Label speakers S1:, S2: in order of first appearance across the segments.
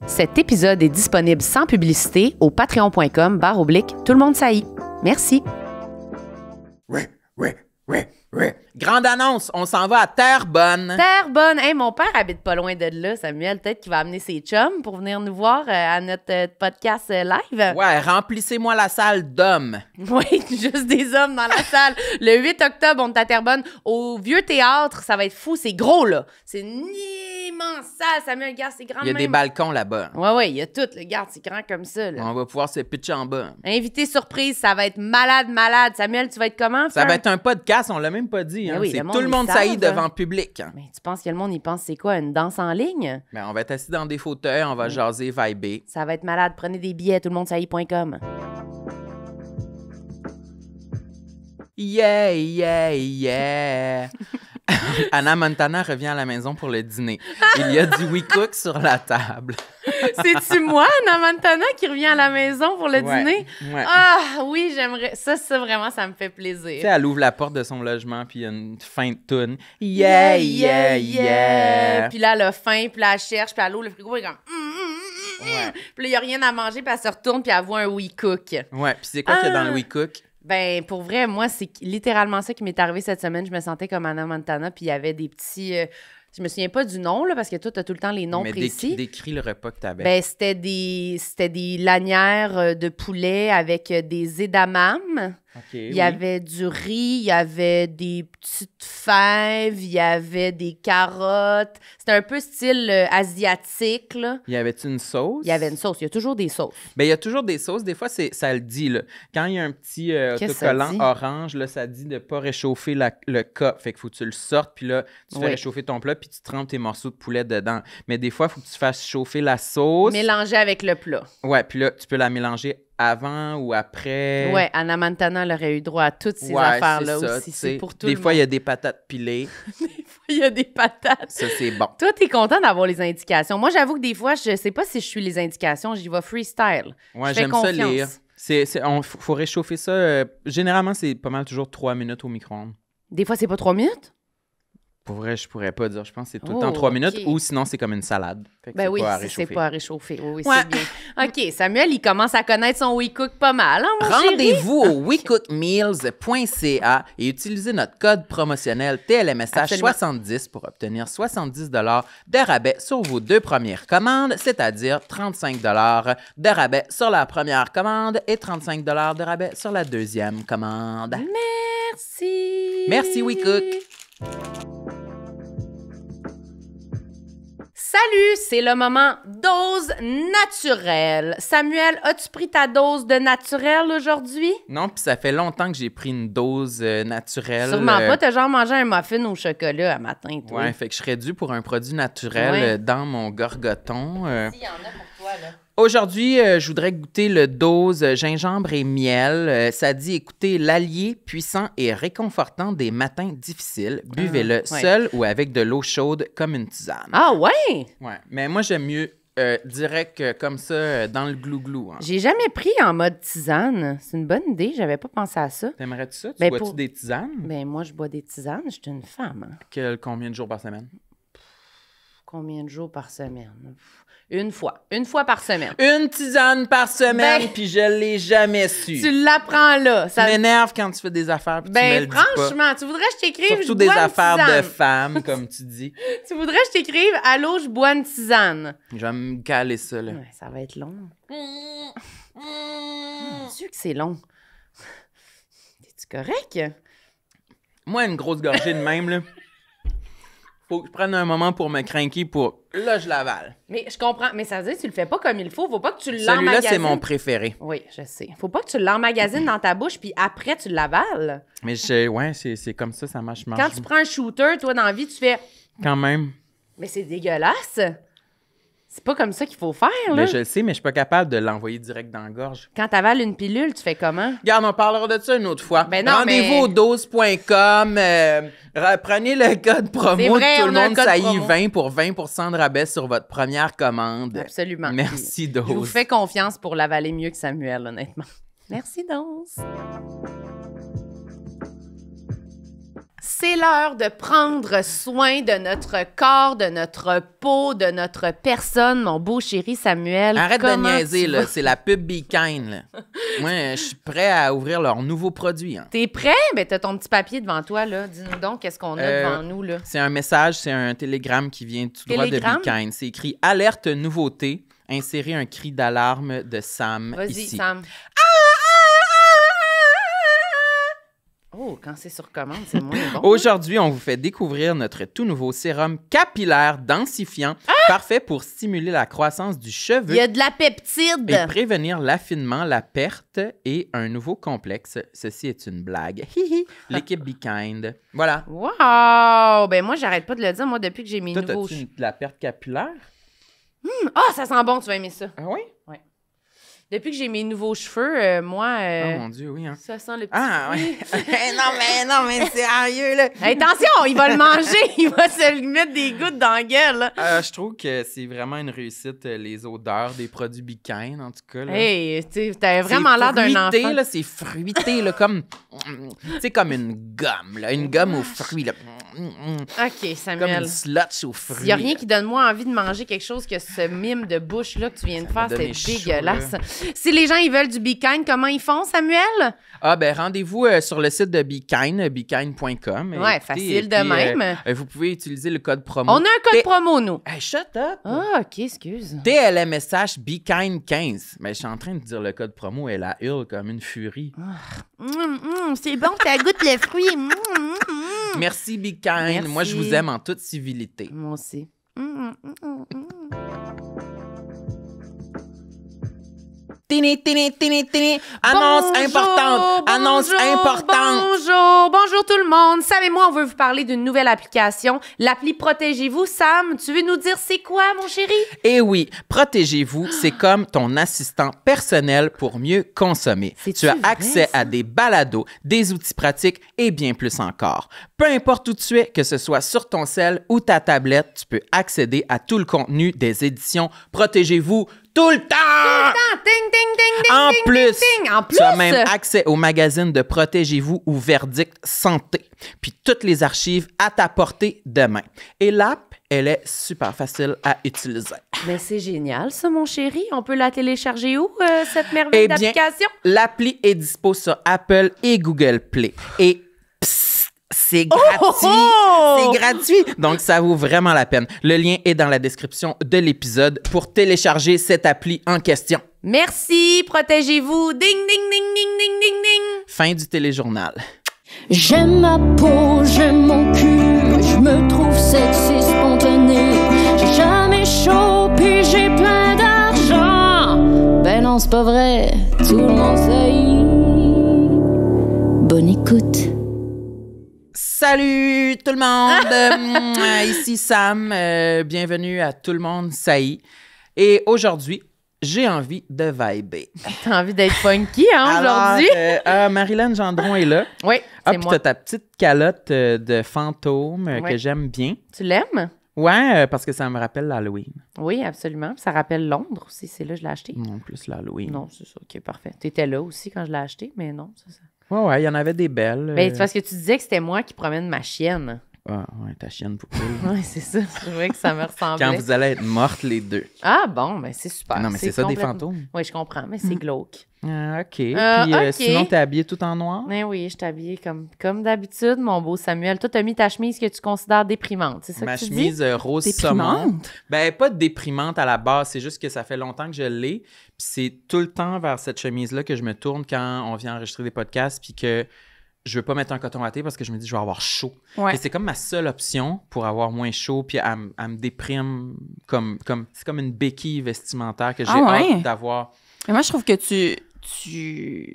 S1: Cet épisode est disponible sans publicité au patreon.com/tout le monde saillit. Merci.
S2: Grande annonce, on s'en va à Terrebonne.
S1: Terrebonne. Hey, mon père habite pas loin de là, Samuel. Peut-être qu'il va amener ses chums pour venir nous voir à notre podcast live.
S2: Ouais, remplissez-moi la salle d'hommes.
S1: Oui, juste des hommes dans la salle. Le 8 octobre, on est à Terrebonne, au Vieux Théâtre. Ça va être fou, c'est gros, là. C'est une immense salle, Samuel. Regarde, c'est grand.
S2: Il y a des balcons là-bas.
S1: Ouais, il y a tout. Regarde, c'est grand comme ça, là.
S2: On va pouvoir se pitcher en bas.
S1: Invité surprise, ça va être malade. Samuel, tu vas être comment?
S2: Ça va être un podcast, on l'a même pas dit. Hein.
S1: Oui,
S2: c'est
S1: le monde,
S2: tout le monde
S1: ils
S2: saillit
S1: savent.
S2: devant le public.
S1: Mais tu penses que le monde, il pense c'est quoi, une danse en ligne?
S2: Ben, on va être assis dans des fauteuils, on va jaser, vibrer.
S1: Ça va être malade. Prenez des billets, toutlemondesaillit.com.
S2: Yeah. Hannah Montana revient à la maison pour le dîner. Il y a du WeCook sur la table.
S1: C'est-tu moi, Hannah Montana, qui revient à la maison pour le dîner?
S2: Ouais.
S1: Ah, oui, j'aimerais. Ça, vraiment, ça me fait plaisir.
S2: Tu sais, elle ouvre la porte de son logement, puis il y a une fin de toune. Yeah.
S1: Puis là, elle a faim, puis là, elle cherche, puis elle ouvre le frigo, elle est comme...
S2: Ouais.
S1: Puis là, il n'y a rien à manger, puis elle se retourne, puis elle voit un WeCook.
S2: Ouais, puis c'est quoi qu'il y a dans le WeCook?
S1: Ben, pour vrai, moi, c'est littéralement ça qui m'est arrivé cette semaine. Je me sentais comme Hannah Montana, puis il y avait des petits... je me souviens pas du nom, là, parce que toi, t'as tout le temps les noms précis.
S2: Mais décris le repas que t'avais.
S1: Ben, c'était des lanières de poulet avec des edamame. Il y avait du riz, il y avait des petites fèves, il y avait des carottes. C'était un peu style asiatique, là.
S2: Y avait-tu une sauce?
S1: Il y avait une sauce. Il y a toujours des sauces.
S2: Ben, il y a toujours des sauces. Des fois, ça le dit, là. Quand il y a un petit autocollant orange, là, ça dit de pas réchauffer le cas. Fait qu'il faut que tu le sortes, puis là, tu fais réchauffer ton plat, puis tu trempes tes morceaux de poulet dedans. Mais des fois, il faut que tu fasses chauffer la sauce.
S1: Mélanger avec le plat.
S2: Ouais, puis là, tu peux la mélanger avant ou après.
S1: Ouais, Hannah Montana, elle aurait eu droit à toutes ces affaires-là aussi. C'est pour tout le monde.
S2: Des fois, il y a des patates pilées.
S1: Des fois, il y a des patates.
S2: Ça, c'est bon.
S1: Toi, t'es content d'avoir les indications. Moi, j'avoue que des fois, je sais pas si je suis les indications, j'y vais freestyle.
S2: Ouais, j'aime ça lire. Faut réchauffer ça. Généralement, c'est pas mal toujours 3 minutes au micro-ondes.
S1: Des fois, c'est pas 3 minutes?
S2: Pour vrai, je pourrais pas dire. Je pense que c'est tout le temps 3 minutes ou sinon, c'est comme une salade. Fait que
S1: ben oui, c'est pas à réchauffer. Oui, c'est bien. OK, Samuel, il commence à connaître son WeCook pas mal, hein, mon
S2: Rendez-vous au wecookmeals.ca et utilisez notre code promotionnel TLMSH70 pour obtenir 70 $ de rabais sur vos 2 premières commandes, c'est-à-dire 35 $ de rabais sur la première commande et 35 $ de rabais sur la deuxième commande.
S1: Merci.
S2: Merci, WeCook.
S1: Salut, c'est le moment dose naturelle. Samuel, as-tu pris ta dose de naturel aujourd'hui?
S2: Non, puis ça fait longtemps que j'ai pris une dose naturelle.
S1: Sûrement pas, t'as genre mangé un muffin au chocolat à matin, toi.
S2: Ouais, fait que je serais dû pour un produit naturel dans mon gorgoton.
S1: Si, il y en a pour toi, là.
S2: Aujourd'hui, je voudrais goûter le dose gingembre et miel. Ça dit écoutez l'allié puissant et réconfortant des matins difficiles. Buvez-le seul ou avec de l'eau chaude comme une tisane.
S1: Ah ouais?
S2: Ouais, mais moi j'aime mieux direct comme ça dans le glou-glou. Hein.
S1: J'ai jamais pris en mode tisane. C'est une bonne idée, j'avais pas pensé à ça.
S2: T'aimerais-tu ça? Tu bois-tu des tisanes?
S1: Ben moi, je bois des tisanes, je suis une femme. Hein.
S2: Combien de jours par semaine?
S1: Combien de jours par semaine? Une fois par semaine.
S2: Une tisane par semaine, puis je l'ai jamais su.
S1: Tu l'apprends là.
S2: Ça m'énerve quand tu fais des affaires, puis tu me le dis pas.
S1: Franchement, tu voudrais que je t'écrive,
S2: surtout des affaires de femmes, comme tu dis.
S1: Tu voudrais que je t'écrive, allô, je bois une tisane.
S2: Je vais me caler ça, là.
S1: Ouais, ça va être long. Mon Dieu que c'est long. T'es-tu correct?
S2: Moi, une grosse gorgée de même, là. Faut que je prenne un moment pour me craquer pour... Là, je l'avale.
S1: Mais je comprends. Mais ça veut dire que tu le fais pas comme il faut. Faut pas que tu l'emmagasines.
S2: Celui-là, c'est mon préféré.
S1: Oui, je sais. Faut pas que tu l'emmagasines dans ta bouche puis après, tu l'avales.
S2: Mais c'est comme ça marche.
S1: Quand tu prends un shooter, toi, dans la vie, tu fais...
S2: Quand même.
S1: Mais c'est dégueulasse. C'est pas comme ça qu'il faut faire, là.
S2: Mais je le sais, mais je suis pas capable de l'envoyer direct dans la gorge.
S1: Quand t'avales une pilule, tu fais comment?
S2: Regarde, on parlera de ça une autre fois.
S1: Ben non,
S2: rendez-vous au dose.com. Prenez le code promo
S1: vrai,
S2: tout le monde saillit
S1: 20
S2: pour 20 % de rabais sur votre première commande.
S1: Absolument.
S2: Merci, Dose.
S1: Je vous fais confiance pour l'avaler mieux que Samuel, honnêtement. Merci, Dose. c'est l'heure de prendre soin de notre corps, de notre peau, de notre personne, mon beau chéri Samuel.
S2: Arrête de niaiser, là. C'est la pub Be Kind, là. Moi, je suis prêt à ouvrir leurs nouveaux produits. Hein.
S1: T'es prêt? Ben, t'as ton petit papier devant toi, là. Dis-nous donc, qu'est-ce qu'on a devant nous, là?
S2: C'est un message, c'est un télégramme qui vient tout droit de Be Kind. C'est écrit « Alerte nouveauté ». Insérez un cri d'alarme de Sam ici.
S1: Vas-y, Sam. Oh, quand c'est sur commande, c'est moins bon.
S2: Aujourd'hui, on vous fait découvrir notre tout nouveau sérum capillaire densifiant, parfait pour stimuler la croissance du cheveu.
S1: Il y a de la peptide.
S2: Et prévenir l'affinement, la perte et un nouveau complexe. Ceci est une blague. L'équipe Be Kind. Voilà.
S1: Wow! Ben moi, j'arrête pas de le dire. Moi, depuis que j'ai mes nouveaux...
S2: Toi, de la perte capillaire?
S1: Ça sent bon, tu vas aimer ça.
S2: Ah oui?
S1: Oui. Depuis que j'ai mes nouveaux cheveux, moi...
S2: oh mon Dieu, oui. Hein.
S1: Ça sent le petit...
S2: Ah oui. non, mais sérieux, là.
S1: Attention, il va le manger. Il va se lui mettre des gouttes dans la gueule. Là.
S2: Je trouve que c'est vraiment une réussite, les odeurs des produits Be Kind, en tout cas. Là.
S1: Hey, t'as vraiment l'air d'un enfant.
S2: Là, c'est fruité, là, comme... C'est comme une gomme, là. Une gomme aux fruits, là.
S1: OK, Samuel.
S2: Comme une slotch aux fruits.
S1: Il n'y a rien qui donne moi envie de manger quelque chose que ce mime de bouche-là que tu viens de faire. C'est dégueulasse.
S2: Chaud,
S1: si les gens ils veulent du Be Kind, comment ils font, Samuel?
S2: Ah, ben rendez-vous sur le site de Be Kind, bekind.com.
S1: Ouais, facile de même.
S2: Vous pouvez utiliser le code promo.
S1: On a un code promo, nous.
S2: Hey, shut up!
S1: Ah, OK, excuse.
S2: TLMSH Be Kind 15. Mais je suis en train de dire le code promo, elle a hurle comme une furie.
S1: C'est bon, ça goûte le fruit.
S2: Merci Be Kind.
S1: Merci.
S2: Moi, je vous aime en toute civilité.
S1: Moi aussi.
S2: Annonce importante! Annonce importante!
S1: Bonjour tout le monde! Sam et moi, on veut vous parler d'une nouvelle application, l'appli Protégez-vous. Sam, tu veux nous dire c'est quoi, mon chéri?
S2: Eh oui, Protégez-vous, c'est comme ton assistant personnel pour mieux consommer. Tu as accès à des balados, des outils pratiques et bien plus encore. Peu importe où tu es, que ce soit sur ton cell ou ta tablette, tu peux accéder à tout le contenu des éditions Protégez-vous tout le temps!
S1: Tout le temps! Ding, ding, ding, ding,
S2: En
S1: ding,
S2: plus,
S1: ding, ding. En plus,
S2: tu as même accès au magazine de Protégez-vous ou Verdict Santé, puis toutes les archives à ta portée de main. Et l'app, elle est super facile à utiliser.
S1: Mais c'est génial, ça, mon chéri. On peut la télécharger où, cette merveille d'application?
S2: L'appli est dispo sur Apple et Google Play. Et c'est gratuit! C'est gratuit! Donc, ça vaut vraiment la peine. Le lien est dans la description de l'épisode pour télécharger cette appli en question.
S1: Merci! Protégez-vous! Ding, ding, ding, ding, ding, ding, ding!
S2: Fin du téléjournal.
S3: J'aime ma peau, j'aime mon cul, je me trouve sexy spontané. J'ai jamais chaud, puis j'ai plein d'argent. Ben non, c'est pas vrai, tout le monde sait. Bonne écoute.
S2: Salut tout le monde! Ici Sam, bienvenue à Tout le monde saillit. Et aujourd'hui, j'ai envie de vibrer.
S1: T'as envie d'être funky, hein, aujourd'hui?
S2: Marilyn Gendron est là.
S1: Oui, c'est
S2: puis
S1: moi.
S2: t'as ta petite calotte de fantôme que j'aime bien.
S1: Tu l'aimes?
S2: Ouais, parce que ça me rappelle l'Halloween.
S1: Oui, absolument. Ça rappelle Londres aussi, c'est là que je l'ai acheté.
S2: Non, plus l'Halloween.
S1: Non, c'est ça. OK, parfait. T'étais là aussi quand je l'ai acheté, mais non, c'est ça.
S2: Ouais, il y en avait des belles.
S1: Ben, c'est parce que tu disais que c'était moi qui promène ma chienne.
S2: Ah, ouais, ta chienne poupée.
S1: Oui, c'est ça. Je trouvais que ça me ressemblait.
S2: Quand vous allez être mortes les deux.
S1: Ah bon, ben c'est super.
S2: Non, mais c'est ça, des fantômes.
S1: Oui, je comprends, mais c'est glauque.
S2: Ah, OK. Puis
S1: OK.
S2: sinon, t'es habillée tout en noir?
S1: Ben oui, je t'ai habillée comme d'habitude, mon beau Samuel. Toi, t'as mis ta chemise que tu considères déprimante, c'est ça
S2: Ma
S1: que tu
S2: chemise
S1: dis?
S2: rose saumon. Ben, pas déprimante à la base, c'est juste que ça fait longtemps que je l'ai. Puis c'est tout le temps vers cette chemise-là que je me tourne quand on vient enregistrer des podcasts, puis que je veux pas mettre un coton watté parce que je me dis je vais avoir chaud.
S1: Ouais.
S2: Et c'est comme ma seule option pour avoir moins chaud, puis elle me déprime comme c'est comme une béquille vestimentaire que j'ai hâte d'avoir.
S4: Mais moi, je trouve que tu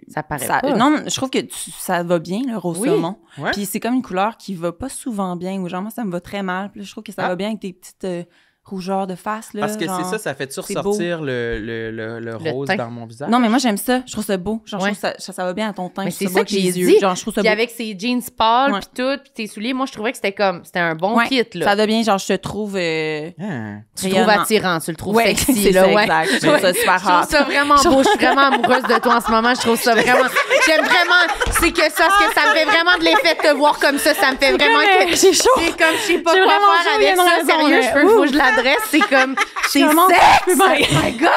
S1: ça paraît pas.
S4: Non, je trouve que ça va bien, le rose saumon.
S2: Ouais.
S4: Puis c'est comme une couleur qui va pas souvent bien. Ou genre, moi, ça me va très mal. Puis là, je trouve que ça va bien avec tes petites rougeur de face, là.
S2: Parce que
S4: genre,
S2: c'est ça fait-tu ressortir le rose
S1: teint.
S2: dans mon visage?
S4: Non, mais moi, j'aime ça. Je trouve ça beau. Genre,
S1: Ouais.
S4: je trouve ça va bien à ton teint.
S1: Mais
S4: je
S1: c'est
S4: trouve
S1: ça
S4: beau
S1: que j'ai
S4: avec les
S1: dit.
S4: yeux. Genre, je trouve ça
S1: Puis
S4: beau.
S1: avec ses jeans pâles,
S4: Ouais.
S1: puis tout, puis tes souliers, moi, je trouvais que c'était un bon
S4: Ouais,
S1: kit, là.
S4: ça va bien. Genre, je te trouve...
S2: Ah.
S1: Tu le trouves attirant, tu le trouves
S4: Ouais,
S1: sexy,
S4: c'est
S1: là,
S4: ça,
S1: ouais.
S4: exact. Je trouve ça super
S1: Je trouve
S4: hot.
S1: ça vraiment beau. Je suis vraiment amoureuse de toi en ce moment. Je trouve ça vraiment... J'aime vraiment... C'est que ça, parce que ça me fait vraiment de l'effet de te voir comme ça. Ça me fait vraiment que...
S4: J'ai chaud.
S1: C'est comme, je sais pas
S4: J'ai
S1: quoi
S4: vraiment
S1: faire
S4: chaud,
S1: avec
S4: il y a une
S1: ça.
S4: raison,
S1: Sérieux,
S4: là.
S1: faut que je l'adresse. C'est comme... C'est
S4: vraiment
S1: sexe!
S4: plus bien.
S1: Oh my God!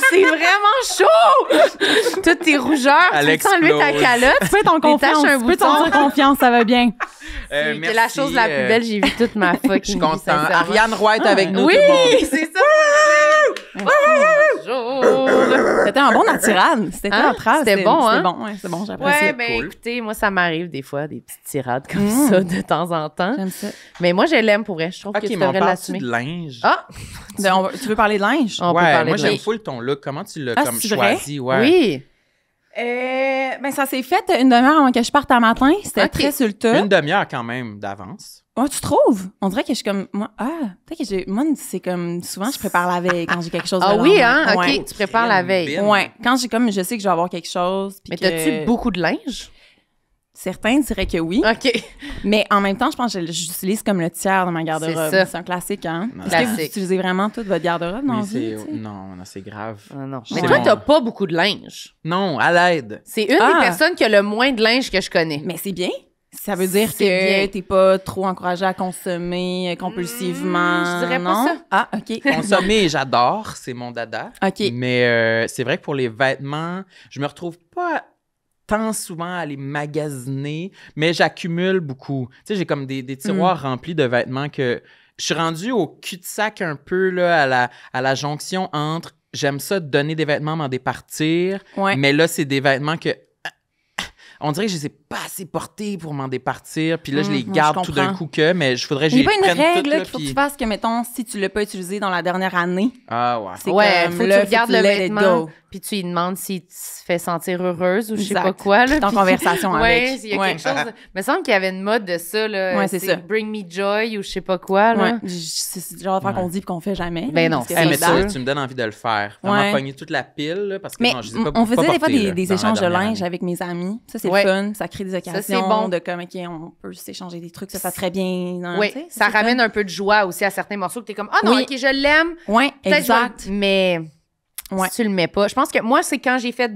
S1: C'est vraiment chaud! Toutes tes rougeurs.
S2: Elle
S1: Tu peux enlever ta
S2: explose.
S1: calotte.
S4: Tu peux être en
S1: Détache
S4: confiance.
S1: un
S4: Tu peux t'en
S1: bouton.
S4: dire confiance, ça va bien.
S1: C'est
S2: Merci,
S1: la chose la plus belle que j'ai vue toute ma fucking
S2: Je suis
S1: vie,
S2: content.
S1: sincèrement.
S2: Ariane Roy est avec nous,
S1: Oui,
S2: tout le monde.
S1: c'est ça. Bonjour.
S4: C'était un bon naturel. C'était
S1: Hein?
S4: en trace.
S1: C'était bon, hein?
S4: C'était bon, ouais, c'est bon, j'apprécie.
S1: Ouais, ben
S2: cool.
S1: écoutez, moi, ça m'arrive des fois, des petites tirades comme ça de temps en temps.
S4: J'aime ça.
S1: Mais moi, je l'aime pour vrai. Je trouve
S2: OK,
S1: que tu
S2: mais on
S1: devrais
S2: parle-tu
S1: l'assumer.
S2: de linge?
S1: Ah!
S4: Tu veux parler de linge?
S1: On peut
S2: Ouais,
S1: parler
S2: moi,
S1: de
S2: j'aime
S1: linge.
S2: full ton look. Comment tu l'as
S4: Ah,
S2: comme
S4: c'est vrai?
S2: choisi? Ouais.
S1: Oui.
S4: Ben, ça s'est fait une demi-heure avant que je parte à matin. C'était
S1: Ok.
S4: très sur le tas.
S2: Une demi-heure quand même d'avance.
S4: Oh, tu trouves? On dirait que je suis comme... Moi, peut-être que moi, c'est comme... Souvent, je prépare la veille quand j'ai quelque chose de
S1: Ah oui, hein?
S4: lendemain.
S1: OK,
S4: Ouais.
S1: tu prépares la veille.
S2: Bin.
S4: Ouais. Quand j'ai comme... Je sais que je vais avoir quelque chose. puis
S1: Mais
S4: que
S1: t'as-tu beaucoup de linge?
S4: Certains diraient que oui.
S1: OK.
S4: Mais en même temps, je pense que j'utilise comme le tiers de ma garde-robe.
S1: C'est ça.
S4: C'est un classique, hein?
S2: Non.
S4: Est-ce que vous
S1: Classique.
S4: utilisez vraiment toute votre garde-robe dans la
S2: Oui,
S4: vie? tu sais?
S2: non, c'est grave.
S1: Ah non.
S2: C'est
S1: Mais toi,
S2: mon-
S1: t'as pas beaucoup de linge.
S2: Non, à l'aide.
S1: C'est une
S4: Ah.
S1: des personnes qui a le moins de linge que je connais.
S4: Mais c'est bien. Ça veut dire
S1: C'est bien.
S4: que t'es pas trop encouragé à consommer compulsivement.
S1: je dirais pas
S4: non?
S1: ça.
S4: Ah, OK.
S2: Consommer, j'adore. C'est mon dada.
S4: OK.
S2: Mais c'est vrai que pour les vêtements, je me retrouve pas tant souvent à les magasiner, mais j'accumule beaucoup. Tu sais, j'ai comme des tiroirs remplis de vêtements que je suis rendue au cul-de-sac un peu là, à la jonction entre j'aime ça donner des vêtements, m'en départir,
S4: Ouais.
S2: mais là, c'est des vêtements que on dirait que je les ai pas assez portés pour m'en départir, puis là, je les
S4: moi,
S2: garde
S4: je
S2: tout d'un
S4: comprends.
S2: coup que, mais je voudrais que
S4: Il
S2: je
S4: n'y a
S2: les
S4: pas une
S2: prenne
S4: règle
S2: toutes,
S4: là,
S2: là,
S4: qu'il faut que
S2: puis-
S4: tu fasses que, mettons, si tu l'as pas utilisé dans la dernière année,
S2: Ah ouais.
S4: c'est
S1: Ouais,
S4: comme
S1: faut que
S4: là,
S1: tu regardes le
S4: let it
S1: vêtement,
S4: go.
S1: puis tu lui demandes s'il te fait sentir heureuse ou je sais
S4: Exact.
S1: pas quoi. Là,
S4: T'es en
S1: puis-
S4: conversation
S1: Ouais,
S4: avec.
S1: il y a
S4: Ouais.
S1: quelque chose. Il me semble qu'il y avait une mode de ça. Là,
S4: Ouais, c'est ça.
S1: Bring me joy ou je sais pas quoi. Là.
S4: Ouais. C'est le genre d'affaire qu'on dit et qu'on fait jamais.
S1: Ben non,
S4: parce que
S1: c'est
S2: Hey, mais
S1: ça.
S2: tu me donnes envie de le faire. Vraiment
S4: Ouais.
S2: pogner toute la pile, là, parce que
S4: Mais
S2: non, je les ai pas
S4: on faisait
S2: pas
S4: des fois
S2: portés,
S4: des
S2: là, dans la
S4: échanges de
S2: dernière
S4: linge
S2: année.
S4: avec mes amis. Ça, c'est
S1: Ouais.
S4: fun. Ça crée des occasions
S1: c'est bon.
S4: de comme, OK, on peut s'échanger des trucs. Ça serait bien. Hein,
S1: Oui,
S4: tu sais,
S1: ça
S4: c'est
S1: ramène
S4: fun.
S1: un peu de joie aussi à certains morceaux que t'es comme, ah non,
S4: Oui.
S1: ok, je l'aime.
S4: Ouais,
S1: Peut-être je vais
S4: exact.
S1: le- Mais
S4: Ouais.
S1: si tu le mets pas. Je pense que moi, c'est quand j'ai fait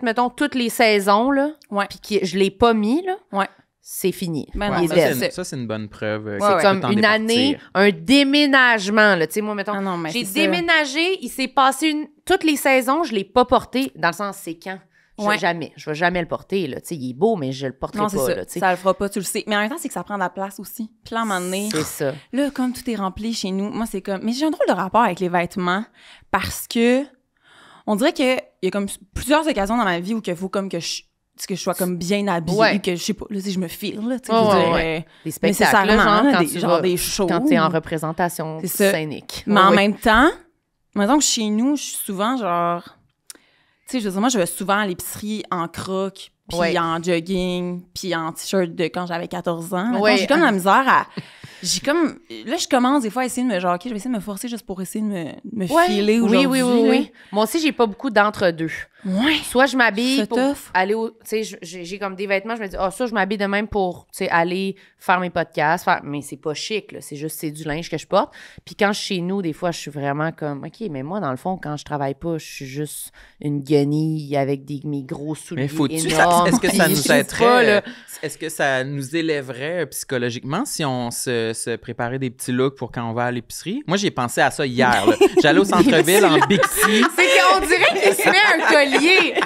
S1: mettons, toutes les saisons, là,
S4: Ouais.
S1: puis que je l'ai pas mis, là,
S4: Ouais.
S1: c'est fini.
S4: Ben
S2: Ouais,
S4: non,
S1: Il est
S2: ça,
S1: dead.
S2: c'est ça, c'est une bonne preuve.
S1: C'est
S2: que tu
S1: comme
S2: peux t'en
S1: une
S2: départir.
S1: année, un déménagement. Là. Tu sais, moi, mettons,
S4: Ah non, mais
S1: j'ai
S4: c'est ça.
S1: déménagé, il s'est passé toutes les saisons, je l'ai pas porté. Dans le sens, c'est quand?
S4: Ouais.
S1: Je vais jamais le porter. Là. Tu sais, il est beau, mais je le porterai
S4: Non, c'est
S1: pas.
S4: ça.
S1: Là, tu sais.
S4: Ça le fera pas, tu le sais. Mais en même temps, c'est que ça prend de la place aussi. Puis là, à un moment donné,
S1: C'est ça.
S4: là, comme tout est rempli chez nous, moi, c'est comme... Mais j'ai un drôle de rapport avec les vêtements parce que on dirait qu'il y a comme plusieurs occasions dans ma vie où il faut comme que je sois comme bien habillée,
S1: Ouais.
S4: que je sais pas, là, si je me file, là, tu sais,
S1: Ouais,
S4: je veux
S1: ouais,
S4: dire,
S1: ouais. Des spectacles,
S4: nécessairement,
S1: là, genre,
S4: là,
S1: quand
S4: des,
S1: tu
S4: genre
S1: vas-
S4: des shows.
S1: Quand t'es en représentation
S4: C'est ça.
S1: scénique.
S4: Mais en
S1: Oui,
S4: même temps, maintenant que chez nous, je suis souvent genre... Tu sais, je veux dire, moi, je vais souvent à l'épicerie en crocs, puis
S1: Ouais.
S4: en jogging, puis en T-shirt de quand j'avais 14 ans. Mettons,
S1: Ouais.
S4: j'ai comme la misère à... J'ai comme... Là, je commence des fois à essayer de me... Genre, OK, je vais essayer de me forcer juste pour essayer de me
S1: Ouais.
S4: filer
S1: Oui,
S4: aujourd'hui.
S1: oui, oui,
S4: là.
S1: oui. Moi aussi, j'ai pas beaucoup d'entre-deux.
S4: Ouais.
S1: Soit je m'habille
S4: C'est
S1: pour
S4: tough.
S1: aller au... Tu sais, j'ai comme des vêtements, je me dis, ah, ça, je m'habille de même pour, tu sais, aller faire mes podcasts. Mais c'est pas chic, là. C'est du linge que je porte. Puis quand je suis chez nous, des fois, je suis vraiment comme, OK, mais moi, dans le fond, quand je travaille pas, je suis juste une guenille avec mes gros souliers
S2: Mais faut-tu,
S1: énormes.
S2: est-ce que ça
S1: Puis
S2: nous
S1: je sais pas,
S2: aiderait,
S1: là.
S2: est-ce que ça nous élèverait psychologiquement si on se préparait des petits looks pour quand on va à l'épicerie? Moi, j'ai pensé à ça hier, là. J'allais au centre-ville en Bixi.
S1: C'est qu'on dirait qu'il se met un collier.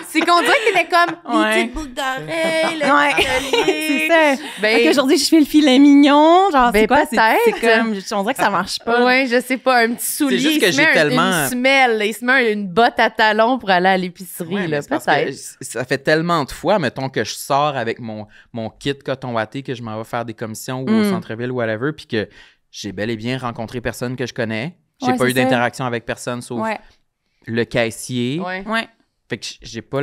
S1: C'est qu'on dirait qu'il est comme des
S4: Ouais.
S1: petites boucles d'oreilles, le
S4: Ouais.
S1: petit collier.
S4: C'est ça.
S1: Ben,
S4: OK, aujourd'hui, je fais le filet mignon. Genre,
S1: Ben,
S4: c'est quoi? C'est
S1: peut-être.
S4: comme... On dirait que ça marche pas.
S1: Ouais, je sais pas, un petit soulier.
S2: juste que
S1: il se
S2: j'ai
S1: met
S2: tellement-
S1: une semelle, il se met une botte à talons pour aller à l'épicerie,
S2: Ouais, mais
S1: là,
S2: c'est parce que
S1: peut-être.
S2: ça fait tellement de fois, mettons, que je sors avec mon kit coton watté, que je m'en vais faire des commissions ou au centre-ville ou whatever, puis que j'ai bel et bien rencontré personne que je connais. J'ai
S4: Ouais,
S2: pas eu
S4: c'est ça.
S2: d'interaction avec personne sauf
S4: Ouais.
S2: le caissier.
S1: Ouais.
S4: Ouais.
S2: Fait que j'ai pas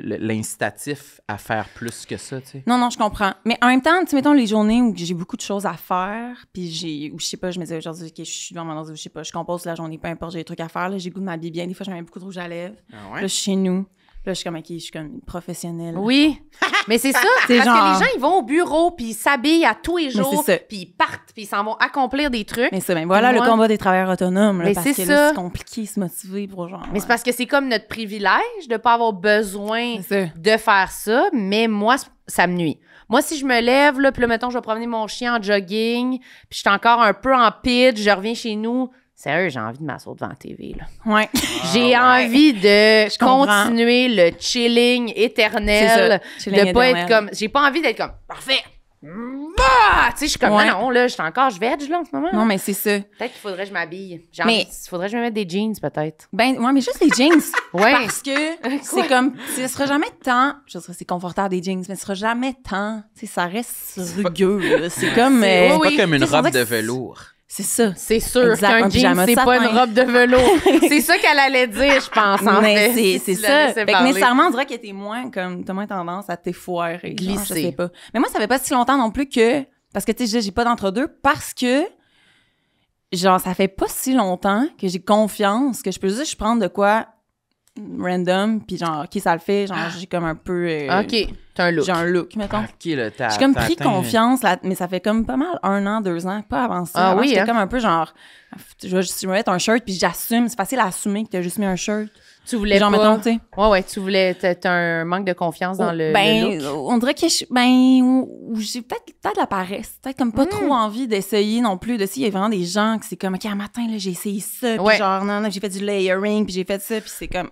S2: l'incitatif à faire plus que ça, tu sais.
S4: Non, je comprends. Mais en même temps, tu sais, mettons les journées où j'ai beaucoup de choses à faire, puis ou je sais pas, je me disais aujourd'hui, OK, je suis devant mon ordi, je sais pas, je compose la journée, peu importe, j'ai des trucs à faire, là, j'ai le goût de m'habiller bien. Des fois, je mets beaucoup de rouge à lèvres.
S2: Ah ouais?
S4: Là, je suis chez nous. Là, je suis comme, OK, je suis comme une professionnelle.
S1: Oui, mais c'est ça, parce que les gens, ils vont au bureau, puis ils s'habillent à tous les jours, puis ils partent, puis ils s'en vont accomplir des trucs.
S4: Mais ça, ben voilà le combat des travailleurs autonomes, là,
S1: mais
S4: parce
S1: c'est
S4: que
S1: ça.
S4: là, c'est compliqué de se motiver pour genre...
S1: Mais c'est parce que c'est comme notre privilège de pas avoir besoin de faire ça, mais moi, ça me nuit. Moi, si je me lève, là, puis là, mettons, je vais promener mon chien en jogging, puis je suis encore un peu en pitch, je reviens chez nous... Sérieux, j'ai envie de m'asseoir devant la TV, là.
S4: Ouais.
S1: J'ai envie de continuer le chilling éternel. De pas être comme... J'ai pas envie d'être comme, parfait! Ah! Tu sais, je suis comme, non, là, je veg, là, en ce moment.
S4: Non, mais c'est ça.
S1: Peut-être qu'il faudrait que je m'habille. Il faudrait que je me mette des jeans, peut-être.
S4: Ben, ouais, mais juste des jeans.
S1: Ouais.
S4: Parce que c'est comme, ce sera jamais tant, je sais, c'est confortable des jeans, mais ce sera jamais tant, tu sais, ça reste rugueux, là. C'est comme...
S2: C'est pas comme une robe de velours.
S4: C'est ça.
S1: C'est sûr qu'un jean, c'est pas une robe de velours. C'est ça qu'elle allait dire, je pense, en fait.
S4: Mais c'est ça. Fait que nécessairement, on dirait que t'as moins tendance à t'effoirer.
S1: Glisser.
S4: Je sais pas. Mais moi, ça fait pas si longtemps non plus que... Parce que, tu sais, j'ai pas d'entre-deux parce que... Genre, ça fait pas si longtemps que j'ai confiance que je peux juste prendre de quoi random, puis genre, OK, ça le fait. Genre, j'ai comme un peu...
S1: OK, t'as un look.
S4: J'ai un look, mettons.
S2: OK, là,
S4: j'ai comme pris confiance, là, mais ça fait comme pas mal 1 an, 2 ans, pas avant ça.
S1: Ah
S4: avant,
S1: oui,
S4: j'étais
S1: hein?
S4: comme un peu genre, je vais mettre un shirt, puis j'assume. C'est facile à assumer que t'as juste mis un shirt.
S1: Tu voulais
S4: genre,
S1: pas...
S4: mettons, tu sais.
S1: Ouais, tu voulais... T'as un manque de confiance dans le look.
S4: On dirait que j'ai peut-être la paresse. Peut-être comme pas trop envie d'essayer non plus. Il y a vraiment des gens qui c'est comme, OK, un matin, là, j'ai essayé ça, puis genre, non, j'ai fait du layering, puis j'ai fait ça, puis c'est comme,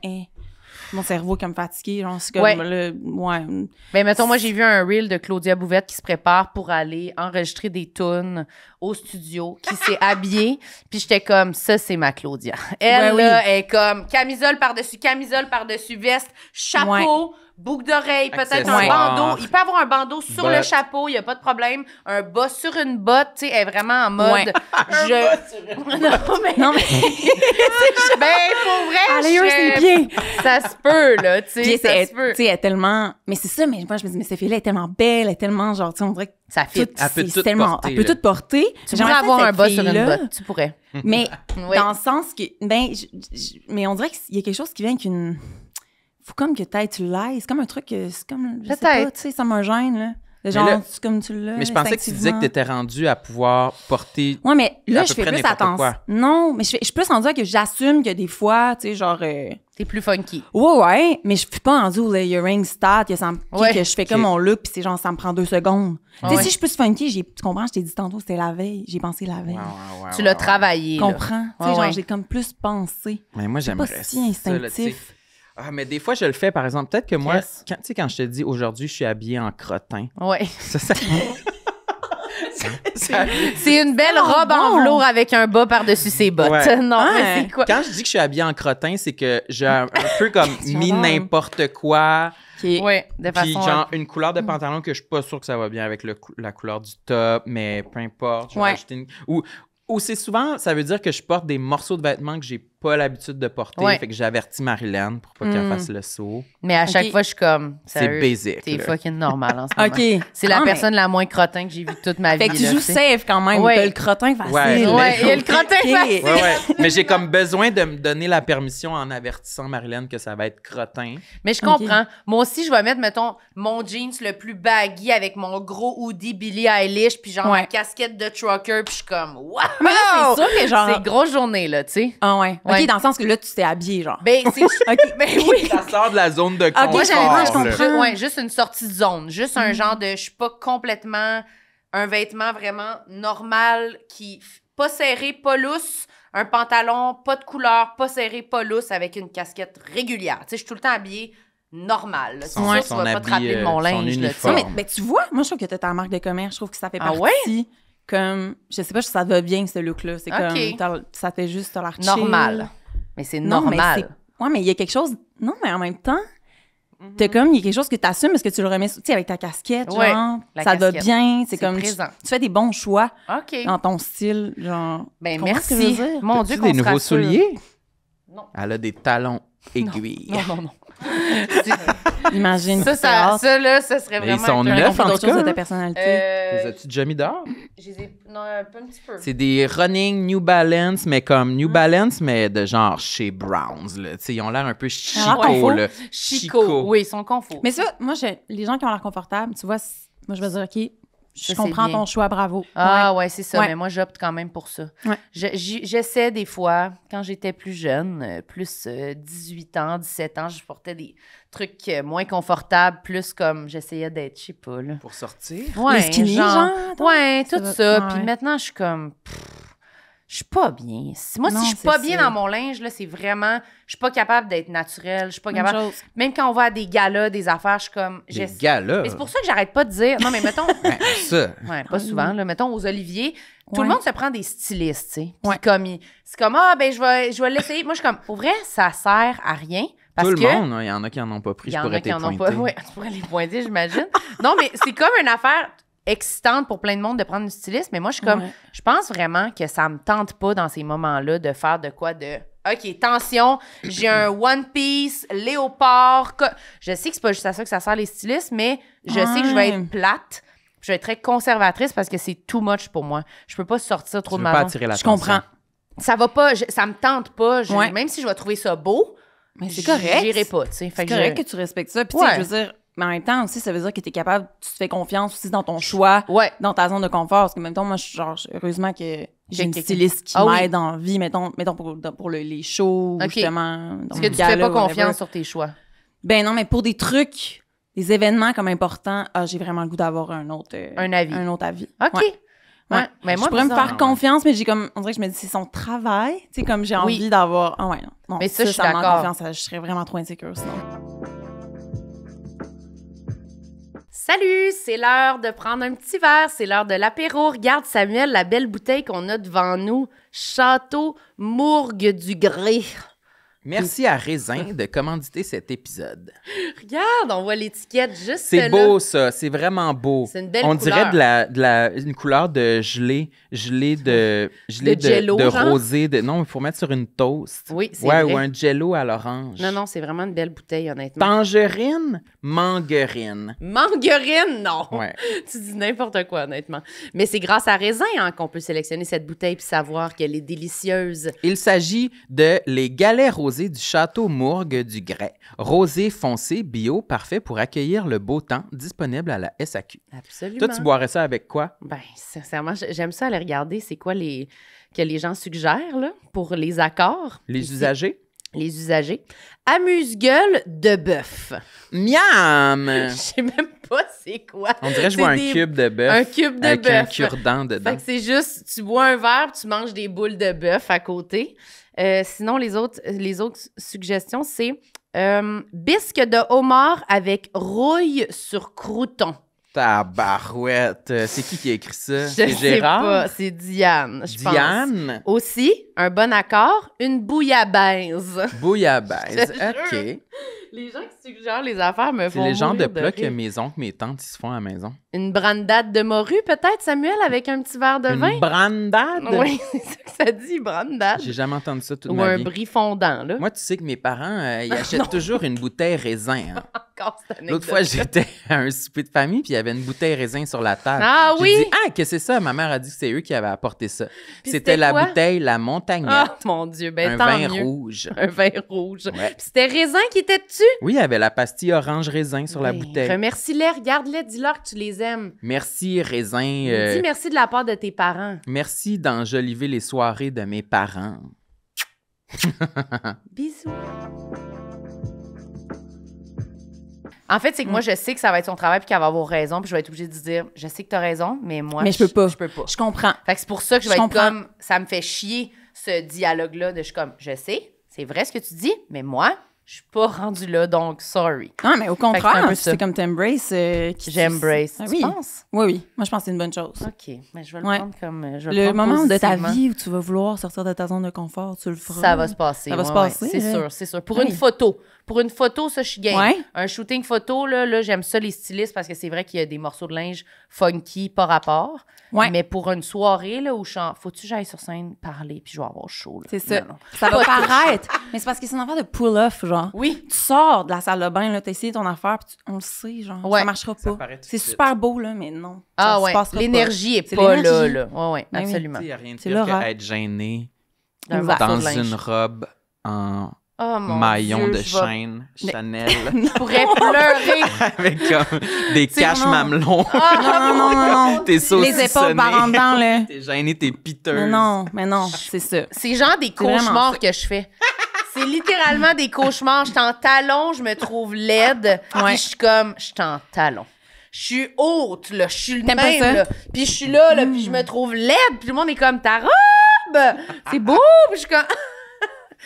S4: mon cerveau comme fatigué, genre, c'est comme,
S1: Ben, mettons, moi, j'ai vu un reel de Claudia Bouvette qui se prépare pour aller enregistrer des tunes au studio, qui s'est habillée, puis j'étais comme, ça, c'est ma Claudia. Elle, là, est comme camisole par-dessus, veste, chapeau, boucle d'oreille, peut-être un bandeau. Il peut avoir un bandeau sur le chapeau, il n'y a pas de problème. Un bas sur une botte, tu sais, elle est vraiment en mode... Non, mais... Ben, pour vrai,
S4: c'est bien.
S1: Ça se peut, là, tu sais, ça se peut.
S4: Tu sais, elle est tellement... Mais c'est ça, mais moi, je me dis, mais cette fille-là est tellement belle, elle est tellement, genre, tu sais, on dirait que
S1: ça fit.
S2: Elle peut tout porter.
S4: Elle peut tout porter.
S1: Tu pourrais avoir un bas sur une botte, tu pourrais.
S4: Mais dans le sens que... Ben, mais on dirait qu'il y a quelque chose qui vient avec une... Faut comme que tu l'aies. C'est comme un truc, c'est comme, je sais pas, tu sais, ça me gêne, là. Genre, c'est comme tu l'as.
S2: Mais je pensais que tu disais que t'étais rendu à pouvoir porter.
S4: Ouais, mais là, je fais plus attention.
S2: Quoi.
S4: Non, mais je suis plus rendue à que j'assume que des fois, tu sais, genre.
S1: T'es plus funky.
S4: Ouais, mais je suis pas rendue au layering start, que je fais comme mon look, puis c'est genre, ça me prend 2 secondes. Tu sais, si je suis plus funky, tu comprends, je t'ai dit tantôt, c'était la veille. J'ai pensé la veille.
S1: Tu l'as travaillé.
S4: Tu comprends? Tu sais, genre, j'ai comme plus pensé.
S2: Mais moi, j'aimerais
S4: pas si instinctif.
S2: Ah, mais des fois, je le fais, par exemple. Peut-être que moi, quand je te dis aujourd'hui, je suis habillée en crottin.
S1: Ouais.
S2: Ça
S1: c'est une belle robe en velours avec un bas par-dessus ses bottes.
S2: Ouais.
S1: Non, mais c'est quoi?
S2: Quand je dis que je suis habillée en crottin, c'est que j'ai un peu comme mis n'importe quoi.
S1: Ouais, de façon...
S2: Puis genre une couleur de pantalon que je suis pas sûre que ça va bien avec la couleur du top, mais peu importe. Je vais ajouter ou c'est souvent, ça veut dire que je porte des morceaux de vêtements que j'ai pas l'habitude de porter. Fait que j'avertis Marilyn pour pas qu'elle fasse le saut.
S1: Mais à chaque fois, je suis comme...
S2: C'est basic.
S1: T'es fucking normal en ce moment. C'est la personne la moins crottin que j'ai vue toute ma vie.
S4: Fait que tu joues safe quand même. T'as le crottin facile.
S1: Ouais, il y a le crottin facile.
S2: Ouais. Mais j'ai comme besoin de me donner la permission en avertissant Marilyn que ça va être crottin.
S1: Mais je comprends. Moi aussi, je vais mettre, mettons, mon jeans le plus baggy avec mon gros hoodie Billie Eilish puis genre ma casquette de trucker puis je suis comme... Wow!
S4: Mais là, c'est sûr que genre...
S1: C'est grosse journée, là, tu sais.
S4: Ah ouais. OK, dans le sens que là, tu t'es habillé, genre.
S1: Ben, c'est... Ben oui.
S2: Ça sort de la zone de confort.
S4: OK, je comprends.
S1: Ouais, juste une sortie de zone. Juste un genre de... Je suis pas complètement... Un vêtement vraiment normal qui... Pas serré, pas lousse. Un pantalon, pas de couleur, pas serré, pas lousse, avec une casquette régulière. Tu sais, je suis tout le temps habillée normal. C'est sûr que tu vas pas te rappeler de mon linge, là.
S4: Non, mais tu vois, moi, je trouve que t'as ta marque de commerce. Je trouve que ça fait partie... Comme, je sais pas si ça te va bien, ce look-là. C'est comme, ça fait juste, t'as l'air chill.
S1: Normal. Mais c'est normal.
S4: Mais il y a quelque chose... Non, mais en même temps, t'as comme, il y a quelque chose que t'assumes parce que tu le remets, tu sais, avec ta casquette, genre, ça va bien. C'est comme, tu fais des bons choix dans ton style, genre.
S1: Ben, merci. Mon Dieu, qu'on
S2: des nouveaux souliers?
S1: Non.
S2: Elle a des talons aiguille.
S1: Non.
S4: Imagine.
S1: Ça serait vraiment...
S2: ils sont
S1: un
S2: neufs, en
S4: d'autres
S2: tout
S4: choses de
S2: cas.
S4: ta personnalité.
S2: Les as-tu déjà mis dehors?
S1: Non, un petit peu.
S2: C'est des running New Balance, mais comme New Balance, mais de genre chez Browns, là. Tu sais, ils ont l'air un peu chico, là.
S1: Chico. Oui, ils sont confos.
S4: Mais ça, moi, les gens qui ont l'air confortables, tu vois, moi, je vais dire, OK, je comprends
S1: bien.
S4: ton choix, bravo.
S1: Ouais, c'est ça.
S4: Ouais.
S1: Mais moi, j'opte quand même pour ça.
S4: Ouais.
S1: J'essaie des fois, quand j'étais plus jeune, plus 18 ans, 17 ans, je portais des trucs moins confortables, plus comme j'essayais d'être, je sais pas, là.
S2: Pour sortir?
S1: Ouais,
S4: Les skinny, genre?
S1: Ouais, tout ça.
S4: Ouais.
S1: Puis maintenant, je suis comme... je suis pas bien. Moi,
S4: Non,
S1: si je suis
S4: c'est
S1: pas bien
S4: ça.
S1: dans mon linge, là, c'est vraiment... Je suis pas capable d'être naturelle. Je suis pas
S4: Même
S1: capable...
S4: chose.
S1: Même quand on va à des galas, des affaires, je suis comme...
S2: Des gars-là.
S1: Mais c'est pour ça que j'arrête pas de dire... Non, mais mettons...
S2: Ça.
S1: Ouais, pas souvent, là. Mettons, aux Oliviers, tout
S4: Ouais.
S1: le monde se prend des stylistes, tu sais. Puis
S4: Ouais.
S1: comme... C'est comme, je vais l'essayer. Moi, je suis comme, pour vrai, ça sert à rien. Parce
S2: Tout le
S1: que...
S2: monde, hein, il y en a qui en ont pas pris,
S1: Il
S2: je
S1: y en
S2: pourrais
S1: a qui en ont
S2: t'épointer.
S1: pas. Ouais, tu pourrais les pointer, j'imagine. Non, mais c'est comme une affaire excitante pour plein de monde de prendre une styliste, mais moi, je suis comme,
S4: Ouais.
S1: je pense vraiment que ça me tente pas dans ces moments-là de faire de quoi de... OK, tension, j'ai un One Piece, léopard. Je sais que c'est pas juste à ça que ça sert les stylistes, mais je sais que je vais être plate. Je vais être très conservatrice parce que c'est too much pour moi. Je peux pas sortir trop
S2: Tu
S1: de
S2: veux
S1: ma
S2: pas
S1: zone.
S2: attirer
S4: Je
S2: l'attention.
S4: comprends.
S1: Ça va pas, ça me tente pas.
S4: Ouais.
S1: Même si je vais trouver ça beau,
S4: Mais c'est correct.
S1: j'irai pas, tu sais.
S4: C'est correct que tu respectes ça. Puis, tu sais,
S1: Ouais.
S4: je veux dire, mais en même temps aussi, ça veut dire que tu es capable, tu te fais confiance aussi dans ton choix,
S1: Ouais.
S4: dans ta zone de confort. Parce que, en même temps, moi, heureusement que j'ai une styliste qui
S1: Ah oui.
S4: m'aide en vie, mettons pour les shows,
S1: Ok.
S4: justement.
S1: Parce que tu fais pas confiance sur tes choix.
S4: Ben non, mais pour des trucs, des événements comme importants, j'ai vraiment le goût d'avoir un autre
S1: Un avis. OK.
S4: Ouais. Ouais.
S1: Mais moi,
S4: je pourrais me
S1: bizarre.
S4: faire confiance, mais on dirait que je me dis, c'est son travail. Tu sais, comme j'ai envie d'avoir. Ah ouais, non.
S1: Mais ça, je suis
S4: me manque
S1: d'accord.
S4: confiance, je serais vraiment trop insécure sinon.
S1: Salut, c'est l'heure de prendre un petit verre, c'est l'heure de l'apéro. Regarde, Samuel, la belle bouteille qu'on a devant nous. Château Mourgue du Gré.
S2: Merci à Raisin de commanditer cet épisode.
S1: Regarde, on voit l'étiquette juste
S2: C'est
S1: là.
S2: beau, ça. C'est vraiment beau.
S1: C'est une belle
S2: On
S1: couleur.
S2: dirait une couleur de gelée de
S1: jello,
S2: de
S1: genre?
S2: rosé. Non, il faut mettre sur une toast.
S1: Oui, c'est
S2: Ouais,
S1: vrai.
S2: ou un jello à l'orange.
S1: Non, c'est vraiment une belle bouteille, honnêtement.
S2: Tangerine, manguerine.
S1: Manguerine, non.
S2: Ouais.
S1: Tu dis n'importe quoi, honnêtement. Mais c'est grâce à Raisin qu'on peut sélectionner cette bouteille puis savoir qu'elle est délicieuse.
S2: Il s'agit de les galets rosés du Château Mourgue du Grès. Rosé foncé, bio, parfait pour accueillir le beau temps, disponible à la SAQ.
S1: Absolument.
S2: Toi, tu boirais ça avec quoi?
S1: Ben, sincèrement, j'aime ça aller regarder c'est quoi que les gens suggèrent là, pour les accords.
S2: Les
S1: Ici,
S2: usagers?
S1: Les usagers. Amuse-gueule de bœuf.
S2: Miam!
S1: Je sais même pas c'est quoi.
S2: On dirait que je vois un
S1: C'est
S2: cube de bœuf.
S1: Un cube de
S2: avec
S1: bœuf.
S2: un cure-dent dedans.
S1: Fait que c'est juste, tu bois un verre, puis tu manges des boules de bœuf à côté. Sinon, les autres suggestions, c'est bisque de homard avec rouille sur crouton.
S2: Tabarouette. C'est qui a écrit ça?
S1: Je
S2: C'est
S1: sais
S2: Gérard?
S1: pas, c'est Diane, je pense.
S2: Diane?
S1: Aussi, un bon accord, une bouillabaisse.
S2: Bouillabaisse.
S1: Je te
S2: OK.
S1: jure. Les gens qui suggèrent les affaires me
S2: C'est
S1: font
S2: les genres de
S1: mourir
S2: plats que
S1: rire.
S2: mes oncles, mes tantes, ils se font à la maison.
S1: Une brandade de morue, peut-être, Samuel, avec un petit verre de vin?
S2: Une brandade?
S1: Oui, c'est ça que ça dit, brandade.
S2: J'ai jamais entendu ça toute
S1: Ou
S2: ma
S1: un
S2: vie.
S1: brie fondant, là.
S2: Moi, tu sais que mes parents, ils achètent toujours une bouteille raisin. hein.
S1: Encore cette anecdote.
S2: L'autre fois, j'étais à un souper de famille, puis il y avait une bouteille raisin sur la table.
S1: Ah
S2: J'ai
S1: oui?
S2: dit, ah, qu'est-ce que c'est ça? Ma mère a dit que c'est eux qui avaient apporté ça.
S1: Puis
S2: C'était la
S1: quoi?
S2: bouteille La Montagnette,
S1: Ah, mon Dieu, ben
S2: un
S1: tant
S2: vin
S1: mieux.
S2: rouge.
S1: Un vin rouge.
S2: Ouais.
S1: Puis c'était raisin qui était dessus?
S2: Oui, il y avait la pastille orange raisin sur la
S1: Ben,
S2: bouteille.
S1: Remercie-les, regarde-les, dis-leur que tu les aimes.
S2: Merci, raisin.
S1: Dis merci de la part de tes parents.
S2: Merci d'enjoliver les soirées de mes parents.
S1: Bisous. En fait, c'est que moi, je sais que ça va être son travail puis qu'elle va avoir raison, puis je vais être obligée de dire, je sais que t'as raison, mais moi,
S4: Mais je peux pas.
S1: Je peux pas.
S4: Je comprends.
S1: Fait que c'est pour ça que je vais
S4: Je
S1: être
S4: comprends.
S1: comme, ça me fait chier ce dialogue-là de je suis comme, je sais, c'est vrai ce que tu dis, mais moi, je suis pas rendue là, donc sorry.
S4: Non, mais au
S1: que c'est un
S4: contraire,
S1: peu ça.
S4: c'est comme t'embrace.
S1: J'embrace.
S4: Ah
S1: Tu
S4: oui.
S1: penses?
S4: Oui, oui. Moi, je pense que c'est une bonne chose.
S1: OK, mais je vais le
S4: Ouais.
S1: prendre comme. Je vais
S4: Le
S1: prendre
S4: moment de ta
S1: positivement.
S4: vie où tu vas vouloir sortir de ta zone de confort, tu le feras.
S1: Ça va se passer.
S4: Ça va
S1: ouais,
S4: se passer,
S1: ouais. C'est
S4: là.
S1: sûr, c'est sûr. Pour
S4: Oui.
S1: une photo. Pour une photo, ça, je suis game.
S4: Ouais.
S1: Un shooting photo, là, j'aime ça, les stylistes, parce que c'est vrai qu'il y a des morceaux de linge funky, pas rapport.
S4: Ouais.
S1: Mais pour une soirée, là, où faut-tu que j'aille sur scène parler, puis je vais avoir chaud, là.
S4: C'est ça.
S1: Non.
S4: Ça va paraître. Mais c'est parce que c'est une affaire de pull-off, genre.
S1: Oui.
S4: Tu sors de la salle de bain, là, t'as essayé ton affaire, puis on le sait, genre.
S1: Ouais.
S4: Ça marchera
S2: Ça
S4: pas.
S2: paraît tout de
S4: C'est
S2: suite.
S4: super beau, là, mais non.
S1: Ah
S4: Ça se
S1: ouais,
S4: passera
S1: l'énergie
S4: pas.
S1: est pas
S4: l'énergie.
S1: là. Ouais,
S4: Ben oui.
S1: absolument.
S2: Il n'y a rien de
S4: C'est
S2: pire
S4: l'horreur.
S2: qu'être gêné
S1: Un
S4: Exact.
S1: morceau
S2: dans
S1: de linge.
S2: une robe en
S1: Oh, mon
S2: maillon
S1: Dieu,
S2: de
S1: je vais-
S2: chaîne Chanel
S1: Je pourrais pleurer.
S2: avec comme des
S1: C'est
S2: caches
S1: vraiment-
S2: mamelons.
S4: Non.
S2: T'es saucissonné.
S4: Les épaules par en dedans, là.
S2: T'es gêné, t'es piteuse.
S4: Mais non, c'est ça.
S1: C'est genre des
S4: vraiment
S1: cauchemars que je fais. C'est littéralement des cauchemars. Je suis en talon, je me trouve laide.
S4: Ouais.
S1: Puis je suis comme, je suis en talon. Je suis haute, là. Je suis le
S4: T'aimes pas
S1: même,
S4: ça?
S1: là. Puis je suis là, puis je me trouve laide. Puis tout le monde est comme, ta robe! C'est beau! Puis je suis comme...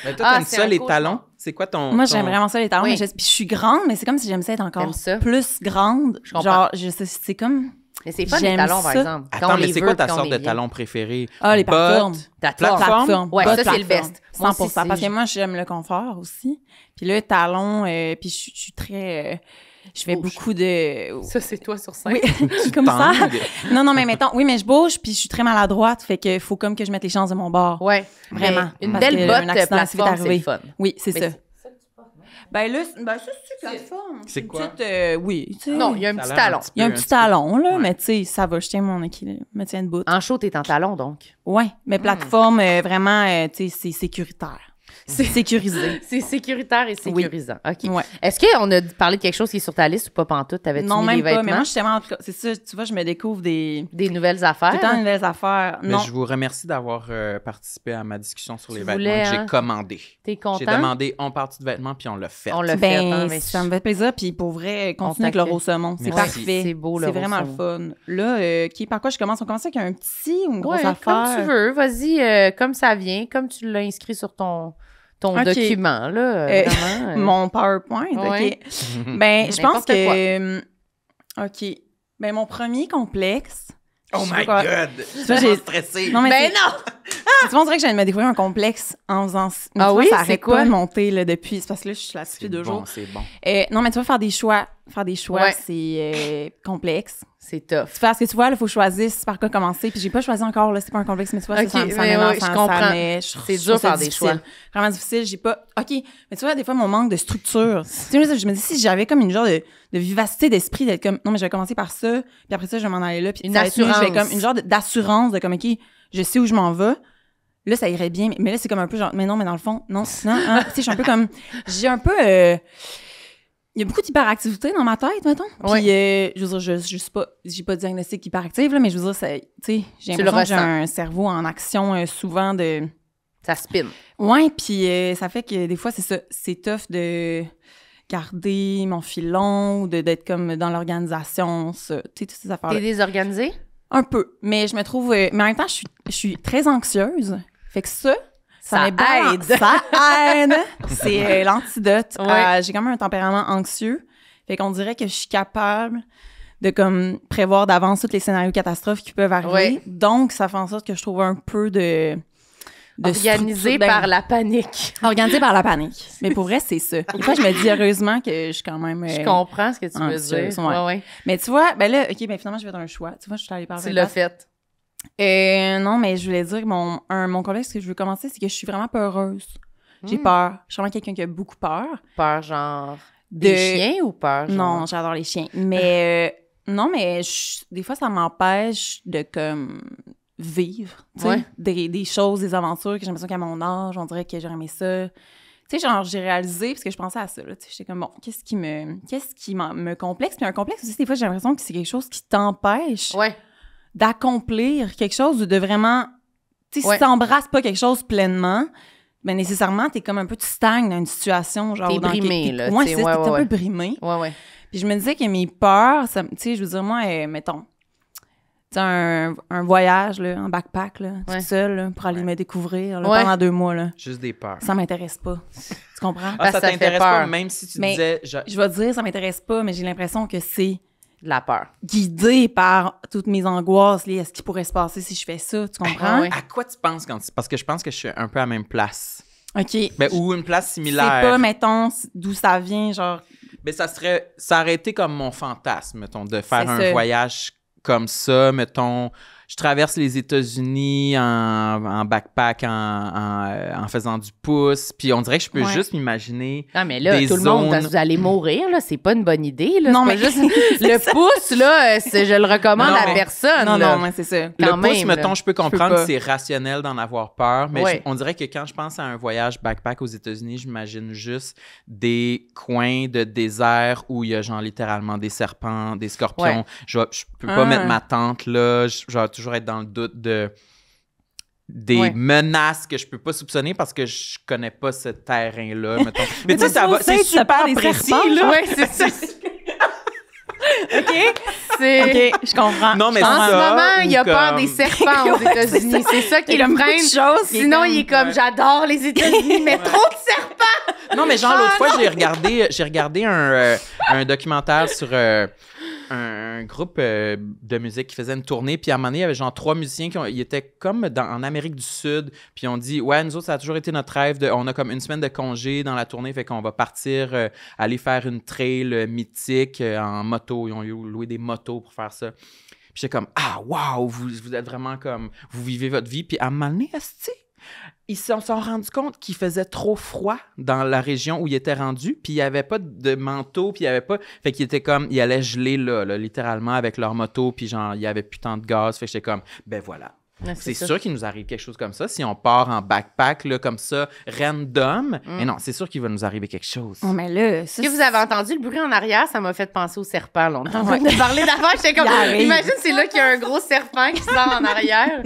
S2: Mais toi,
S1: Ah,
S2: t'aimes
S1: c'est
S2: ça,
S1: un
S2: les
S1: cauchemar.
S2: talons? C'est quoi ton...
S4: Moi,
S2: ton-
S4: j'aime vraiment ça, les talons.
S1: Oui.
S4: Mais puis je suis grande, mais c'est comme si j'aime ça être encore
S1: T'aimes ça?
S4: plus grande.
S1: Je comprends.
S4: Genre, c'est comme...
S1: Mais c'est fun, les
S4: J'aime
S1: talons, par
S4: ça.
S1: exemple. Quand
S2: Attends,
S1: on
S2: mais
S1: les
S2: c'est
S1: veut,
S2: quoi ta
S1: puis qu'on
S2: sorte de
S1: les vient.
S2: talons préférés?
S4: Ah, les
S2: Bottes,
S4: plateformes.
S2: Plateforme?
S1: Ouais,
S4: Bottes,
S1: ça, c'est le
S4: plateforme.
S1: best. Moi aussi,
S4: 100%. Parce
S1: c'est-
S4: que moi, j'aime le confort aussi. Puis là, talons, puis je suis très... je fais
S1: Bouge.
S4: beaucoup de...
S1: Ça, c'est toi sur scène.
S4: Oui, comme ça.
S2: Tangues.
S4: Non, mais mettons, oui, mais je bouge, puis je suis très maladroite, fait que faut comme que je mette les chances de mon bord.
S1: Ouais.
S4: Vraiment.
S1: Mais une
S4: Parce
S1: belle
S4: que
S1: botte
S4: un accident s'est
S1: plateforme, c'est
S4: arrivé.
S1: le fun.
S4: Oui, c'est
S1: Mais
S4: ça. Ben là, ça, c'est plateforme.
S2: C'est
S4: Une
S2: quoi?
S4: petite, oui, tu sais.
S1: Non, il y a un
S2: Ça a
S1: petit
S2: l'air
S1: talon.
S4: Il y a un petit talon, là,
S2: Ouais.
S4: mais tu sais, ça va, je tiens mon équilibre, me tiens debout.
S1: En chaud, t'es en talon, donc.
S4: Ouais, mais plateforme, vraiment, tu sais, c'est sécuritaire. C'est sécurisé.
S1: C'est sécuritaire et sécurisant. OK.
S4: Ouais.
S1: Est-ce qu'on a parlé de quelque chose qui est sur ta liste ou pas pantoute? T'avais-tu
S4: Non,
S1: mis
S4: même
S1: les
S4: pas,
S1: vêtements?
S4: mais moi, je suis tellement, c'est ça, tu vois, je me découvre des...
S1: Des nouvelles
S4: Tout le temps
S1: affaires?
S4: de nouvelles affaires.
S2: Mais
S4: Non.
S2: je vous remercie d'avoir participé à ma discussion sur
S1: Tu
S2: les vêtements
S1: voulais,
S2: que
S1: hein?
S2: j'ai commandé.
S1: T'es content?
S2: J'ai demandé, on part de vêtements, puis on l'a fait.
S1: On l'a fait. hein,
S4: Ben,
S1: mais
S4: ça me fait plaisir. Puis pour vrai,
S1: On
S4: continuer avec le
S1: t'accueille.
S4: rose-saumon. C'est
S2: Merci.
S4: parfait.
S1: C'est beau, le
S4: C'est vraiment le
S1: rose-saumon.
S4: fun. Là, par quoi je commence? On commence avec un petit ou une grosse
S1: Ouais,
S4: affaire?
S1: comme tu veux. Vas-y, comme ça vient, comme tu l'as inscrit sur ton
S4: Ok.
S1: document, là. Vraiment,
S4: Mon PowerPoint,
S1: Ouais.
S4: OK. Ben, je pense
S1: N'importe quoi.
S4: que... OK. Ben, mon premier complexe...
S2: Oh
S4: je sais
S2: my
S4: pas quoi-
S2: God!
S4: vois,
S2: Je
S4: j'ai-
S2: suis stressée.
S4: Non, mais
S1: Ben
S4: c'est-
S1: non!
S4: tu vois, on dirait que je viens de me découvrir un complexe en faisant... Mais
S1: Ah
S4: tu vois,
S1: oui?
S4: ça
S1: C'est
S4: arrête
S1: quoi?
S4: pas de monter là, depuis... C'est parce que là, je suis là-dessus
S2: C'est
S4: 2
S2: bon,
S4: jours.
S2: c'est bon.
S4: Non, mais tu vas faire des choix. Faire des choix,
S1: Ouais.
S4: c'est complexe.
S1: C'est tough.
S4: Parce que tu vois, il faut choisir par quoi commencer. Puis j'ai pas choisi encore, là, c'est pas un complexe, mais tu vois,
S1: Ok,
S4: ça
S1: mais
S4: m'énerve,
S1: oui,
S4: ça-
S1: je comprends.
S4: ça m'est-
S1: C'est
S4: je
S1: dur
S4: trouve ça
S1: faire des
S4: difficile.
S1: choix.
S4: Vraiment difficile, j'ai pas... OK, mais tu vois, des fois, mon manque de structure. Tu sais, je me dis, si j'avais comme une genre de vivacité d'esprit, d'être comme, non, mais je vais commencer par ça, puis après ça, je vais m'en aller là, puis
S1: Une
S4: ça va être mieux, je vais
S1: assurance.
S4: comme une genre d'assurance de comme, OK, je sais où je m'en vais. Là, ça irait bien, mais là, c'est comme un peu genre, mais non, mais dans le fond, non, hein, tu sais, je suis un peu comme, j'ai un peu... il y a beaucoup d'hyperactivité dans ma tête, mettons. Puis,
S1: Ouais.
S4: je veux dire, je sais pas, j'ai pas de diagnostic hyperactif, là, mais je veux dire, tu sais, j'ai
S1: Tu le
S4: l'impression que j'ai
S1: ressens.
S4: un cerveau en action souvent de...
S1: Ça spin.
S4: Ouais, puis ça fait que des fois, c'est ça, c'est tough de garder mon filon ou d'être comme dans l'organisation, ça, tu sais, toutes ces affaires-là.
S1: T'es désorganisé?
S4: Un peu, mais je me trouve... mais en même temps, je suis très anxieuse. Fait que ça
S1: Ça
S4: aide.
S1: aide.
S4: Ça aide. C'est l'antidote.
S1: Ouais.
S4: J'ai quand même un tempérament anxieux. Fait qu'on dirait que je suis capable de comme prévoir d'avance tous les scénarios catastrophes qui peuvent arriver.
S1: Ouais.
S4: Donc, ça fait en sorte que je trouve un peu de
S1: Organisé
S4: structure-
S1: par la panique.
S4: Organisé par la panique. Mais pour vrai, c'est ça. Des fois, je me dis heureusement que je suis quand même...
S1: Je comprends ce que tu veux
S4: anxieuse,
S1: dire.
S4: ouais.
S1: Ouais.
S4: Mais tu vois, ben là, OK, ben finalement, je vais dans un choix. Tu vois, je suis allée par
S1: Tu l'as fait.
S4: Non, mais je voulais dire, mon complexe que je veux commencer, c'est que je suis vraiment peureuse. J'ai
S1: Hmm.
S4: peur. Je suis vraiment quelqu'un qui a beaucoup peur.
S1: Peur, genre. Des chiens ou peur, genre?
S4: Non, j'adore les chiens. Mais non, mais des fois, ça m'empêche de comme vivre, tu sais,
S1: Ouais.
S4: des choses, des aventures que j'ai l'impression qu'à mon âge, on dirait que j'aurais aimé ça. Tu sais, genre, j'ai réalisé, parce que je pensais à ça, là, tu sais, j'étais comme, bon, qu'est-ce qui me complexe? Puis un complexe aussi, des fois, j'ai l'impression que c'est quelque chose qui t'empêche
S1: Ouais.
S4: d'accomplir quelque chose, de vraiment... Tu sais,
S1: Ouais.
S4: si t'embrasses pas quelque chose pleinement, ben nécessairement, t'es comme un peu... Tu stagnes dans une situation, genre...
S1: T'es
S4: dans
S1: brimé,
S4: t'es-
S1: là,
S4: Ouais,
S1: tu sais,
S4: c'est ça,
S1: ouais,
S4: t'es un
S1: ouais,
S4: peu brimé.
S1: Ouais, ouais.
S4: Puis je me disais que mes peurs, tu sais, je veux dire, moi, mettons, tu sais, un voyage, là, en backpack, là,
S1: Ouais.
S4: toute seule, là, pour aller me découvrir, là,
S1: Ouais.
S4: pendant 2 mois, là.
S2: Juste des peurs.
S4: Ça m'intéresse pas. Tu comprends?
S2: Ah, ça
S1: ça fait
S2: t'intéresse
S1: peur.
S2: pas, même si tu
S4: Mais-
S2: disais...
S4: Je vais te dire, ça m'intéresse pas, mais j'ai l'impression que c'est
S1: De la peur.
S4: guidé par toutes mes angoisses, liées à ce qui pourrait se passer si je fais ça, tu comprends?
S1: Ah ouais.
S2: À quoi tu penses quand... Parce que je pense que je suis un peu à la même place.
S4: OK.
S2: Ben, ou une place similaire.
S4: C'est pas, mettons, d'où ça vient, genre...
S2: Ben, ça aurait été comme mon fantasme, mettons, de faire un voyage comme ça, mettons... Je traverse les États-Unis en backpack, en faisant du pouce. Puis on dirait que je peux juste m'imaginer.
S1: Non, mais là,
S2: des
S1: tout le
S2: zones...
S1: monde, vous allez mourir, là. C'est pas une bonne idée, là.
S4: Non,
S1: mais juste le pouce, là, je le recommande à personne.
S4: Non, c'est ça.
S2: Le pouce, mettons, je peux comprendre que c'est rationnel d'en avoir peur. Mais on dirait que quand je pense à un voyage backpack aux États-Unis, j'imagine juste des coins de désert où il y a genre littéralement des serpents, des scorpions. Je peux pas mettre ma tente là. Je vais toujours être dans le doute des menaces que je peux pas soupçonner parce que je connais pas ce terrain-là, mettons. Mais tu sais, c'est super précis, là.
S1: Ouais, c'est ça.
S4: OK, je comprends.
S2: Non, mais
S1: en ce moment, il a peur des serpents aux États-Unis. C'est ça qui le freine. Sinon, il est comme, j'adore les États-Unis, mais trop de serpents!
S2: Non, mais genre, l'autre fois, j'ai regardé un documentaire sur... un groupe de musique qui faisait une tournée, puis à un moment donné, il y avait genre 3 musiciens ils étaient comme en Amérique du Sud, puis on dit, ouais, nous autres, ça a toujours été notre rêve, on a comme une semaine de congé dans la tournée, fait qu'on va partir aller faire une trail mythique en moto, ils ont loué des motos pour faire ça. Puis j'étais comme, ah, wow, vous êtes vraiment comme, vous vivez votre vie, puis à un moment donné, ils se sont rendus compte qu'il faisait trop froid dans la région où ils étaient rendus, puis il n'y avait pas de manteau, puis il n'y avait pas... Fait qu'ils étaient comme... Ils allaient geler là, littéralement, avec leur moto, puis genre, il n'y avait plus tant de gaz. Fait que j'étais comme, ben voilà. Ouais, c'est sûr qu'il nous arrive quelque chose comme ça. Si on part en backpack, là, comme ça, random, mais non, c'est sûr qu'il va nous arriver quelque chose.
S4: Oh, mais là...
S1: Est-ce que vous avez entendu le bruit en arrière? Ça m'a fait penser au serpent longtemps. De parler d'avant, j'étais comme... Imagine, c'est là qu'il y a un gros serpent qui sort en arrière.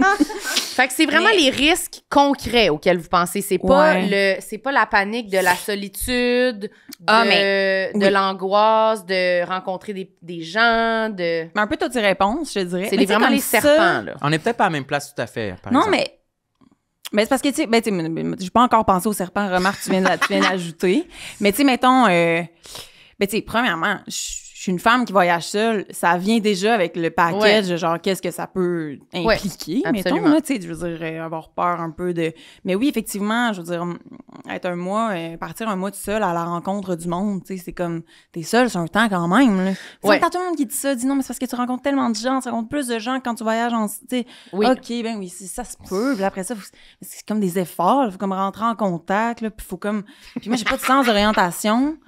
S1: Fait que c'est vraiment les risques concrets auxquels vous pensez. C'est pas c'est pas la panique de la solitude, de l'angoisse, de rencontrer des gens, de...
S4: Mais un peu toutes tes réponses, je dirais.
S1: C'est vraiment les serpents, là.
S2: On est peut-être pas à la même place tout à fait, par exemple.
S4: Mais c'est parce que, tu sais, j'ai pas encore pensé au serpent. Remarque, tu viens d'ajouter. Mais, tu sais, mettons, tu sais, premièrement, je suis une femme qui voyage seule. Ça vient déjà avec le package de genre, qu'est-ce que ça peut impliquer, mettons, là, tu sais, je veux dire, avoir peur un peu de... Mais oui, effectivement, je veux dire, être un mois, partir un mois tout seul à la rencontre du monde, tu sais, c'est comme, t'es seul sur un temps quand même, là. T'as tout le monde qui dit ça, dit non, mais c'est parce que tu rencontres tellement de gens, tu rencontres plus de gens quand tu voyages tu sais. OK, ben oui, ça se peut. Puis après ça, c'est comme des efforts, il faut comme rentrer en contact, là, puis faut comme... Puis moi, j'ai pas de sens d'orientation.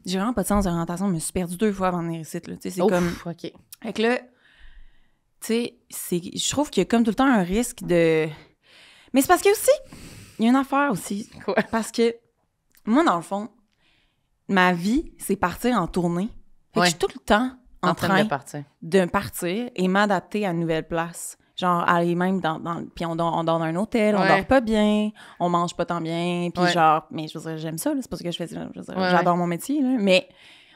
S4: J'ai vraiment pas de sens d'orientation, je me suis perdue 2 fois avant de venir ici, là, tu sais, c'est comme...
S1: OK.
S4: Fait que là, tu sais, je trouve qu'il y a comme tout le temps un risque de... Mais c'est parce que aussi, il y a une affaire aussi.
S1: Quoi?
S4: Parce que moi, dans le fond, ma vie, c'est partir en tournée. Fait que je suis tout le temps en train de partir et m'adapter à une nouvelle place. Genre, aller même puis on dort dans un hôtel, on dort pas bien, on mange pas tant bien, puis genre... Mais je veux dire, j'aime ça, là, c'est pas ce que je fais. Je veux dire, j'adore mon métier, là, mais...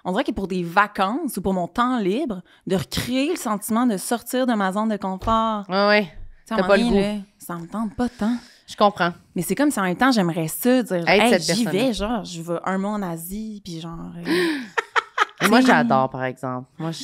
S4: On dirait que pour des vacances ou pour mon temps libre, de recréer le sentiment de sortir de ma zone de confort.
S1: T'as pas le goût.
S4: Là, ça me tente pas tant.
S1: Je comprends.
S4: Mais c'est comme si en même temps, j'aimerais ça, dire, hey, j'y vais, genre, je vais un mois en Asie, puis genre...
S1: Moi, j'adore, par exemple. Moi, je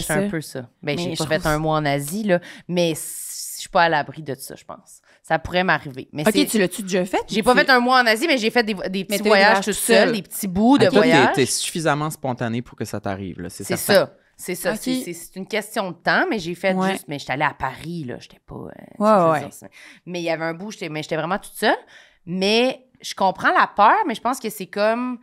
S1: fais un peu ça. Ben, j'ai pas fait un mois en Asie, là, mais je suis pas à l'abri de ça, je pense. Ça pourrait m'arriver. Mais
S4: OK, tu l'as-tu déjà fait?
S1: J'ai pas fait un mois en Asie, mais j'ai fait des petits voyages tout seul, des petits bouts de voyage.
S2: T'es suffisamment spontané pour que ça t'arrive, là. C'est
S1: ça. C'est ça. Okay. C'est une question de temps, mais j'ai fait juste... Mais j'étais allée à Paris, là. J'étais pas... Mais il y avait un bout, j'étais vraiment toute seule. Mais je comprends la peur, mais je pense que c'est comme...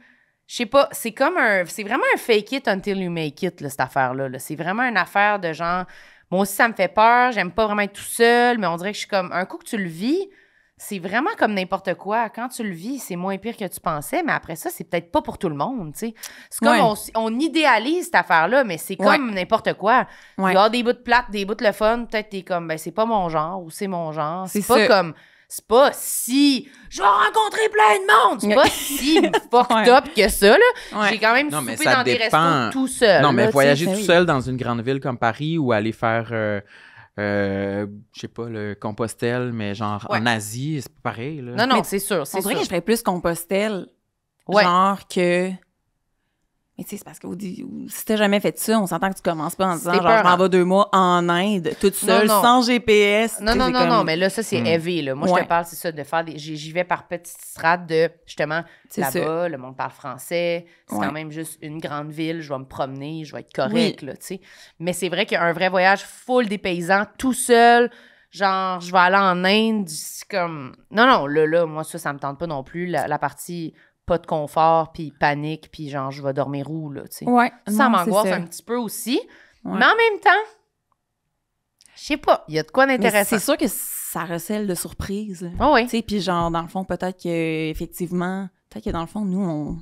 S1: Je sais pas, c'est vraiment un fake it until you make it, là, cette affaire-là. Là. C'est vraiment une affaire de genre... Moi aussi, ça me fait peur. J'aime pas vraiment être tout seul, mais on dirait que je suis comme... Un coup que tu le vis, c'est vraiment comme n'importe quoi. Quand tu le vis, c'est moins pire que tu pensais, mais après ça, c'est peut-être pas pour tout le monde, tu sais. C'est comme on idéalise cette affaire-là, mais c'est comme n'importe quoi. Il va y avoir des bouts de plates, des bouts de le fun. Peut-être t'es comme, ben c'est pas mon genre ou c'est mon genre. C'est pas comme... C'est pas si... Je vais rencontrer plein de monde! C'est pas si fucked up que ça, là. J'ai quand même soupé dans des restos tout seul.
S2: Non, mais là, voyager tout seul dans une grande ville comme Paris ou aller faire... je sais pas, le Compostelle, mais genre en Asie, c'est pas pareil, là.
S1: Non, c'est sûr,
S4: on dirait que je ferais plus Compostelle. Genre que... Mais tu sais, c'est parce que si t'as jamais fait ça, on s'entend que tu commences pas en disant genre je m'en vais 2 mois en Inde, toute seule, sans GPS.
S1: Non, mais là, ça, c'est heavy, là. Moi, je te parle, c'est ça, de faire j'y vais par petites strates de, justement, là-bas, le monde parle français, c'est quand même juste une grande ville, je vais me promener, je vais être correct, là, tu sais. Mais c'est vrai qu'un vrai voyage full des paysans, tout seul, genre, je vais aller en Inde, c'est comme... Non, là, moi, ça me tente pas non plus, la partie... pas de confort, puis panique, puis genre, je vais dormir où, là, tu sais.
S4: Ouais.
S1: Ça m'angoisse un petit peu aussi. Ouais. Mais en même temps, je sais pas, il y a de quoi d'intéressant.
S4: C'est sûr que ça recèle de surprises.
S1: Oh oui.
S4: Tu sais, puis genre, dans le fond, peut-être que dans le fond, nous,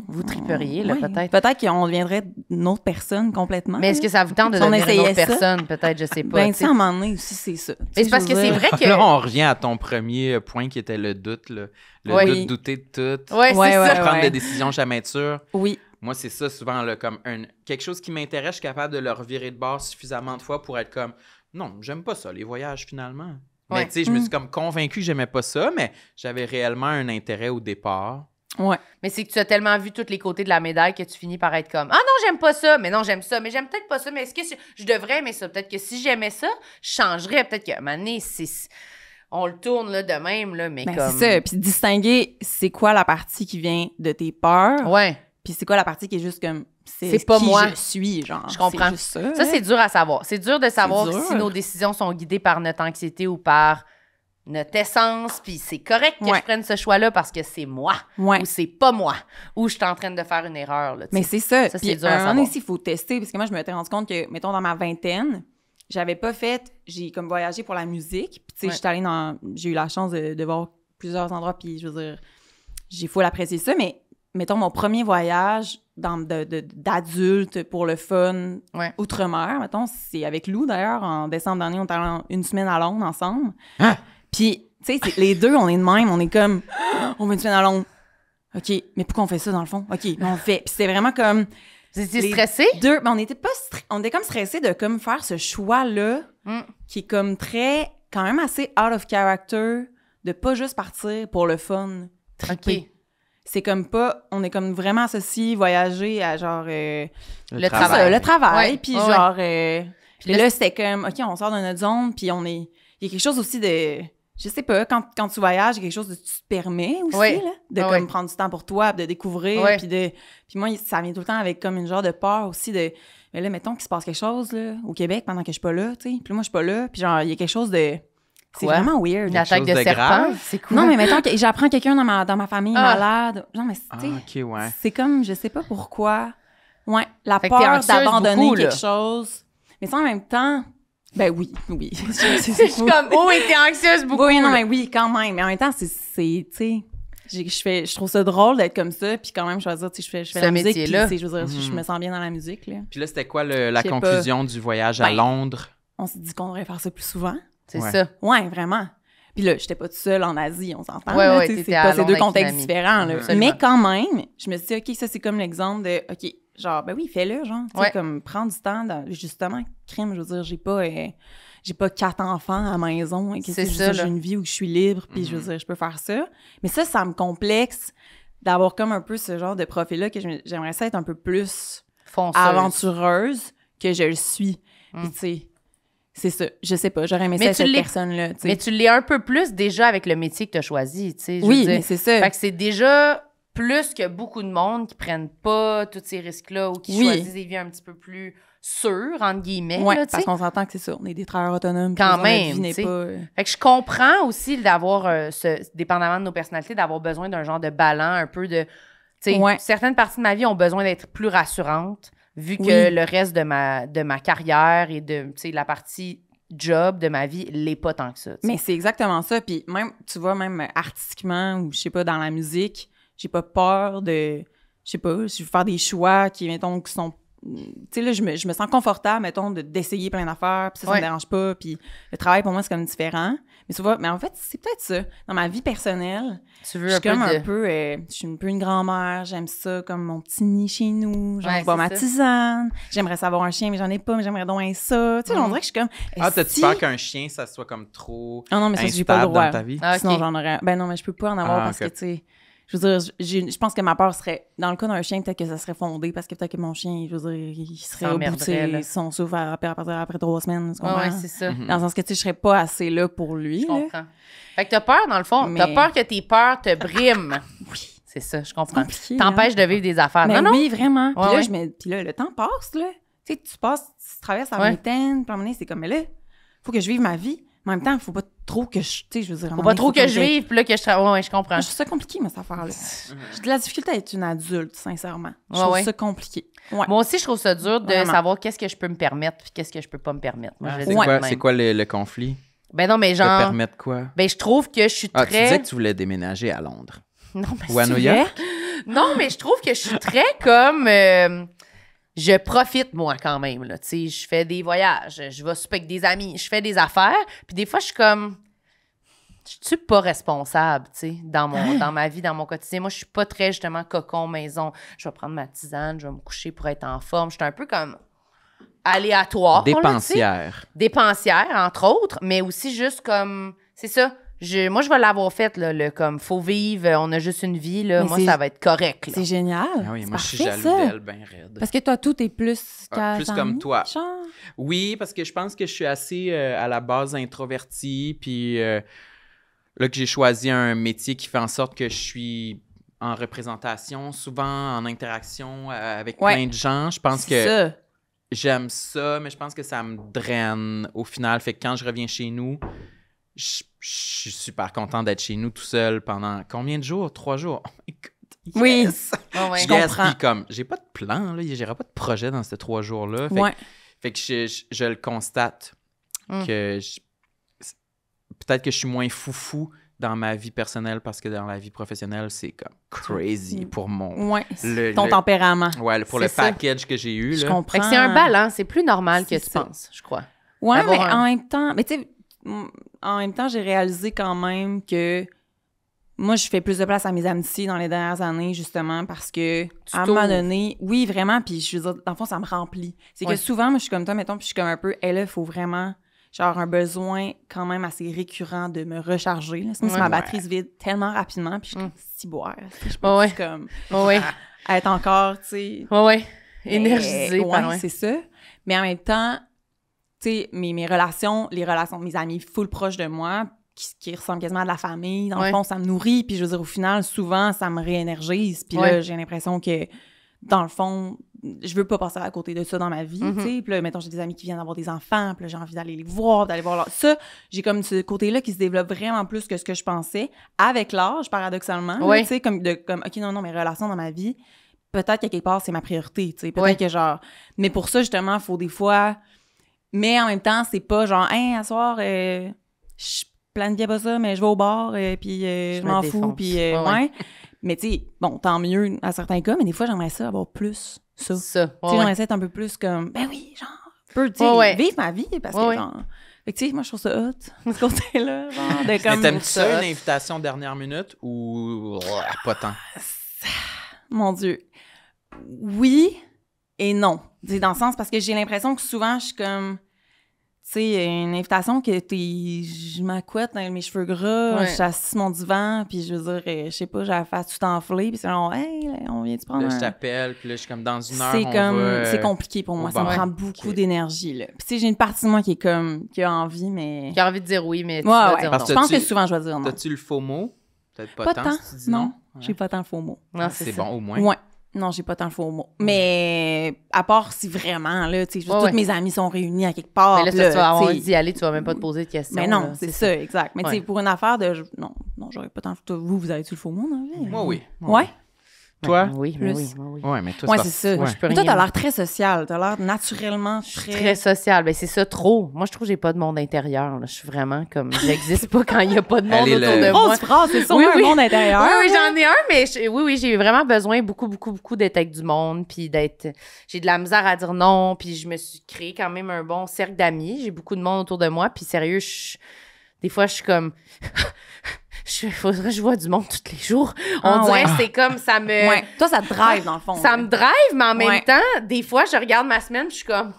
S1: vous triperiez, là, peut-être.
S4: Peut-être qu'on deviendrait une autre personne complètement.
S1: Mais est-ce que ça vous tente de devenir une autre personne? Peut-être, je sais pas.
S4: Ben, tu sais, à un moment donné aussi, c'est ça.
S1: Mais c'est parce que c'est vrai que...
S2: Là, on revient à ton premier point qui était le doute, là. Le doute, douter de tout.
S1: Oui, c'est ça.
S2: Prendre des décisions jamais sûres.
S4: Oui.
S2: Moi, c'est ça, souvent, là, comme quelque chose qui m'intéresse, je suis capable de le revirer de bord suffisamment de fois pour être comme, non, j'aime pas ça, les voyages, finalement. Mais tu sais, je me suis comme convaincue que j'aimais pas ça, mais j'avais réellement un intérêt au départ.
S4: Ouais.
S1: Mais c'est que tu as tellement vu tous les côtés de la médaille que tu finis par être comme, ah non, j'aime pas ça, mais non, j'aime ça, mais j'aime peut-être pas ça, mais est-ce que je devrais aimer ça? Peut-être que si j'aimais ça, je changerais. Peut-être qu'à un moment donné, on le tourne là, de même, là, mais comme...
S4: C'est ça. Puis distinguer, c'est quoi la partie qui vient de tes peurs.
S1: Ouais.
S4: Puis c'est quoi la partie qui est juste comme...
S1: C'est pas moi.
S4: Je suis, genre.
S1: Je comprends.
S4: Ça,
S1: c'est dur à savoir. C'est dur de savoir si nos décisions sont guidées par notre anxiété ou par notre essence, puis c'est correct que je prenne ce choix-là parce que c'est moi, ou c'est pas moi, ou je suis en train de faire une erreur. Là,
S4: mais c'est ça.
S1: Ça,
S4: puis
S1: c'est dur à savoir.
S4: Ici, il faut tester, parce que moi, je me suis rendu compte que, mettons, dans ma vingtaine, j'ai comme voyagé pour la musique, puis tu sais, j'étais allée j'ai eu la chance de voir plusieurs endroits, puis je veux dire, j'ai full apprécié ça, mais mettons, mon premier voyage d'adulte pour le fun, outre-mer, mettons, c'est avec Lou, d'ailleurs, en décembre dernier, on est allé une semaine à Londres ensemble.
S2: Hein?
S4: Puis, tu sais, les deux, on est de même, on est comme, on va une semaine à Londres. OK, mais pourquoi on fait ça, dans le fond? OK, mais on fait. Puis c'est vraiment comme...
S1: Vous étiez stressés?
S4: Mais on était comme stressés de comme faire ce choix-là, qui est comme quand même assez out of character, de pas juste partir pour le fun, triper. Okay. C'est comme pas... On est comme vraiment associés, voyager à genre... le travail. Le travail, puis genre... Puis là, c'était comme, OK, on sort de notre zone, puis on est... Il y a quelque chose aussi de... Je sais pas, quand tu voyages, il y a quelque chose que tu te permets aussi, là, de comme prendre du temps pour toi, de découvrir, puis moi, ça vient tout le temps avec comme une genre de peur aussi de... Mais là, mettons qu'il se passe quelque chose, là, au Québec, pendant que je suis pas là, tu sais, puis moi, je suis pas là, puis genre, il y a quelque chose de... C'est vraiment weird.
S1: Une attaque de serpent, c'est cool.
S4: Non, mais mettons que j'apprends quelqu'un dans ma famille malade. Non, mais c'est comme, je sais pas pourquoi. Ouais, la peur d'abandonner quelque chose. Mais ça, en même temps, ben oui.
S1: Je suis comme, t'es anxieuse beaucoup.
S4: Oui, non, mais oui, quand même. Mais en même temps, tu sais, je trouve ça drôle d'être comme ça, puis quand même choisir, tu sais, je fais la musique, puis je veux dire, je me sens bien dans la musique, là.
S2: Puis là, c'était quoi la conclusion du voyage à Londres?
S4: On s'est dit qu'on devrait faire ça plus souvent.
S1: C'est ça.
S4: Ouais, vraiment. Puis là, j'étais pas toute seule en Asie, on s'entend.
S1: C'est
S4: deux contextes différents, là. Mais quand même, je me suis dit, OK, ça, c'est comme l'exemple de, OK, genre, ben oui, fais-le, genre. Tu sais, comme prendre du temps, justement, crime, je veux dire, j'ai pas 4 enfants à la maison.
S1: C'est ça,
S4: j'ai une vie où je suis libre, puis je veux dire, je peux faire ça. Mais ça me complexe d'avoir comme un peu ce genre de profil-là que j'aimerais ça être un peu plus aventureuse que je le suis. Puis tu sais, c'est ça. Je sais pas. J'aurais aimé ça cette personne-là. T'sais.
S1: Mais tu l'es un peu plus déjà avec le métier que tu as choisi.
S4: Oui, mais c'est ça.
S1: Fait que c'est déjà plus que beaucoup de monde qui prennent pas tous ces risques-là ou qui choisissent des vies un petit peu plus sûres, entre guillemets.
S4: Oui, parce qu'on s'entend que c'est ça. On est des travailleurs autonomes.
S1: Quand même. Fait que je comprends aussi d'avoir, dépendamment de nos personnalités, d'avoir besoin d'un genre de ballon, un peu de... Certaines parties de ma vie ont besoin d'être plus rassurantes. Vu que le reste de ma carrière et de la partie job de ma vie l'est pas tant que ça. T'sais.
S4: Mais c'est exactement ça. Puis même, tu vois, même artistiquement ou je sais pas, dans la musique, j'ai pas peur de... Je sais pas, je veux faire des choix qui, mettons, qui sont... Tu sais, là, je me sens confortable, mettons, d'essayer plein d'affaires, puis ça me dérange pas, puis le travail, pour moi, c'est comme différent. Mais tu vois, mais en fait, c'est peut-être ça. Dans ma vie personnelle, je suis un peu une grand-mère, j'aime ça, comme mon petit nid chez nous, genre, je bois ma tisane, j'aimerais savoir un chien, mais j'en ai pas, mais j'aimerais donc ça. Tu sais, on dirait que je suis comme...
S2: t'as-tu peur qu'un chien, ça soit comme trop
S4: non, mais ça, j'ai pas le droit.
S2: dans ta vie?
S4: Sinon, j'en aurais... Ben non, mais je peux pas en avoir parce que, tu sais... je veux dire, je pense que ma peur serait, dans le cas d'un chien, peut-être que ça serait fondé parce que peut-être que mon chien, je veux dire, il serait au bout de son souffle après 3 semaines.
S1: Ouais, c'est ça.
S4: Dans le sens que, tu sais, je serais pas assez là pour lui.
S1: Je comprends. Fait que t'as peur, dans le fond. T'as peur que tes peurs te briment. Oui. C'est ça, je comprends. T'empêches de vivre des affaires.
S4: Mais
S1: non,
S4: oui, vraiment.
S1: Ouais,
S4: Puis là, le temps passe, là. Tu sais, tu traverses la vingtaine, puis à un moment donné, c'est comme, mais là, faut que je vive ma vie. Mais en même temps, il faut pas trop que je... Tu sais, je veux dire...
S1: Faut pas trop que je vive, puis là, que je travaille. Ouais, je comprends.
S4: Je trouve ça compliqué, mais cette affaire-là. J'ai de la difficulté à être une adulte, sincèrement. Je trouve ça compliqué. Ouais.
S1: Moi aussi, je trouve ça dur de savoir qu'est-ce que je peux me permettre puis qu'est-ce que je peux pas me permettre. Moi,
S2: c'est quoi le conflit?
S1: Ben non, mais genre...
S2: Te permettre quoi?
S1: Ben, je trouve que je suis très...
S2: tu disais que tu voulais déménager à Londres.
S1: Non, mais
S2: ou à New York?
S1: Non, mais je trouve que je suis très comme... je profite, moi, quand même, là. Tu sais, je fais des voyages, je vais souper avec des amis, je fais des affaires. Puis des fois, je suis comme... Je suis pas responsable, tu sais, dans ma vie, dans mon quotidien. Moi, je suis pas très, justement, cocon maison. Je vais prendre ma tisane, je vais me coucher pour être en forme. Je suis un peu comme aléatoire.
S2: Dépensière.
S1: Dépensière, entre autres, mais aussi juste comme... C'est ça. Moi, je vais l'avoir fait, là, comme faut vivre, on a juste une vie, là. Moi, ça va être correct. Là.
S4: C'est génial.
S2: Ah oui, moi, je suis jaloux d'elle, ben raide.
S4: Parce que toi, tout est plus
S2: plus comme toi.
S4: Genre?
S2: Oui, parce que je pense que je suis assez à la base introvertie, puis là que j'ai choisi un métier qui fait en sorte que je suis en représentation, souvent en interaction avec plein de gens. Je pense que j'aime ça, mais je pense que ça me draine au final. Fait que quand je reviens chez nous... Je suis super content d'être chez nous tout seul pendant combien de jours? 3 jours? Oh my God! Yes!
S4: Oui! Oh ouais.
S2: Je comprends. Puis comme, j'ai pas de plan, là. J'aurai pas de projet dans ces 3 jours-là. Fait que je le constate que peut-être que je suis moins foufou dans ma vie personnelle parce que dans la vie professionnelle, c'est comme crazy pour mon...
S4: Ouais, ton tempérament.
S2: Ouais, pour le package que j'ai eu, là.
S4: Je comprends.
S1: Fait que c'est un balance. C'est plus normal que tu penses, je crois.
S4: Ouais, mais en même temps... Mais tu sais... En même temps, j'ai réalisé quand même que moi, je fais plus de place à mes amitiés dans les dernières années, justement, parce que à un moment donné, oui, vraiment, puis je veux dire, dans le fond, ça me remplit. C'est que souvent, moi, je suis comme toi, mettons, puis je suis comme un peu, là, il faut vraiment, genre, un besoin quand même assez récurrent de me recharger. Là. Sinon, ma batterie se vide tellement rapidement, puis je suis comme, si boire. Je peux comme être encore, tu sais...
S1: énergisée.
S4: C'est ça. Mais en même temps... Tu sais, mes relations, les relations de mes amis full proches de moi, qui ressemblent quasiment à de la famille, dans le fond, ça me nourrit. Puis je veux dire, au final, souvent, ça me réénergise. Puis là, j'ai l'impression que, dans le fond, je veux pas passer à côté de ça dans ma vie, tu sais. Puis là, mettons, j'ai des amis qui viennent d'avoir des enfants, puis là, j'ai envie d'aller les voir, d'aller voir leur... Ça, j'ai comme ce côté-là qui se développe vraiment plus que ce que je pensais, avec l'âge, paradoxalement. Tu sais, comme, OK, non, mes relations dans ma vie, peut-être qu'à quelque part, c'est ma priorité, tu sais. Peut-être que genre... Mais pour ça, justement, il faut des fois... Mais en même temps, c'est pas genre, hey, à soir, je planifie pas ça, mais je vais au bar, puis je m'en fous, puis Mais tu sais, bon, tant mieux à certains cas, mais des fois, j'aimerais ça avoir plus ça. Tu sais, j'aimerais ça être un peu plus comme, ben oui, genre, peu, tu sais, vivre ma vie, parce que genre... Fait que tu sais, moi, je trouve ça hot, ce côté-là, genre, de comme...
S2: Mais t'aimes-tu ça, une invitation dernière minute, ou pas tant?
S4: Mon Dieu. Oui et non. C'est dans le sens parce que j'ai l'impression que souvent, je suis comme... Tu sais, une invitation que je m'accouette dans mes cheveux gras, je suis assise sur mon divan, puis je veux dire, je sais pas, j'ai la face tout enflée, puis c'est genre, hey, on vient-tu prendre
S2: là, je t'appelle, puis là, je suis comme dans une heure,
S4: c'est compliqué pour moi, ça me prend beaucoup d'énergie, là. Puis tu sais, j'ai une partie de moi qui est comme, qui a envie, mais...
S1: Qui a envie de dire oui, mais tu vas dire non.
S4: Je pense que souvent, je vais dire non.
S2: T'as-tu le faux mot? Peut-être
S4: pas
S2: tant, si tu dis non.
S4: J'ai pas tant le faux mot.
S1: Non,
S2: c'est bon, au moins.
S4: Ouais. Non, j'ai pas tant le faux mot. Mais à part si vraiment, là, tu sais, toutes mes amies sont réunies à quelque part.
S1: Mais là, tu vas avoir d'y aller, tu vas même pas te poser de questions.
S4: Mais non, c'est ça, exact. Mais tu sais, pour une affaire de... Non, j'aurais pas tant... Vous avez-tu le faux mot dans la vie?
S2: Moi, oui.
S4: Ouais?
S2: Toi?
S1: Oui.
S2: Ouais, mais toi,
S4: c'est ça.
S1: Moi, je peux
S4: mais toi, t'as l'air très social. T'as l'air naturellement
S1: très social. Ben, c'est ça, trop. Moi, je trouve que j'ai pas de monde intérieur. Là. Je suis vraiment comme... J'existe pas quand il y a pas de monde autour de moi.
S4: Grosse phrase, c'est sûrement un monde intérieur.
S1: Oui, j'en ai un, mais j'ai vraiment besoin beaucoup d'être avec du monde, puis d'être... J'ai de la misère à dire non, puis je me suis créé quand même un bon cercle d'amis. J'ai beaucoup de monde autour de moi, puis sérieux, des fois, je suis comme... faudrait que je vois du monde tous les jours. On dirait que c'est comme ça me...
S4: Ouais. Toi, ça te drive, dans le fond.
S1: Ça me drive, mais en même temps, des fois, je regarde ma semaine, je suis comme...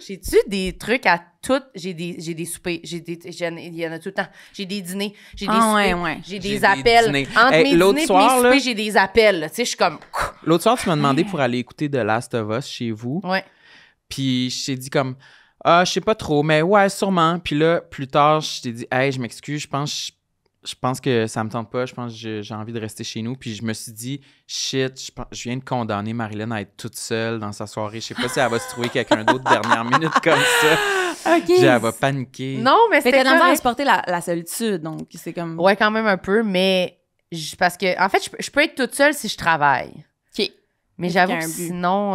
S1: J'ai-tu des trucs à toutes? J'ai des soupers. Il y en a tout le temps. J'ai des dîners. J'ai des soupers. J'ai des appels. Entre mes dîners et mes soupers, j'ai des appels. Tu sais, je suis comme...
S2: L'autre soir, tu m'as demandé pour aller écouter The Last of Us chez vous.
S1: Ouais.
S2: Puis je t'ai dit comme... Ah, je sais pas trop, mais ouais, sûrement. Puis là, plus tard, je t'ai dit, hey, je m'excuse, je pense que ça me tente pas, je pense que j'ai envie de rester chez nous. Puis je me suis dit, shit, je viens de condamner Marilyn à être toute seule dans sa soirée. Je sais pas si elle va se trouver quelqu'un d'autre dernière minute comme ça.
S4: OK.
S2: Elle va paniquer.
S1: Non, mais c'était
S4: t'as
S1: correct.
S4: à supporter la solitude, donc c'est comme...
S1: Ouais, quand même un peu, mais parce que, en fait, je peux être toute seule si je travaille.
S4: OK.
S1: Mais j'avoue que sinon...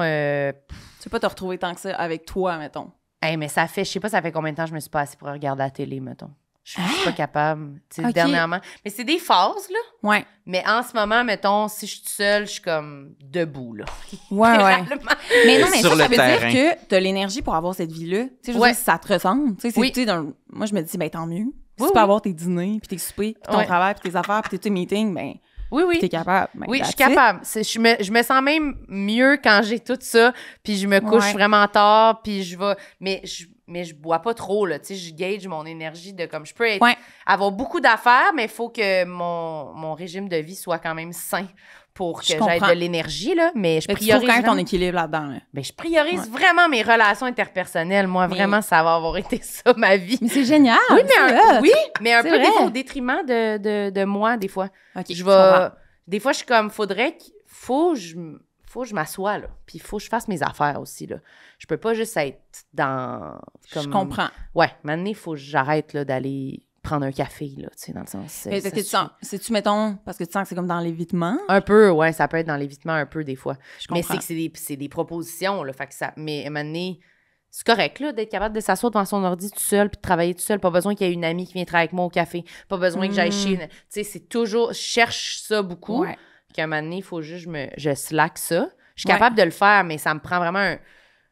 S4: Tu peux pas te retrouver tant que ça avec toi, mettons.
S1: Hey, mais ça fait combien de temps je me suis pas assise pour regarder la télé, mettons. Je suis pas capable, tu sais, dernièrement. Mais c'est des phases, là.
S4: Ouais.
S1: Mais en ce moment, mettons, si je suis toute seule, je suis comme debout, là.
S4: Ouais. Mais non, mais
S2: sur
S4: ça
S2: le
S4: veut
S2: terrain.
S4: dire que t'as l'énergie pour avoir cette vie-là. Tu sais, je veux dire, si ça te ressemble. Tu sais,
S1: Oui.
S4: Moi, je me dis, ben tant mieux. Si
S1: Oui,
S4: tu peux avoir tes dîners, puis tes soupers, puis ton
S1: Ouais.
S4: travail, puis tes affaires, puis tes meetings, ben
S1: Oui.
S4: t'es capable. Ben,
S1: Oui, je suis
S4: that's it.
S1: capable. Je me sens même mieux quand j'ai tout ça, puis je me couche vraiment tard, puis je vais... Mais je bois pas trop, là. Tu sais, je gauge mon énergie de comme... Je peux avoir beaucoup d'affaires, mais il faut que mon régime de vie soit quand même sain pour que j'aie de l'énergie, là. Mais je priorise...
S4: Il faut quand même ton équilibre là-dedans, là.
S1: Ben, je priorise vraiment mes relations interpersonnelles. Moi, vraiment, ça va avoir été ça, ma vie.
S4: Mais c'est génial!
S1: Oui, mais un
S4: C'est
S1: peu des
S4: vrai.
S1: fois au détriment de moi, des fois.
S4: OK,
S1: Je vais... Des fois, je suis comme, faut que je m'assoie, là. Puis il faut que je fasse mes affaires aussi, là. Je peux pas juste être dans...
S4: Je comprends.
S1: Ouais, maintenant, il faut que j'arrête, là, d'aller prendre un café, là, tu sais, dans le sens...
S4: Mais parce que tu sens... C'est-tu, mettons, parce que tu sens que c'est comme dans l'évitement?
S1: Un peu, ouais, ça peut être dans l'évitement un peu, des fois.
S4: Je
S1: Mais
S4: comprends.
S1: c'est que c'est des propositions, là, fait que ça... Mais maintenant, c'est correct, là, d'être capable de s'asseoir devant son ordi tout seul puis de travailler tout seul. Pas besoin qu'il y ait une amie qui vienne travailler avec moi au café. Pas besoin que j'aille chez... Tu sais, c'est toujours... Je cherche ça beaucoup.
S4: Ouais.
S1: Qu'à un moment donné, il faut juste que je slack ça. Je suis capable de le faire, mais ça me prend vraiment un...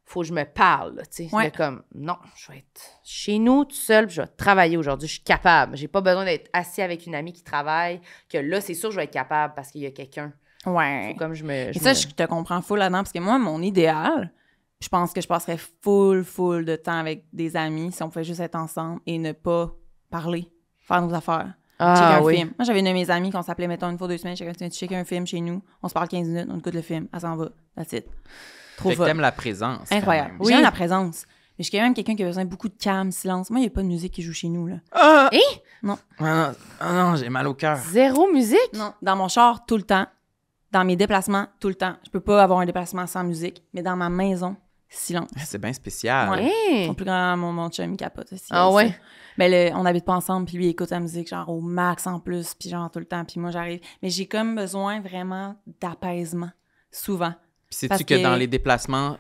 S1: Faut que je me parle, là, tu sais.
S4: Ouais.
S1: De comme, non, je vais être chez nous tout seul, puis je vais travailler aujourd'hui. Je suis capable. J'ai pas besoin d'être assis avec une amie qui travaille, que là, c'est sûr que je vais être capable parce qu'il y a quelqu'un.
S4: Ouais.
S1: Faut comme je me...
S4: Et ça, je te comprends full là-dedans, parce que moi, mon idéal, je pense que je passerais full de temps avec des amis si on pouvait juste être ensemble et ne pas parler, faire nos affaires. Checker un film. Moi, j'avais une de mes amies qu'on s'appelait, mettons, une fois 2 semaines, tu checker un film chez nous, on se parle 15 minutes, on écoute le film, elle s'en va, that's it. Trop
S2: Fait que
S4: fun.
S2: t'aimes la présence.
S4: Incroyable.
S2: quand même.
S4: J'aime la présence. Mais je suis quand même quelqu'un qui a besoin de beaucoup de calme, silence. Moi, il n'y a pas de musique qui joue chez nous, là.
S2: Ah!
S4: Non.
S2: Ah non, j'ai mal au cœur.
S1: Zéro musique?
S4: Non. Dans mon char, tout le temps. Dans mes déplacements, tout le temps. Je peux pas avoir un déplacement sans musique. Mais dans ma maison, silence.
S2: C'est bien spécial.
S4: Ouais.
S1: Hey.
S4: Mon plus grand, mon chum, il capote aussi.
S1: Ah ouais?
S4: Mais on n'habite pas ensemble, puis lui, il écoute la musique, genre au max en plus, puis genre tout le temps. Puis moi, j'arrive. Mais j'ai comme besoin vraiment d'apaisement, souvent.
S2: Puis sais-tu
S4: Parce
S2: que
S4: que-
S2: dans les déplacements,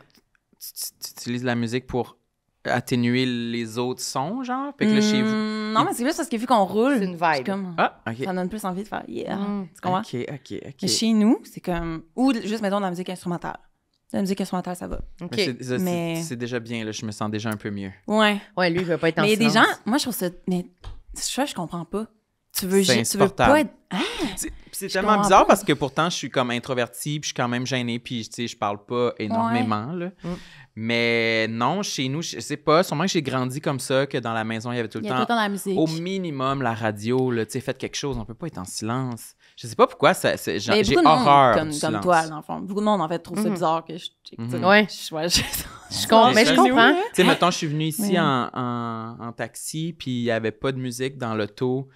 S2: tu utilises la musique pour atténuer les autres sons, genre? Fait que là, chez vous...
S4: Non, mais c'est juste parce que vu qu'on roule,
S1: C'est une
S4: je suis
S1: vibe.
S4: comme...
S2: Ah, OK.
S4: Ça me donne plus envie de faire yeah.
S1: Mm.
S4: Tu comprends?
S2: OK.
S4: Mais chez nous, c'est comme... Ou juste, mettons, de la musique instrumentale. La musique instrumentale, ça va.
S1: OK.
S2: C'est déjà bien, là. Je me sens déjà un peu mieux.
S4: Ouais.
S1: Ouais, lui, il veut pas être en
S4: Mais il y a des
S1: silence.
S4: gens... Moi, je trouve ça... Mais ça, je comprends pas. Tu veux
S2: C'est
S4: tu veux
S2: insupportable.
S4: pas être... Hein?
S2: C'est
S4: Je
S2: tellement
S4: comprends
S2: bizarre
S4: pas.
S2: parce que pourtant, je suis comme introvertie, puis je suis quand même gênée, puis tu sais, je parle pas énormément, là. Mais non, chez nous, je sais pas, sûrement que j'ai grandi comme ça, que dans la maison, il y avait tout le
S4: Il y a tout le
S2: temps,
S4: temps de la musique.
S2: au minimum, la radio, là, tu sais, faites quelque chose, on peut pas être en silence. Je sais pas pourquoi,
S4: Mais
S2: j'ai
S4: beaucoup de monde,
S2: horreur
S4: comme
S2: du silence.
S4: toi, dans le fond. Beaucoup de monde, en fait, trouve ça bizarre que je...
S1: Ouais. Mais je comprends.
S2: Tu sais, mettons, je suis venue ici
S4: Oui.
S2: en taxi, puis il y avait pas de musique dans l'auto.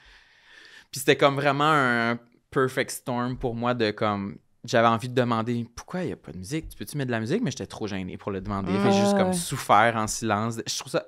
S2: Puis c'était comme vraiment un perfect storm pour moi de comme... J'avais envie de demander pourquoi il n'y a pas de musique. Tu peux-tu mettre de la musique? Mais j'étais trop gênée pour le demander. Fait que j'ai juste comme souffert en silence. Je trouve ça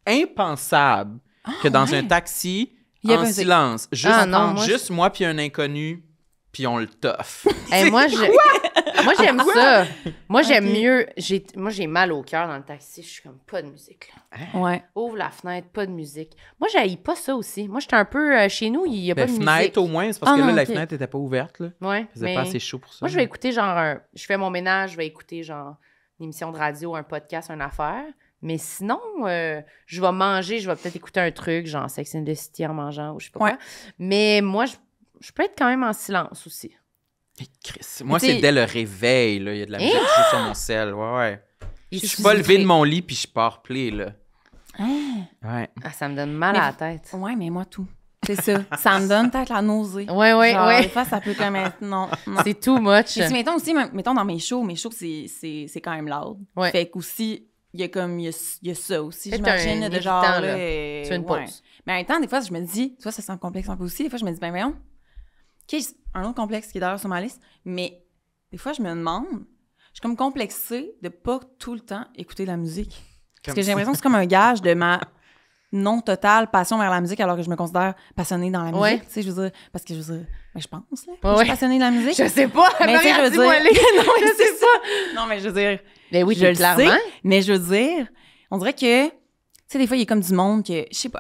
S2: impensable que dans un taxi,
S4: Il y a
S2: en
S4: pas de-
S2: silence, juste,
S1: Ah non, moi,
S2: juste moi puis un inconnu, puis on le toffe.
S1: Hey, moi, j'aime ça. Moi, j'aime mieux. Moi, j'ai mal au cœur dans le taxi. Je suis comme, pas de musique, là.
S4: Ouais.
S1: Ouvre la fenêtre, pas de musique. Moi, j'haïs pas ça aussi. Moi, j'étais un peu... chez nous, il y a pas
S2: La
S1: de musique.
S2: fenêtre, au moins, c'est parce
S4: Ah
S2: que là,
S4: non,
S2: la
S4: ok.
S2: fenêtre n'était pas ouverte. Là.
S1: Ouais,
S2: Il faisait
S1: mais
S2: pas assez chaud pour ça.
S1: moi, je vais écouter genre... Je fais mon ménage, je vais écouter genre une émission de radio, un podcast, une affaire. Mais sinon, je vais manger, je vais peut-être écouter un truc, genre Sex and the City en mangeant ou je sais pas
S4: Ouais.
S1: quoi. Mais moi, je peux être quand même en silence aussi.
S2: Hey, Chris. Moi,
S4: Tu sais-
S2: c'est dès le réveil. Là. Il y a de la musique qui joue sur mon sel. Ouais. Je suis pas levé de mon lit puis je pars play, là. Ouais.
S1: Ah, ça me donne mal à la tête.
S4: Ouais, mais moi, tout. C'est ça. Ça me donne peut-être la nausée.
S1: Ouais.
S4: Des fois, ça peut comme être... Non.
S1: C'est too much.
S4: Et si, mettons dans mes shows, c'est quand même loud.
S1: Ouais.
S4: Fait qu'aussi, il y a ça aussi,
S1: Fait
S4: j'imagine, de genre...
S1: là.
S4: Tu
S1: fais une pause.
S4: Mais en même temps, des fois, je me dis... Tu vois, ça sent complexe un peu aussi. Des fois, je me dis, ben voyons. OK, un autre complexe qui est d'ailleurs sur ma liste. Mais des fois, je me demande... Je suis comme complexée de pas tout le temps écouter de la musique. Parce que j'ai l'impression que c'est comme un gage de ma non totale passion vers la musique alors que je me considère passionnée dans la musique.
S1: Ouais.
S4: Tu sais, je veux dire, parce que je veux dire, je pense là, que je suis passionnée de la musique.
S1: Je sais pas,
S4: mais tu sais, je veux dire,
S1: non,
S4: je sais pas. Non, mais je veux dire,
S1: mais oui,
S4: je le
S1: clairement.
S4: sais, mais je veux dire, on dirait que, tu sais, des fois, il y a comme du monde que, je sais pas,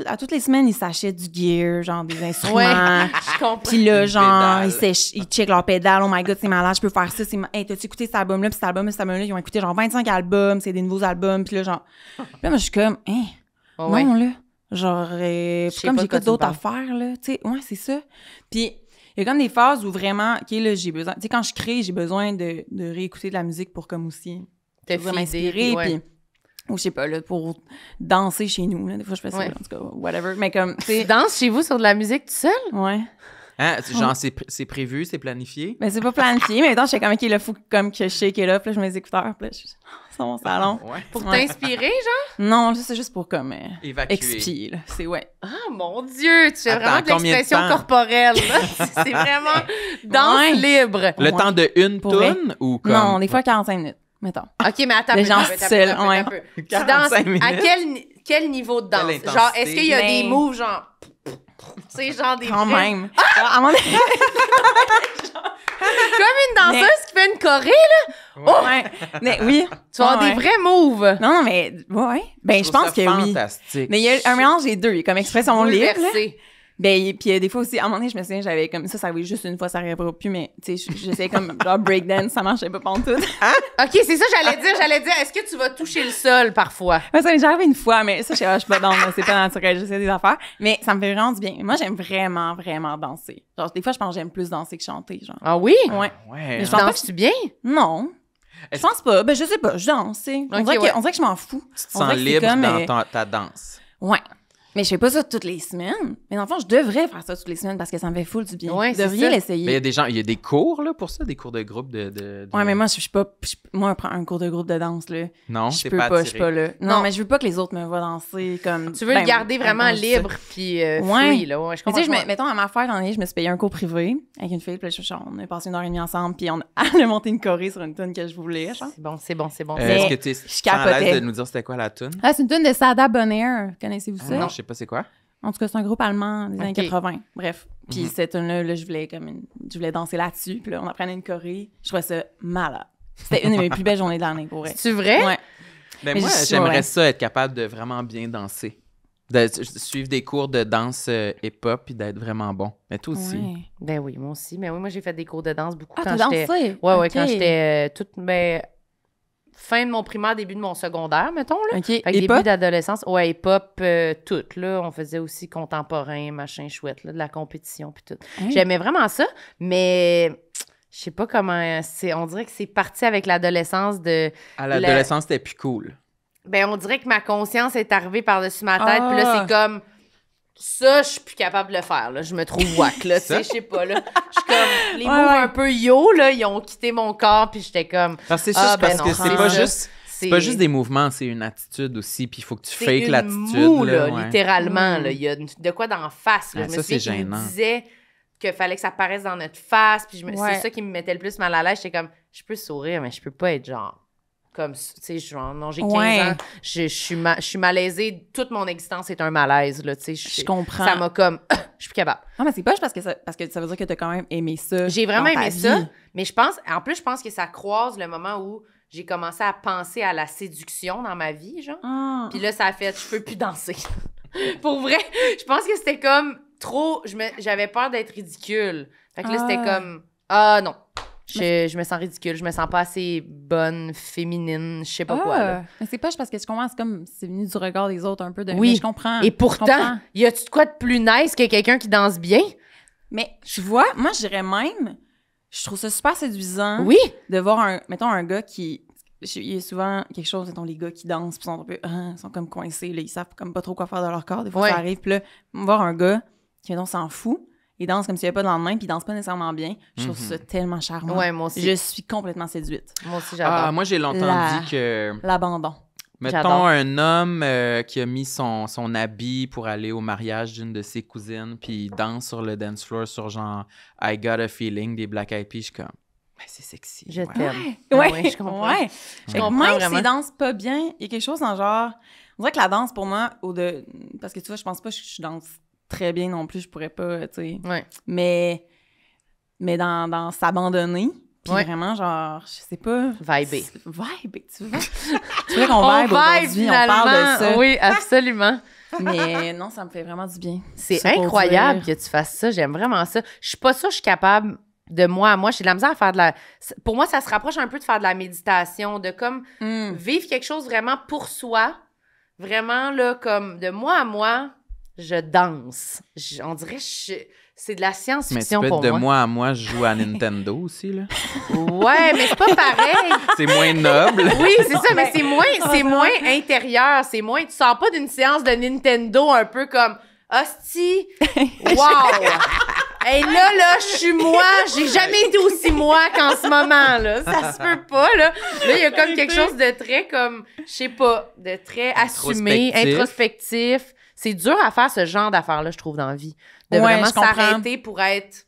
S4: à toutes les semaines, ils s'achètent du gear, genre des instruments.
S1: Ouais, je comprends.
S4: Puis là, genre,
S2: pédales.
S4: ils checkent leurs pédales. Oh my God, c'est malade, je peux faire ça. Hey, t'as-tu écouté cet album-là? Puis cet album-là, ils ont écouté genre 25 albums, c'est des nouveaux albums. Puis là, genre, là, moi, je suis comme, hein, non, là. Genre, comme j'écoute d'autres affaires, là. Tu sais, ouais, c'est ça. Puis, il y a comme des phases où vraiment, OK, là, j'ai besoin, tu sais, quand je crée, j'ai besoin de réécouter de la musique pour comme aussi m'inspirer. Puis, ou je sais pas, là, pour danser chez nous. Là. Des fois, je fais ça, en tout cas, whatever. Mais comme,
S1: tu danses chez vous sur de la musique tout seul?
S4: Ouais.
S2: Hein, genre, c'est prévu, c'est planifié?
S4: Ben, c'est pas planifié, mais maintenant, je sais comme, OK, là, faut comme que je shake it up, là, je mets les écouteurs, puis là, je suis dans mon salon.
S2: Ouais.
S1: Pour t'inspirer, genre?
S4: Non, c'est juste pour comme
S2: évacuer.
S4: expier, là. C'est
S1: Ah, mon Dieu! Tu fais
S2: Attends,
S1: vraiment de l'expression
S2: combien de temps?
S1: corporelle, là. C'est vraiment danse libre.
S2: Le temps de une toune ou comme...
S4: Non, des fois 45 minutes, mettons.
S1: OK, mais attends.
S4: Les gens seuls, ouais.
S1: Tu danses
S2: 45 minutes.
S1: à quel niveau de danse?
S2: Quelle
S1: Genre, est-ce qu'il y a
S4: intensité?
S1: des moves, genre... Tu sais, genre des...
S4: Quand
S1: vrais-
S4: même. Genre, à un moment donné-
S1: Comme une danseuse qui fait une choré, là.
S4: Ouais. Mais oui.
S1: Tu vas avoir des vrais moves.
S4: Non, mais, ouais. Ben, je pense que oui.
S2: Fantastique.
S4: Mais il y a un mélange des deux. Il y a comme expression libre, là.
S1: Bouleversé.
S4: Ben, puis des fois aussi, à un moment donné, je me souviens, j'avais comme ça arrivait juste une fois, ça arrivera plus, mais tu sais, j'essayais comme genre breakdance, ça marchait pas pantoute.
S1: OK, c'est ça j'allais dire. Est-ce que tu vas toucher le sol parfois?
S4: Ouais, ça m'est arrivé une fois, mais ça, je suis pas dans, c'est pas naturel, j'essaie des affaires. Mais ça me fait vraiment du bien. Moi, j'aime vraiment, vraiment danser. Genre, des fois, je pense que j'aime plus danser que chanter, genre.
S1: Ah oui?
S4: Ouais.
S2: Ouais.
S4: Mais je pense pas que
S1: Danses-tu bien?
S4: Non. Je pense pas. Ben, je sais pas, je danse, tu sais. On dirait que je m'en fous.
S2: Tu te sens libre dans ta danse.
S4: Ouais. Mais je fais pas ça toutes les semaines. Mais dans le fond, je devrais faire ça toutes les semaines parce que ça me fait full du bien.
S1: Ouais,
S4: Vous devriez l'essayer.
S2: Mais il y a des cours, là, pour ça, des cours de groupe de...
S4: Ouais, mais moi, je suis pas... Moi, un cours de groupe de danse, là.
S2: Non,
S4: je
S2: t'es
S4: peux
S2: pas
S4: pas, je suis pas
S2: attiré.
S4: là. Non, mais je veux pas que les autres me voient danser comme...
S1: Tu veux le garder vraiment libre puis free, là. Ouais, je comprends.
S4: Tu sais, mettons, à ma fête, je me suis payé un cours privé avec une fille, puis là, on a passé 1h30 ensemble, puis elle a monté une choré sur une tune que je voulais, genre.
S1: C'est bon.
S2: Est-ce que tu es à l'aise de nous dire c'était quoi la tune?
S4: Ah, c'est une tune de Sada Bonheur. Connaissez-vous ça?
S2: Non, je sais pas c'est quoi.
S4: En tout cas, c'est un groupe allemand des années 80. Bref. Puis cette tune-là, je voulais danser là-dessus. Puis là, on apprenait une choré. Je trouvais ça malade. C'était une de mes plus belles journées de l'année, pour vrai.
S1: C'est vrai?
S4: Ouais.
S2: Ben moi, j'aimerais ça, être capable de vraiment bien danser. De suivre des cours de danse hip-hop puis d'être vraiment bon. Mais toi aussi.
S4: Ouais.
S1: Ben oui, moi aussi. Mais oui, moi, j'ai fait des cours de danse beaucoup
S4: Ah,
S1: quand
S4: t'as
S1: j'étais...
S4: dansé?
S1: Ouais,
S4: Ok.
S1: quand j'étais toute... Ben, fin de mon primaire, début de mon secondaire, mettons, là.
S4: OK.
S1: Fait que
S4: Hip-hop?
S1: début d'adolescence. Ouais, hip-hop, tout, là. On faisait aussi contemporain, machin chouette, là, de la compétition puis tout.
S4: Hein?
S1: J'aimais vraiment ça, mais je sais pas comment... On dirait que c'est parti avec l'adolescence de...
S2: À l'adolescence, c'était plus cool.
S1: Ben, on dirait que ma conscience est arrivée par-dessus ma tête, puis là, c'est comme... Ça, je suis plus capable de le faire, là. Je me trouve whack, là. Tu sais, je sais pas, là. Je suis comme... Les mots un peu yo, là, ils ont quitté mon corps, puis j'étais comme...
S2: Parce que c'est juste parce que c'est pas juste...
S1: C'est
S2: pas juste des mouvements, c'est une attitude aussi, puis il faut que tu fakes l'attitude.
S1: C'est une moue, là,
S2: ouais.
S1: littéralement, là. Il y a de quoi d'en face, là.
S2: Ouais,
S1: Je me
S2: ça, c'est
S1: souviens qu'il me
S2: gênant.
S1: disait qu'il fallait que ça paraisse dans notre face, puis c'est ça qui me mettait le plus mal à l'aise. J'étais comme, je peux sourire, mais je peux pas être genre... Comme, tu sais, non, j'ai 15 ans, je suis malaisée, toute mon existence est un malaise, là, tu sais.
S4: Je comprends.
S1: Ça m'a comme, je suis plus capable.
S4: Non, mais c'est pas parce que ça veut dire que t'as quand même aimé ça.
S1: J'ai vraiment
S4: dans ta
S1: aimé
S4: vie.
S1: ça, mais je pense que ça croise le moment où j'ai commencé à penser à la séduction dans ma vie, genre.
S4: Ah.
S1: Puis là, ça a fait, je peux plus danser. Pour vrai, je pense que c'était comme trop, j'avais peur d'être ridicule. Fait que là, c'était comme, non. Je me sens ridicule, je me sens pas assez bonne, féminine, je sais pas quoi. Là.
S4: Mais c'est pas parce que je comprends, c'est venu du regard des autres un peu.
S1: Oui,
S4: mais je comprends.
S1: Et pourtant, y a-tu de quoi de plus nice que quelqu'un qui danse bien?
S4: Mais tu vois, moi, je dirais même, je trouve ça super séduisant
S1: Oui.
S4: de voir mettons, un gars qui... il y a souvent quelque chose, mettons, les gars qui dansent, puis sont comme coincés, là, ils savent comme pas trop quoi faire de leur corps. Des fois, ça arrive. Puis là, voir un gars qui, mettons, s'en fout, il danse comme s'il n'y avait pas de lendemain, puis il danse pas nécessairement bien. Je trouve ça tellement charmant.
S1: Ouais, moi aussi.
S4: Je suis complètement séduite.
S1: Moi aussi, j'adore.
S2: Moi, j'ai longtemps dit que...
S4: L'abandon.
S2: Mettons un homme qui a mis son habit pour aller au mariage d'une de ses cousines, puis il danse sur le dance floor sur genre « I Got a Feeling » des Black Eyed Peas. Je suis comme... Ben, c'est sexy.
S1: Je t'aime.
S4: Ouais,
S1: je comprends.
S4: Ouais.
S1: Je comprends
S4: même
S1: vraiment.
S4: s'il danse pas bien, il y a quelque chose dans genre... On dirait que la danse, pour moi, parce que tu vois, je pense pas que je danse très bien non plus, je pourrais pas, tu sais...
S1: Ouais.
S4: Mais dans s'abandonner... Puis vraiment, genre, je sais pas...
S1: Viber,
S4: tu vois? Tu vois qu'on vibe aujourd'hui, on parle de ça.
S1: Oui, absolument.
S4: Mais non, ça me fait vraiment du bien.
S1: C'est incroyable que tu fasses ça. J'aime vraiment ça. Je suis pas sûre que je suis capable de moi à moi. J'ai de la misère à faire de la... Pour moi, ça se rapproche un peu de faire de la méditation, de comme vivre quelque chose vraiment pour soi. Vraiment, là, comme de moi à moi, je danse. On dirait que c'est de la science-fiction pour moi.
S2: Mais de moi à moi, je joue à Nintendo aussi, là.
S1: Ouais, mais c'est pas pareil.
S2: C'est moins noble.
S1: Oui, c'est ça, mais c'est moins intérieur. C'est moins... Tu sors pas d'une séance de Nintendo un peu comme... Hostie! Wow! Hey, là, je suis moi. J'ai jamais été aussi moi qu'en ce moment, là. Ça se peut pas, là. Là, il y a comme quelque chose de très, comme... Je sais pas, de très assumé, introspectif. C'est dur à faire, ce genre d'affaires-là, je trouve, dans la vie. De vraiment s'arrêter pour être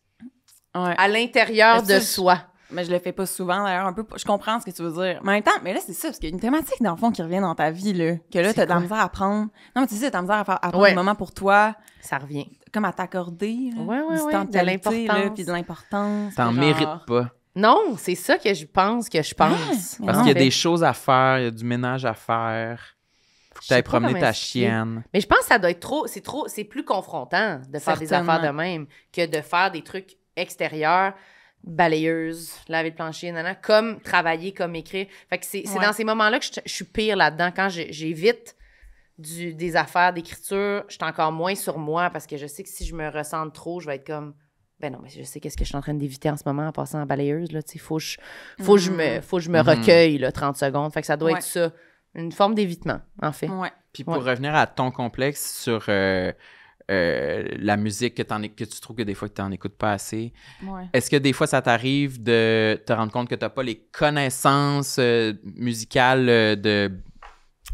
S1: à l'intérieur de soi.
S4: Mais je le fais pas souvent, d'ailleurs, un peu. Je comprends ce que tu veux dire. Mais en même temps, mais là, c'est ça, parce qu'il y a une thématique, dans le fond, qui revient dans ta vie, là. Que là, t'as de la misère à prendre. Non, mais tu sais, t'as de la misère à prendre des moments pour toi.
S1: Ça revient.
S4: Comme à t'accorder.
S1: Ouais,
S4: du temps de l'importance. Puis de l'importance.
S2: T'en mérites pas.
S1: Non, c'est ça que je pense.
S2: Parce qu'il y a des choses à faire, il y a du ménage à faire. Faut que t'ailles promener ta chienne.
S1: Mais je pense que ça doit être c'est plus confrontant de faire des affaires de même que de faire des trucs extérieurs, balayeuse, laver le plancher, comme travailler, comme écrire. Fait que c'est dans ces moments-là que je suis pire là-dedans. Quand j'évite des affaires d'écriture, je suis encore moins sur moi parce que je sais que si je me ressens trop, je vais être comme... Ben non, mais je sais qu'est-ce que je suis en train d'éviter en ce moment en passant en balayeuse, là, tu sais, faut que je me recueille, là, 30 secondes. Fait que ça doit être ça. Une forme d'évitement, en fait.
S4: Ouais.
S2: Puis pour revenir à ton complexe sur la musique que tu trouves que des fois que tu n'en écoutes pas assez, est-ce que des fois ça t'arrive de te rendre compte que tu n'as pas les connaissances musicales de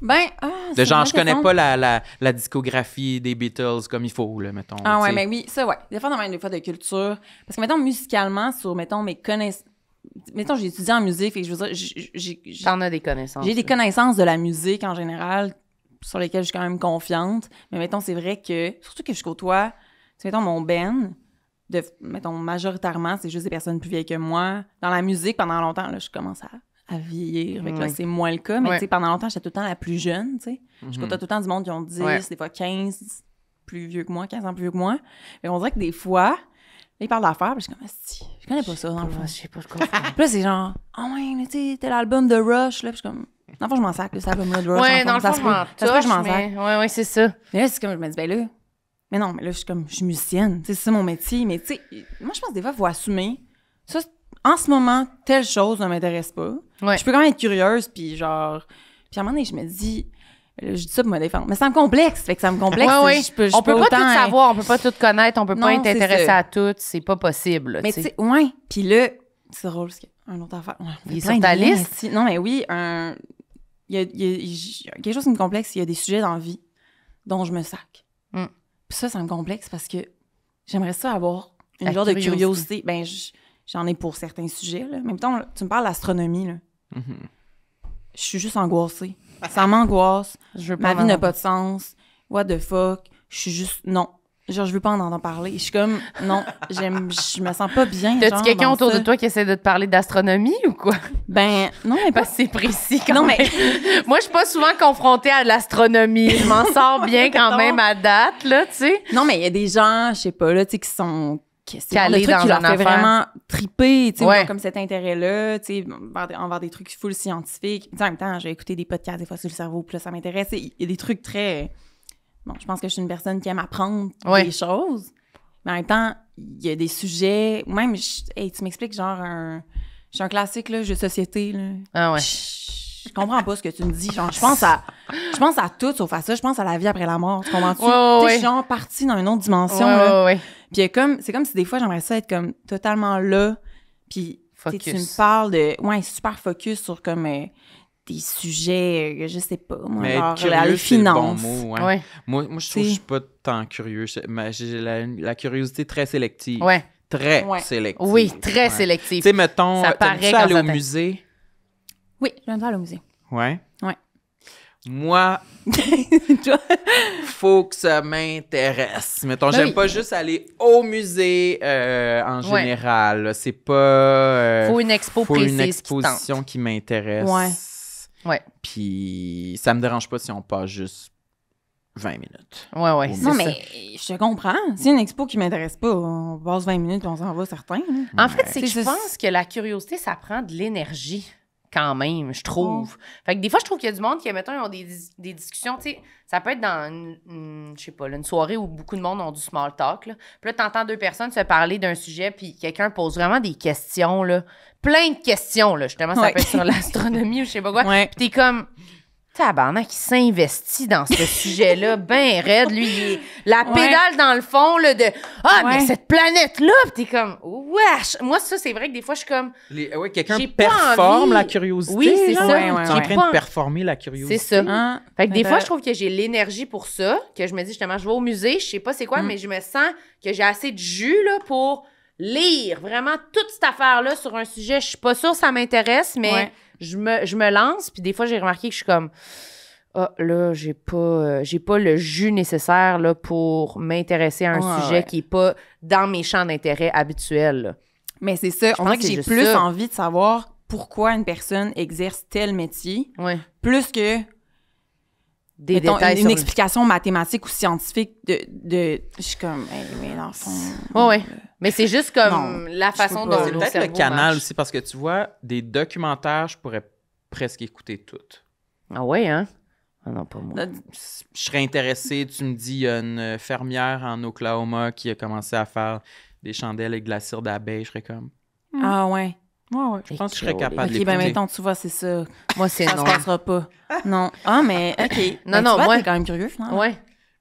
S2: genre, je connais pas la discographie des Beatles comme il faut, là, mettons.
S4: Ah ouais, mais oui, ça, ouais. Des fois, dans des fois de culture. Parce que, mettons, musicalement, sur, mettons, mes connaissances... Mettons, j'ai étudié en musique, et je veux dire,
S1: t'en as des connaissances.
S4: J'ai des connaissances de la musique, en général, sur lesquelles je suis quand même confiante. Mais mettons, c'est vrai que, surtout que je côtoie, mettons, mon band, mettons, majoritairement, c'est juste des personnes plus vieilles que moi. Dans la musique, pendant longtemps, là, je commence à vieillir. Fait que là, c'est moins le cas. Mais tu sais, pendant longtemps, j'étais tout le temps la plus jeune, tu sais. Je côtoie tout le temps du monde qui ont 10, des fois 15, plus vieux que moi, 15 ans plus vieux que moi. Mais on dirait que des fois, ils parlent d'affaires, puis je suis comme, je connais pas ça, dans le fond.
S1: Je sais pas, je comprends.
S4: Puis là, c'est genre, ouais, mais tu sais, t'es l'album de Rush, là, puis je suis comme, dans le fond, je m'en sac, cet album-là de Rush.
S1: Ouais, dans le fond, je m'en sac. Ouais, c'est ça.
S4: Mais là, c'est comme, je me dis, ben là, mais non, mais là, je suis musicienne, tu sais, c'est ça mon métier. Mais tu sais, moi, je pense que des fois, il faut assumer, ça, en ce moment, telle chose ne m'intéresse pas.
S1: Ouais.
S4: Je peux quand même être curieuse, puis genre, puis à un moment donné, je me dis, je dis ça pour me défendre. Mais ça me complexe, fait que ça me complexe.
S1: On peut pas tout savoir, on peut pas tout connaître, on peut pas être intéressé à tout, c'est pas possible.
S4: Mais tu sais, ouais. Puis là, c'est drôle, parce qu'il y a une autre affaire.
S1: Il est sur ta liste?
S4: Non, mais oui, il y a quelque chose qui me complexe, il y a des sujets dans la vie dont je me sac. Puis ça me complexe parce que j'aimerais ça avoir une genre de curiosité. Ben, j'en ai pour certains sujets, là. En même temps, tu me parles d'astronomie, là. Je suis juste angoissée. Ça m'angoisse. Ma vie n'a pas de sens. What the fuck? Je suis juste... Non. Genre, je veux pas en entendre parler. Je suis comme... Non. Je me sens pas bien.
S1: T'as-tu quelqu'un autour de toi qui essaie de te parler d'astronomie ou quoi?
S4: Ben, non, mais pas...
S1: C'est précis quand même. Moi, je suis pas souvent confrontée à de l'astronomie. Je m'en sors bien quand même à date, là, tu sais.
S4: Non, mais il y a des gens, je sais pas, là, tu sais, qui sont...
S1: calés dans
S4: qui leur fait vraiment triper, tu sais,
S1: ils
S4: comme cet intérêt-là, tu sais, envers des trucs full scientifiques. En même temps, j'ai écouté des podcasts des fois sur le cerveau, puis là, ça m'intéresse. Il y a des trucs très... Bon, je pense que je suis une personne qui aime apprendre des choses, mais en même temps, il y a des sujets... Même, tu m'expliques, genre, je suis un classique, là, jeu de société, là.
S1: Ah ouais.
S4: je comprends pas ce que tu me dis. Genre, je pense à tout sauf à ça. Je pense à la vie après la mort. Tu comprends-tu?
S1: Ouais.
S4: Je suis genre partie dans une autre dimension.
S1: Ouais,
S4: là.
S1: ouais.
S4: Puis c'est comme si des fois, j'aimerais ça être comme totalement là. Puis tu me parles de... Ouais, super focus sur comme des sujets, je sais pas, moi,
S2: mais
S4: genre
S2: curieux,
S4: les finances.
S2: C'est le bon mot,
S1: Ouais.
S2: Moi, je trouve que je suis pas tant curieux. J'ai la curiosité très sélective.
S1: Ouais.
S2: Très sélective.
S1: Oui, très sélective.
S2: Tu sais, mettons,
S1: Ça paraît
S2: t'aimes-tu
S1: quand
S2: aller
S1: ça
S2: au musée?
S4: Oui, j'aime ça aller au musée.
S2: Ouais.
S4: Ouais.
S2: Moi, faut que ça m'intéresse. Mettons, j'aime pas juste aller au musée en général. Là. C'est pas...
S1: faut une expo
S2: faut
S1: précise
S2: une exposition qui m'intéresse.
S1: Ouais.
S2: Puis ça me dérange pas si on passe juste 20 minutes.
S1: Ouais,
S4: Non, mais je te comprends. C'est une expo qui m'intéresse pas. On passe 20 minutes et on s'en va, certains.
S1: En fait, c'est que je pense que la curiosité, ça prend de l'énergie. Quand même, je trouve. Fait que des fois, je trouve qu'il y a du monde qui, mettons, ils ont des discussions, tu sais, ça peut être dans je sais pas, là, une soirée où beaucoup de monde ont du small talk, là. Puis là, t'entends deux personnes se parler d'un sujet, puis quelqu'un pose vraiment des questions, là. Plein de questions, là. Justement, ça peut être sur l'astronomie ou je sais pas quoi.
S4: Ouais.
S1: Puis t'es comme... Tabarnak, qui s'investit dans ce sujet-là, ben raide. Lui, il est la pédale dans le fond, là, de « Ah, mais cette planète-là! » Puis t'es comme « Wesh! » Moi, ça, c'est vrai que des fois, je suis comme...
S2: quelqu'un
S1: j'ai pas
S2: performe
S1: envie.
S2: la curiosité.
S1: Oui, c'est
S2: là.
S1: ça.
S2: Tu es en train de performer la curiosité.
S1: C'est ça. Fait que des fois,
S4: ben-
S1: je trouve que j'ai l'énergie pour ça, que je me dis justement, je vais au musée, je sais pas c'est quoi, mais je me sens que j'ai assez de jus, là, pour lire vraiment toute cette affaire-là sur un sujet. Je suis pas sûre que ça m'intéresse, mais... Je me lance, puis des fois, j'ai remarqué que je suis comme... Ah, là, j'ai pas le jus nécessaire là, pour m'intéresser à un sujet qui est pas dans mes champs d'intérêt habituels. Là.
S4: Mais c'est ça. On dirait que j'ai plus envie de savoir pourquoi une personne exerce tel métier, plus que
S1: des détails
S4: une explication mathématique ou scientifique de je suis comme mais dans le fond
S1: mais c'est juste comme la façon dont
S2: c'est peut-être le canal aussi parce que tu vois des documentaires je pourrais presque écouter toutes.
S1: Ah ouais hein. Ah non pas moi.
S2: Je serais intéressé, tu me dis il y a une fermière en Oklahoma qui a commencé à faire des chandelles avec de la cire d'abeille, je serais comme
S4: ah ouais.
S2: Ouais, je pense que je serais capable de l'écouter.
S4: OK, ben mettons, tu vois, c'est ça.
S1: Moi, c'est non.
S4: Ça se passera pas. Non. Ah, mais OK.
S1: Non,
S4: moi... t'es quand même curieux, finalement.
S1: Ouais.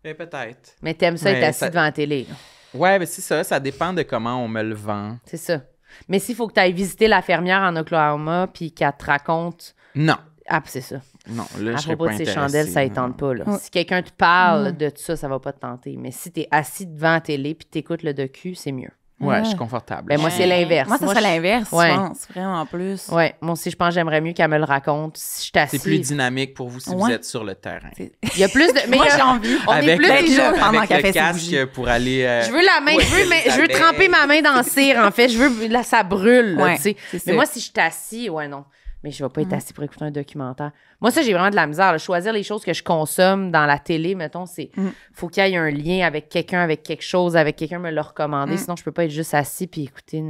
S2: Mais peut-être.
S1: Mais t'aimes ça être assis devant la télé.
S2: Ouais, mais c'est ça. Ça dépend de comment on me le vend.
S1: C'est ça. Mais s'il faut que tu ailles visiter la fermière en Oklahoma puis qu'elle te raconte...
S2: Non.
S1: Ah, c'est ça.
S2: Non, là,
S1: à
S2: je serais
S1: propos
S2: pas
S1: de ces
S2: intéressé.
S1: chandelles, ça ne tente pas. Là. Si quelqu'un te parle de ça, ça va pas te tenter. Mais si t'es assis devant la télé puis t'écoutes le docu, c'est mieux.
S2: Ouais, je suis confortable.
S1: Ben, moi, c'est l'inverse.
S4: Moi, ça serait l'inverse, je pense, vraiment plus.
S1: Ouais, moi aussi, je pense que j'aimerais mieux qu'elle me le raconte si je t'assise.
S2: C'est plus dynamique pour vous si vous êtes sur le terrain.
S1: Il y a plus de... Mais
S4: moi, j'ai envie.
S1: On est plus
S2: avec
S4: pendant qu'elle fait
S2: casque
S4: ses bougies.
S2: pour aller...
S1: Je veux la main, je veux tremper ma main dans le cire, en fait. Je veux... Là, ça brûle, là, tu sais. Mais moi, si je t'assis, non. Mais je vais pas être assis pour écouter un documentaire. Moi, ça, j'ai vraiment de la misère. Là. Choisir les choses que je consomme dans la télé, mettons, c'est... Faut qu'il y ait un lien avec quelqu'un, avec quelque chose, avec quelqu'un me l'a recommandé. Sinon, je peux pas être juste assis puis écouter...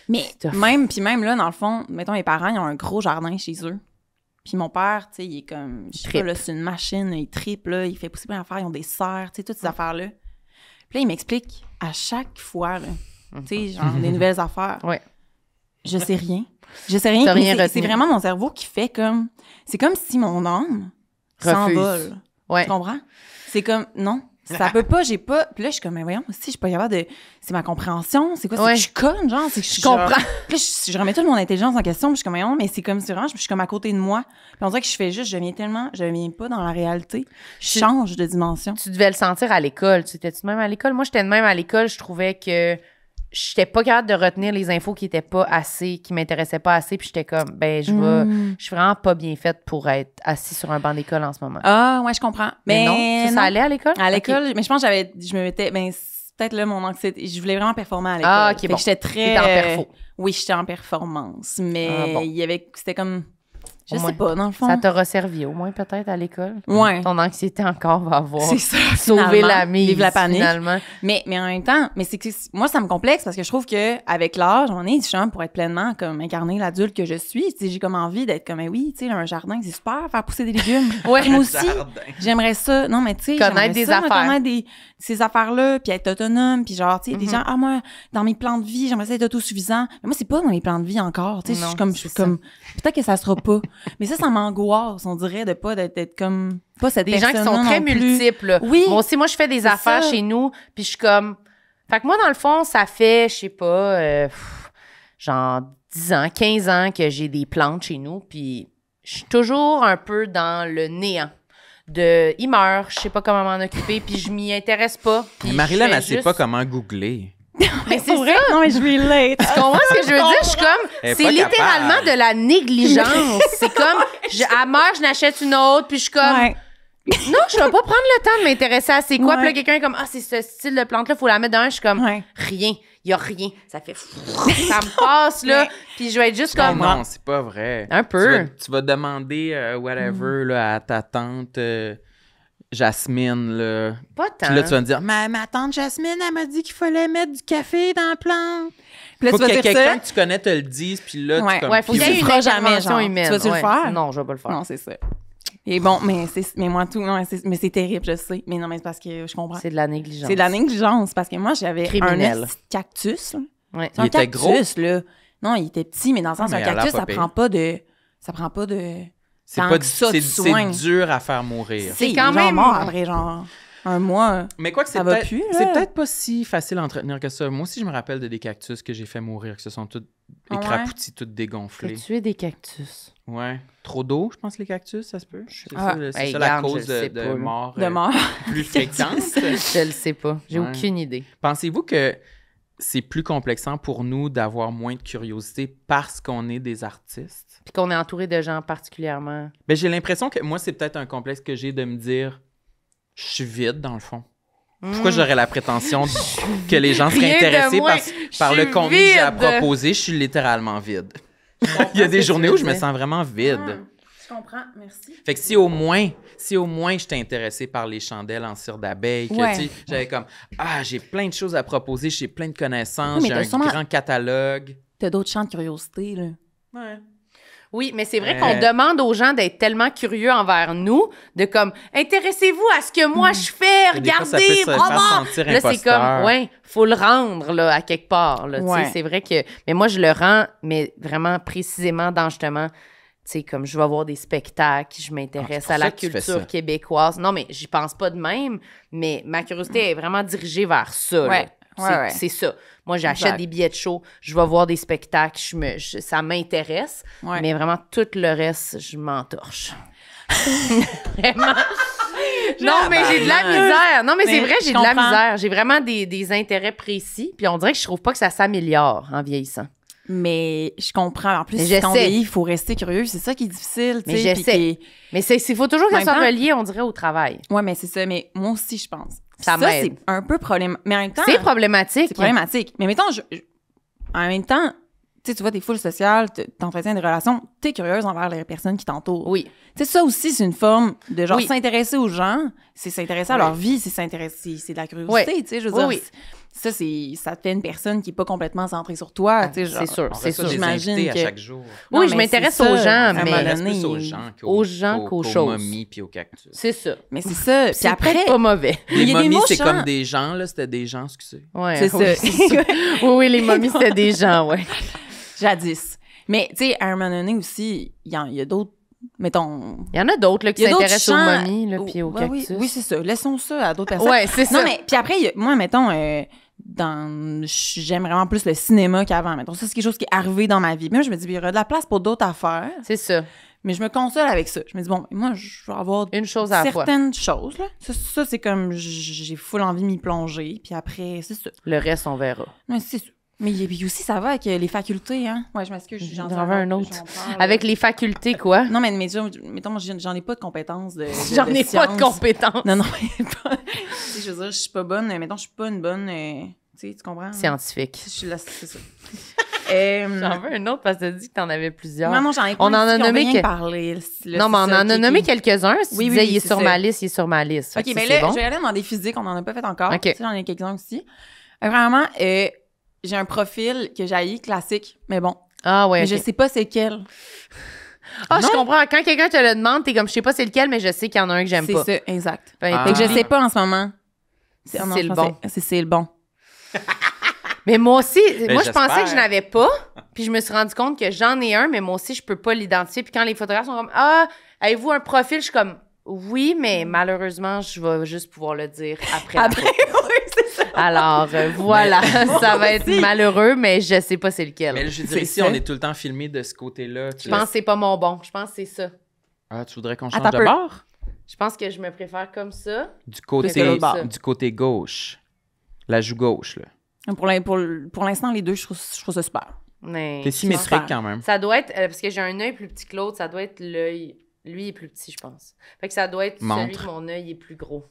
S4: Mais même là, dans le fond, mettons, mes parents, ils ont un gros jardin chez eux. Puis mon père, tu sais, il est comme... Je sais pas, là, c'est une machine, il tripe, là, il fait pousser plein d'affaires, ils ont des serres, tu sais, toutes ces affaires-là. Puis là, il m'explique à chaque fois, là, tu sais, genre, des nouvelles affaires.
S1: Ouais.
S4: Je sais rien. Je sais rien. C'est vraiment mon cerveau qui fait comme... C'est comme si mon âme s'envole.
S1: Ouais.
S4: Tu comprends? C'est comme... Non, ça peut pas, j'ai pas... Puis là, je suis comme, mais voyons, aussi, je suis pas capable de... C'est ma compréhension. C'est quoi? C'est que je suis conne, genre. C'est que je comprends. Puis là, je remets toute mon intelligence en question. Puis je suis comme, voyons, mais c'est comme, c'est vraiment... Je suis comme à côté de moi. Puis on dirait que je fais juste... Je viens pas dans la réalité. Je change de dimension.
S1: Tu devais le sentir à l'école. Tu étais-tu de même à l'école? Moi, j'étais de même à l'école. Je trouvais que... J'étais pas capable de retenir les infos qui m'intéressaient pas assez, puis j'étais comme, je suis vraiment pas bien faite pour être assise sur un banc d'école en ce moment.
S4: Ah, ouais, je comprends.
S1: Mais non, ça allait à l'école?
S4: À l'école, mais je pense que je me mettais, c'est peut-être là mon anxiété, je voulais vraiment performer à l'école.
S1: Ah, ok, bon.
S4: J'étais très...
S1: T'étais en perfo.
S4: Oui, j'étais en performance, mais c'était comme... Je sais pas, dans le fond.
S1: Ça t'aura servi au moins peut-être à l'école.
S4: Ouais.
S1: Ton anxiété encore va avoir
S4: sauvé
S1: la mise,
S4: vive la panique.
S1: Finalement.
S4: Mais en même temps, c'est que moi, ça me complexe parce que je trouve qu'avec l'âge, on est justement pour être pleinement comme incarner l'adulte que je suis. J'ai comme envie d'être comme, oui, tu sais, un jardin, c'est super, faire pousser des légumes.
S1: Ouais.
S4: Moi aussi, j'aimerais ça. Non, mais tu sais,
S1: connaître des affaires.
S4: Connaître ces affaires-là, puis être autonome, puis genre, tu sais, des gens, moi, dans mes plans de vie, j'aimerais ça être autosuffisant. Mais moi, c'est pas dans mes plans de vie encore. Tu sais, je suis comme, peut-être que ça sera pas. Mais ça m'angoisse, on dirait, de pas d'être comme... Pas cette
S1: des gens qui sont très multiples.
S4: Oui.
S1: Moi aussi, moi, je fais des affaires chez nous, puis je suis comme... Fait que moi, dans le fond, ça fait, je sais pas, genre 10 ans, 15 ans que j'ai des plantes chez nous, puis je suis toujours un peu dans le néant. Il meurt, je sais pas comment m'en occuper, puis je m'y intéresse pas.
S2: Marilyn, elle sait pas comment googler.
S1: Mais c'est
S4: vrai?
S1: ça!
S4: Non, mais je relate.
S1: Tu comprends ce que je veux dire? Je suis comme... C'est littéralement de la négligence. C'est comme... À meurt, je n'achète une autre, puis je suis comme...
S4: Ouais.
S1: Non, je vais pas prendre le temps de m'intéresser à c'est quoi. Puis là, quelqu'un est comme, c'est ce style de plante-là, faut la mettre dedans. Je suis comme, rien. Il y a rien. Ça fait ça me passe, là. Puis je vais être juste comme...
S2: Non, c'est pas vrai.
S1: Un peu.
S2: Tu vas demander whatever là, à ta tante Jasmine, là.
S1: Pas tant.
S2: Puis là, tu vas me dire, ma tante Jasmine, elle m'a dit qu'il fallait mettre du café dans la plante.
S4: Puis là,
S2: faut
S4: tu vas
S2: que
S4: dire
S2: quelqu'un
S4: ça.
S2: que tu connais te le dise, puis là, tu comme...
S1: Ouais, faut qu'il y ait une
S4: feras jamais,
S1: intervention
S4: genre.
S1: humaine.
S4: Tu vas-tu le faire?
S1: Non, je vais pas le faire.
S4: Non, c'est ça. Et bon, mais moi tout, non, mais c'est terrible, je sais. Mais non, mais c'est parce que je comprends.
S1: C'est de la négligence.
S4: C'est de la négligence parce que moi, j'avais
S1: Criminel.
S4: un cactus. Là.
S1: Ouais.
S4: C'est un
S2: Il était
S4: cactus, là. Non, il était petit, mais dans le sens,
S2: mais
S4: un
S2: il a
S4: cactus,
S2: l'air
S4: ça
S2: pas
S4: prend pas de... Ça prend pas de...
S2: C'est
S4: tant
S2: pas
S4: que ça de
S2: c'est
S4: soin.
S2: dur à faire mourir.
S1: C'est quand
S4: genre
S1: même-
S4: mort après, genre, un mois.
S2: Mais quoi que c'est
S4: Ça va
S2: peut-être
S4: plus, là.
S2: c'est peut-être pas si facile à entretenir que ça. Moi aussi, je me rappelle de des cactus que j'ai fait mourir, que se sont tous
S4: Ah ouais?
S2: écrapoutis, tous
S1: T'as
S2: dégonflés.
S1: tué des cactus.
S2: Ouais. Trop d'eau, je pense, les cactus, ça se peut. C'est
S4: Ah.
S2: ça,
S1: Hey,
S2: la
S1: regarde,
S2: cause
S1: je le sais
S2: de
S1: pas, là.
S2: mort
S4: De mort.
S2: plus fréquente.
S1: Je le sais pas. J'ai
S2: Ouais.
S1: aucune idée.
S2: Pensez-vous que c'est plus complexant pour nous d'avoir moins de curiosité parce qu'on est des artistes?
S1: Puis qu'on est entouré de gens particulièrement...
S2: Ben, j'ai l'impression que moi, c'est peut-être un complexe que j'ai de me dire je suis vide, dans le fond. Pourquoi j'aurais la prétention que les gens seraient
S1: Rien de
S2: intéressés
S1: moins.
S2: par
S1: Je
S2: le
S1: suis
S2: contenu que j'ai à
S1: vide.
S2: proposer? Je suis littéralement vide. Il y a des journées où je me sens vraiment vide.
S4: Je comprends, merci.
S2: Fait que si au moins j'étais intéressé par les chandelles en cire d'abeille, que
S4: Ouais.
S2: tu sais, j'avais comme j'ai plein de choses à proposer, j'ai plein de connaissances,
S4: Oui, mais
S2: j'ai
S4: t'as
S2: un
S4: sûrement-
S2: grand catalogue.
S4: T'as d'autres champs de curiosité, là.
S2: Ouais.
S1: Oui, mais c'est vrai qu'on demande aux gens d'être tellement curieux envers nous, de comme, intéressez-vous à ce que moi je fais,
S2: Et des fois, ça peut
S1: regardez,
S2: se faire
S1: bravo!
S2: sentir
S1: Là, c'est
S2: imposteur.
S1: comme, ouais, faut le rendre, là, à quelque part, là, tu sais,
S4: Ouais.
S1: c'est vrai que, mais moi, je le rends, mais vraiment précisément dans, justement, tu sais, comme je vais voir des spectacles, je m'intéresse
S2: c'est pour
S1: à
S2: ça
S1: la
S2: que tu fais ça.
S1: culture québécoise. Non, mais j'y pense pas de même, mais ma curiosité est vraiment dirigée vers ça, là.
S4: Ouais. Ouais.
S1: C'est ça. Moi, j'achète
S4: Exact.
S1: des billets de show, je vais voir des spectacles, ça m'intéresse,
S4: Ouais.
S1: mais vraiment, tout le reste, je m'entorche. Vraiment. Non, mais j'ai de la misère. Non, mais c'est
S4: Mais
S1: vrai, j'ai
S4: je
S1: de la
S4: comprends.
S1: misère. J'ai vraiment des intérêts précis, puis on dirait que je trouve pas que ça s'améliore en vieillissant.
S4: Mais je comprends. En plus,
S1: Mais
S4: quand on
S1: j'essaie.
S4: vieillit, il faut rester curieux. C'est ça qui est difficile, tu
S1: Mais
S4: sais.
S1: j'essaie.
S4: puis
S1: Mais il faut toujours que
S4: En
S1: ça soit
S4: même temps-
S1: relié, on dirait, au travail.
S4: Ouais, mais c'est ça. Mais moi aussi, je pense.
S1: Ça
S4: Ça,
S1: m'aide.
S4: c'est un peu problématique. Mais en même temps...
S1: C'est problématique.
S4: C'est problématique. Mais mettons, en même temps, tu sais, tu vois, t'es full social, t'entretiens des relations, t'es curieuse envers les personnes qui t'entourent.
S1: Oui.
S4: Tu sais, ça aussi, c'est une forme de genre
S1: Oui.
S4: s'intéresser aux gens, c'est s'intéresser à
S1: Oui.
S4: leur vie, c'est de la curiosité,
S1: Oui.
S4: tu sais, je veux
S1: Oui,
S4: dire.
S1: oui.
S4: Ça te fait une personne qui est pas complètement centrée sur toi, tu sais, genre.
S1: C'est sûr,
S2: On
S1: c'est
S2: reçoit
S1: sûr.
S2: des
S4: J'imagine
S2: invités à
S4: que-
S2: chaque jour.
S4: Non,
S1: Oui, je
S4: mais
S1: m'intéresse
S4: c'est ça,
S1: aux
S4: à
S1: gens,
S4: un
S1: mais
S4: moment
S2: Reste
S4: donné,
S2: plus aux gens
S1: aux gens qu'aux choses.
S2: momies puis aux cactus.
S1: C'est ça.
S4: Mais c'est ça. Puis
S1: C'est
S4: après,
S1: peut-être pas mauvais.
S4: il y
S2: Les
S4: a des
S2: momies,
S4: mots
S2: c'est
S4: chiants.
S2: comme des gens, là. C'était des gens, excusez.
S1: Ouais,
S4: c'est
S1: oui,
S4: ça.
S1: Oui, les momies, c'était des gens, ouais.
S4: Jadis. Mais, tu sais, à un moment donné aussi, il y a d'autres, mettons...
S1: Il y en a d'autres là, qui
S4: Il y a d'autres
S1: s'intéressent aux
S4: champs-
S1: momies là, puis aux
S4: Ouais,
S1: cactus.
S4: Oui, c'est ça. Laissons ça à d'autres personnes.
S1: Ouais, c'est ça.
S4: Non, mais puis après, moi, mettons, j'aime vraiment plus le cinéma qu'avant. Mettons, ça, c'est quelque chose qui est arrivé dans ma vie. Puis moi, je me dis, il y aura de la place pour d'autres affaires.
S1: C'est ça.
S4: Mais je me console avec ça. Je me dis, bon, moi, je vais avoir
S1: Une chose à la fois.
S4: certaines choses, là. Ça, c'est comme, j'ai full envie de m'y plonger. Puis après, c'est ça.
S1: Le reste, on verra.
S4: Ouais, c'est ça. Mais puis aussi, ça va avec les facultés, hein. Ouais, je m'excuse, j'en
S1: J'en veux un autre.
S4: j'en parle.
S1: Avec les facultés, quoi?
S4: Non, mais mettons, moi, j'en ai pas de compétences de
S1: J'en ai pas de
S4: sciences.
S1: compétences.
S4: Non, pas. Tu sais, je veux dire, je suis pas bonne. Mettons, je suis pas une bonne. Tu sais, tu comprends?
S1: Scientifique.
S4: Je suis là, c'est ça.
S1: J'en veux un autre parce que t'as dit que t'en avais plusieurs.
S4: Non, j'en ai pas.
S1: On en a nommé
S4: rien
S1: que-
S4: parlé. Là,
S1: Non, mais on en a nommé quelques-uns. Si
S4: Oui,
S1: tu
S4: oui,
S1: disais,
S4: oui,
S1: il est
S4: c'est
S1: sur
S4: ça.
S1: ma liste, il est sur ma liste. Fait
S4: OK,
S1: que
S4: mais
S1: ça, c'est
S4: là,
S1: bon.
S4: je vais aller dans des physiques, on en a pas fait encore.
S1: OK.
S4: Tu sais, j'en ai quelques-uns aussi. Vraiment, j'ai un profil que j'ai classique, mais bon.
S1: Ah ouais,
S4: Mais je
S1: ok.
S4: sais pas c'est quel.
S1: Ah, je comprends. Quand quelqu'un te le demande, t'es comme, je sais pas c'est lequel, mais je sais qu'il y en a un que j'aime
S4: C'est
S1: pas.
S4: ça, exact.
S1: Ben,
S2: Ah.
S4: Fait que je sais pas en ce moment.
S1: C'est
S4: je
S1: le
S4: pensais-
S1: bon.
S4: C'est le bon.
S1: Mais moi aussi, moi, je
S2: j'espère.
S1: pensais que je n'avais pas. Puis je me suis rendu compte que j'en ai un, mais moi aussi, je peux pas l'identifier. Puis quand les photographes sont comme « Ah, avez-vous un profil? » Je suis comme « Oui, mais malheureusement, je vais juste pouvoir le dire après.
S4: Après, oui, c'est ça.
S1: Alors, voilà, ça va être malheureux, mais je sais pas c'est lequel.
S2: Mais je dirais, si on est tout le temps filmé de ce côté-là...
S1: Je pense que c'est pas mon bon. Je pense que c'est ça.
S2: Ah, tu voudrais qu'on change de bord?
S1: Je pense que je me préfère comme ça.
S2: Du côté gauche. La joue gauche, là.
S4: Pour l'instant, les deux, je trouve ça super.
S2: T'es symétrique quand même.
S1: Ça doit être... parce que j'ai un œil plus petit que l'autre, ça doit être l'œil... Lui est plus petit, je pense. Fait que ça doit être celui que mon œil est plus gros.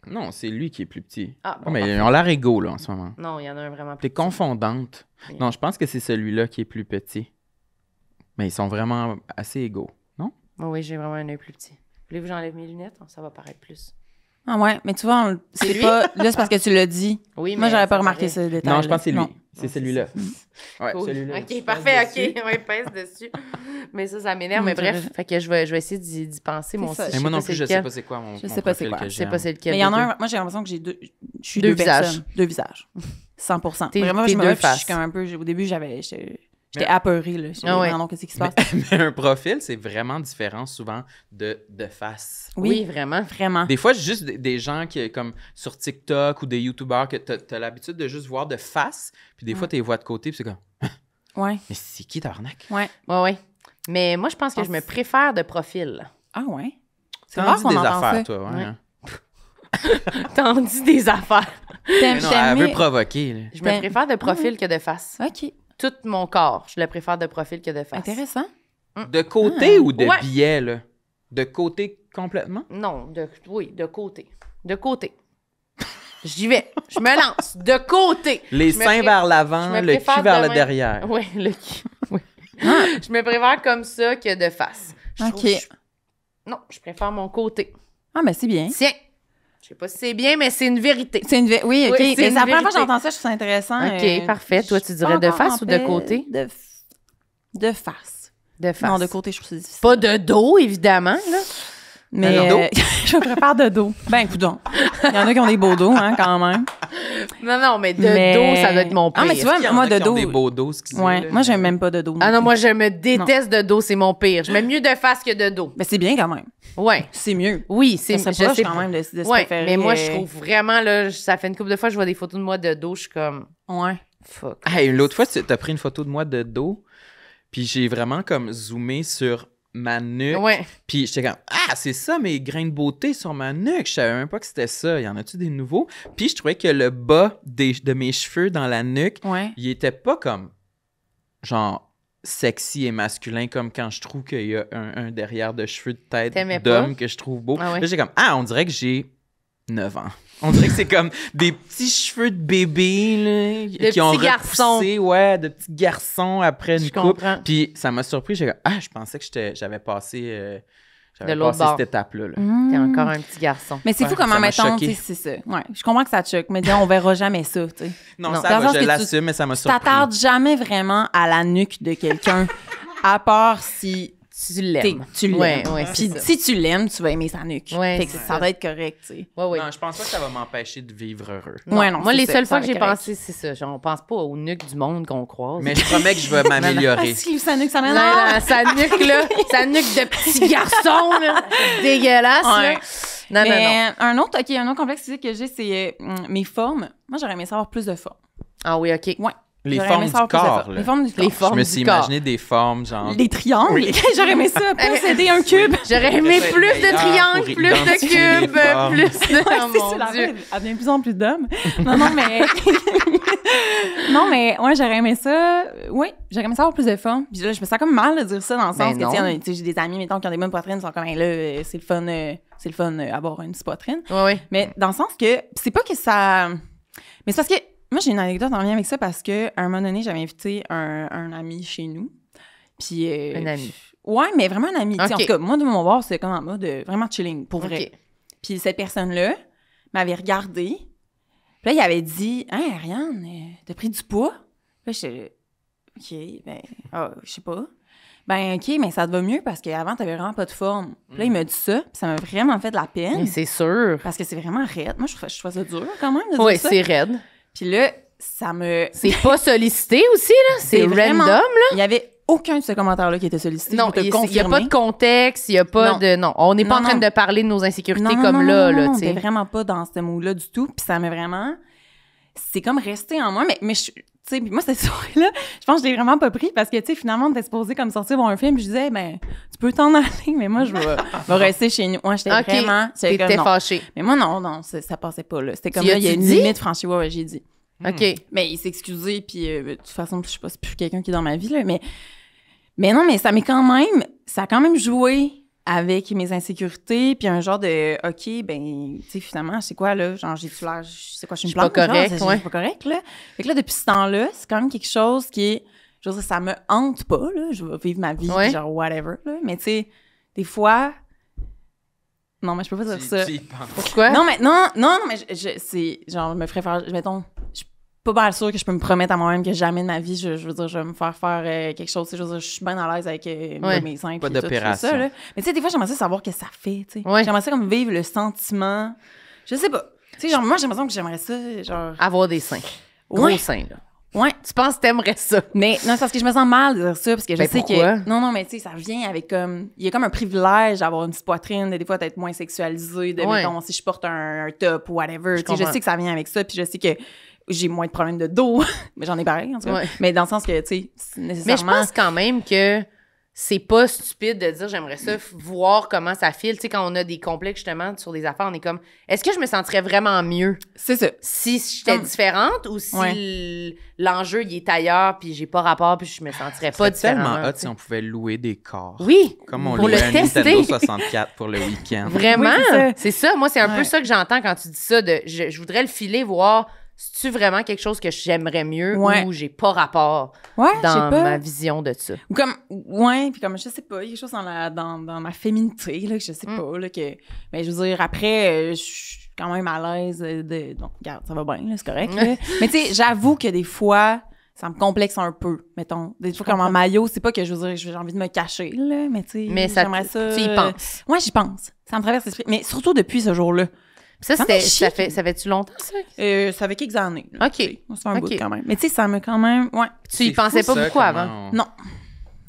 S2: Non, c'est lui qui est plus petit.
S1: Ah, bon,
S2: mais ils ont l'air égaux, là, en ce moment.
S1: Non, il y en a un vraiment plus
S2: T'es
S1: petit.
S2: confondante. Oui. Non, je pense que c'est celui-là qui est plus petit. Mais ils sont vraiment assez égaux, non?
S1: Oui, j'ai vraiment un œil plus petit. Voulez-vous que j'enlève mes lunettes? Ça va paraître plus.
S4: Ah ouais, mais tu vois, c'est pas... Là, c'est parce que tu l'as dit.
S1: Oui, mais
S4: moi, j'avais pas remarqué ce détail.
S2: Non, je pense que c'est lui. C'est celui-là.
S1: Ouais, cool. Celui-là. OK, parfait, OK. On pèse dessus. Mais ça m'énerve. Mais bref, fait que je vais essayer d'y penser, moi aussi.
S2: Et moi non plus, je sais pas c'est quoi mon
S4: Je sais pas c'est quoi.
S1: Je sais pas c'est lequel.
S4: Mais il y en a un... Moi, j'ai l'impression que j'ai deux... Je suis deux visages. Deux visages. 100%. Vraiment, je me suis comme un peu... Au début, j'étais apeurée, là. Je savais vraiment qu'est-ce qui se passe.
S2: Mais un profil, c'est vraiment différent souvent de face.
S1: Oui, vraiment.
S4: Vraiment.
S2: Des fois, juste des gens qui, comme sur TikTok ou des YouTubeurs, que t'as l'habitude de juste voir de face, puis des fois, tu les vois de côté, puis c'est comme...
S4: Ouais.
S2: Mais c'est qui, tabarnak?
S1: Ouais. Mais moi, je pense que je me préfère de profil.
S4: Ah ouais?
S2: C'est rare qu'on entend ça. Toi, ouais.
S1: T'en dis des affaires.
S2: Elle veut provoquer. Là.
S1: Je me préfère de profil que de face.
S4: OK.
S1: Tout mon corps, je le préfère de profil que de face.
S4: Intéressant.
S2: De côté ou de biais, là? De côté complètement?
S1: Non, de côté. De côté. J'y vais. Je me lance. De côté.
S2: Les seins vers l'avant, le cul vers le derrière.
S1: Oui, le cul. Oui. Je me préfère comme ça que de face. Non, je préfère mon côté.
S4: Ah, mais c'est bien.
S1: Tiens. Je sais pas si c'est bien, mais c'est une vérité.
S4: Oui, OK. C'est la première fois que j'entends ça, je trouve ça intéressant.
S1: OK, parfait. Toi, tu dirais de face ou de côté?
S4: De face.
S1: De face.
S4: Non, de côté, je trouve ça difficile.
S1: Pas de dos, évidemment, là.
S4: Mais je me prépare de dos. Ben, coudonc. Il y en a qui ont des beaux dos, hein, quand même.
S1: Non, mais de dos, ça doit être mon pire.
S4: Ah, mais tu vois, moi, de dos...
S2: des beaux dos,
S4: ouais, moi, j'aime même pas de dos.
S1: Ah non, moi, je me déteste de dos, c'est mon pire. Je mets mieux de face que de dos.
S4: Mais c'est bien quand même.
S1: Ouais.
S4: C'est mieux.
S1: Oui, c'est
S4: ça serait proche quand même de se préférer.
S1: Mais moi, je trouve vraiment, là, ça fait une couple de fois, je vois des photos de moi de dos, je suis comme...
S4: Ouais.
S1: Fuck.
S2: Hey, l'autre fois, tu as pris une photo de moi de dos, puis j'ai vraiment comme zoomé sur ma nuque.
S1: Ouais.
S2: Puis j'étais comme, ah, c'est ça mes grains de beauté sur ma nuque. Je savais même pas que c'était ça. Y en a-tu des nouveaux? Puis je trouvais que le bas de mes cheveux dans la nuque, il était pas comme, genre, sexy et masculin, comme quand je trouve qu'il y a un derrière de cheveux de tête d'homme que je trouve beau.
S1: Ah ouais.
S2: Là, j'ai comme, on dirait que j'ai 9 ans. On dirait que c'est comme des petits cheveux de bébé là, qui ont repoussé, de petits garçons après une coupe. Puis ça m'a surpris. J'ai comme, je pensais que j'avais passé cette étape-là. Là.
S1: T'es encore un petit garçon.
S4: Mais c'est fou comment maintenant, c'est ça. Ouais, je comprends que ça te choque, mais on verra jamais ça, tu sais.
S2: Non, ça va, je l'assume, mais ça m'a surpris.
S4: Tu t'attardes jamais vraiment à la nuque de quelqu'un, à part si...
S1: Tu l'aimes.
S4: Tu l'aimes.
S1: Ouais,
S4: puis si tu l'aimes, tu vas aimer sa nuque.
S1: Ouais,
S4: fait que ça doit être correct, tu sais.
S1: Ouais.
S2: Non, je pense pas que ça va m'empêcher de vivre heureux.
S1: Non, moi, les seules fois que j'ai pensé, c'est ça. Genre, on pense pas aux nuques du monde qu'on croise.
S2: Mais je promets que je vais m'améliorer.
S4: Sa nuque, ça
S1: m'énerve. Sa nuque, là, sa nuque de petit garçon, là, dégueulasse, là. Non,
S4: mais un autre complexe physique que j'ai, c'est mes formes. Moi, j'aurais aimé savoir plus de formes.
S1: Ah oui, OK.
S4: Ouais.
S2: Les formes du corps, là.
S4: Les formes du corps.
S2: Je me suis imaginé des formes, genre...
S4: Les triangles. Oui. J'aurais aimé ça, posséder un cube.
S1: J'aurais aimé plus de triangles, plus de cubes, plus de... Oh mon Dieu.
S4: Elle devient de plus en plus d'hommes. Non, mais... ouais, j'aurais aimé ça. Oui, j'aurais aimé ça avoir plus de formes. Puis là, je me sens comme mal de dire ça dans le sens que, j'ai des amis, mettons, qui ont des bonnes poitrines, ils sont comme, là, c'est le fun avoir une petite poitrine.
S1: Oui.
S4: Mais dans le sens que, c'est pas que ça... Mais c'est parce que... Moi, j'ai une anecdote en lien avec ça parce qu'à un moment donné, j'avais invité un ami chez nous. Puis,
S1: un ami?
S4: Ouais, mais vraiment un ami.
S1: Okay.
S4: En tout cas, moi, de mon bord, c'était comme en mode vraiment chilling, pour vrai. Puis cette personne-là m'avait regardé. Puis là, il avait dit « Hey, Ariane, t'as pris du poids? » Là, j'étais « OK, ben, je sais pas. » Ben, OK, mais ça te va mieux parce qu'avant, t'avais vraiment pas de forme. Puis là, il m'a dit ça, puis ça m'a vraiment fait de la peine.
S1: Mais c'est sûr.
S4: Parce que c'est vraiment raide. Moi, je trouve ça dur quand même de dire ça.
S1: Oui, c'est raide.
S4: Puis là, ça me...
S1: C'est pas sollicité aussi, là? C'est
S4: vraiment,
S1: random, là?
S4: Il y avait aucun de ces commentaires-là qui était sollicité.
S1: Non, il n'y a pas de contexte, il n'y a pas de... Non, on n'est pas en train de parler de nos insécurités comme là, tu sais.
S4: Non, vraiment pas dans ce mot-là du tout. Puis ça m'a vraiment... C'est comme resté en moi, mais je... Tu sais, puis moi, cette soirée-là, je pense que je l'ai vraiment pas pris parce que, tu sais, finalement, on était supposé comme sortir voir un film. Je disais, ben, tu peux t'en aller, mais moi, je vais rester chez nous. Moi, j'étais vraiment...
S1: T'étais fâchée.
S4: Mais moi, non, ça passait pas, là. C'était comme là, il y a une limite franchie. Ouais, j'ai dit.
S1: OK.
S4: Mais il s'est excusé, puis de toute façon, je sais pas, c'est plus quelqu'un qui est dans ma vie, là, mais non, mais ça a quand même joué avec mes insécurités, puis un genre de, OK, ben, tu sais, finalement, c'est quoi, là? Genre, j'ai l'air, c'est quoi, je suis une plante?
S1: Pas correct,
S4: genre, c'est pas correct, là. Fait que là, depuis ce temps-là, c'est quand même quelque chose qui est, je veux dire, ça me hante pas, là. Je vais vivre ma vie, genre, whatever, là. Mais tu sais, des fois... Non, mais je peux pas dire ça.
S1: Pourquoi?
S4: Non, mais c'est, genre, je me ferais faire, mettons, pas mal sûre que je peux me promettre à moi-même que jamais de ma vie, je veux dire, je vais me faire quelque chose. Je veux dire, je suis bien à l'aise avec mes seins.
S2: Pas d'opération.
S4: Mais tu sais, des fois, j'aimerais ça savoir ce que ça fait, tu sais. J'aimerais ça comme vivre le sentiment. Je sais pas. Tu sais, genre, moi, j'ai l'impression que j'aimerais ça, genre...
S1: Avoir des seins. Gros seins, là.
S4: Ouais.
S1: Tu penses que t'aimerais ça?
S4: Mais non, c'est parce que je me sens mal de dire ça, parce que je sais
S1: pourquoi?
S4: que... Non, mais tu sais, ça vient avec comme... Il y a comme un privilège d'avoir une petite poitrine, des fois d'être moins sexualisée, mettons, si je porte un top ou whatever. Tu sais, je sais que ça vient avec ça, puis je sais que j'ai moins de problèmes de dos, mais j'en ai pareil, en tout cas. Ouais. Mais dans le sens que, tu sais, nécessairement...
S1: Mais je pense quand même que c'est pas stupide de dire j'aimerais ça voir comment ça file. Tu sais, quand on a des complexes, justement, sur des affaires, on est comme, est-ce que je me sentirais vraiment mieux?
S4: C'est ça.
S1: Si j'étais différente ou si l'enjeu, il est ailleurs, puis j'ai pas rapport, puis je me sentirais pas différemment.
S2: C'est tellement hot si on pouvait louer des corps.
S1: Oui,
S2: comme on
S1: pour
S2: louait
S1: le
S2: un
S1: tester.
S2: Nintendo 64 pour le week-end.
S1: Vraiment? Oui, c'est ça. Moi, c'est un peu ça que j'entends quand tu dis ça. Je voudrais le filer, voir... C'est-tu vraiment quelque chose que j'aimerais mieux ou j'ai pas rapport dans ma vision de ça?
S4: Ou comme, puis comme, je sais pas, il y a quelque chose dans ma féminité, là, que je sais pas, là, que... Mais je veux dire, après, je suis quand même à l'aise de... Donc, regarde, ça va bien, là, c'est correct, là. Mais tu sais, j'avoue que des fois, ça me complexe un peu, mettons. Des fois, comme en maillot, c'est pas que, je veux dire, j'ai envie de me cacher, là, mais tu sais, j'aimerais ça...
S1: Tu y penses?
S4: Ouais, j'y pense. Ça me traverse l'esprit. Mais surtout depuis ce jour-là.
S1: Ça fait-tu longtemps, ça?
S4: Ça fait quelques années.
S1: Là, OK.
S4: C'est un bout quand même. Mais tu sais, ça m'a quand même... Ouais.
S1: Tu y pensais pas beaucoup avant?
S4: Non.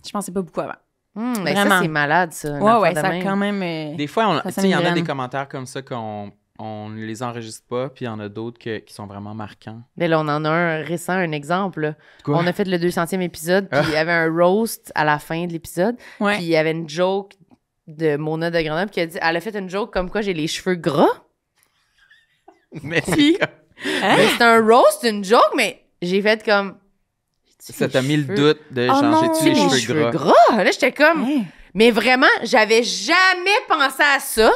S4: Je pensais pas beaucoup avant.
S1: Mais ça, c'est malade, ça.
S4: Ouais, ça a quand même...
S2: Des fois, il y en a des commentaires comme ça qu'on ne les enregistre pas, puis il y en a d'autres qui sont vraiment marquants.
S1: Mais là, on en a un récent, un exemple. Là. On a fait le 200e épisode, puis il y avait un roast à la fin de l'épisode, puis il y avait une joke de Mona de Grenoble qui a dit... Elle a fait une joke comme quoi j'ai les cheveux gras.
S2: Mais
S1: c'est un roast, une joke, mais j'ai fait comme...
S2: Ça t'a mis le doute de j'ai-tu les cheveux gras?
S1: Là, j'étais comme... Mais vraiment, j'avais jamais pensé à ça,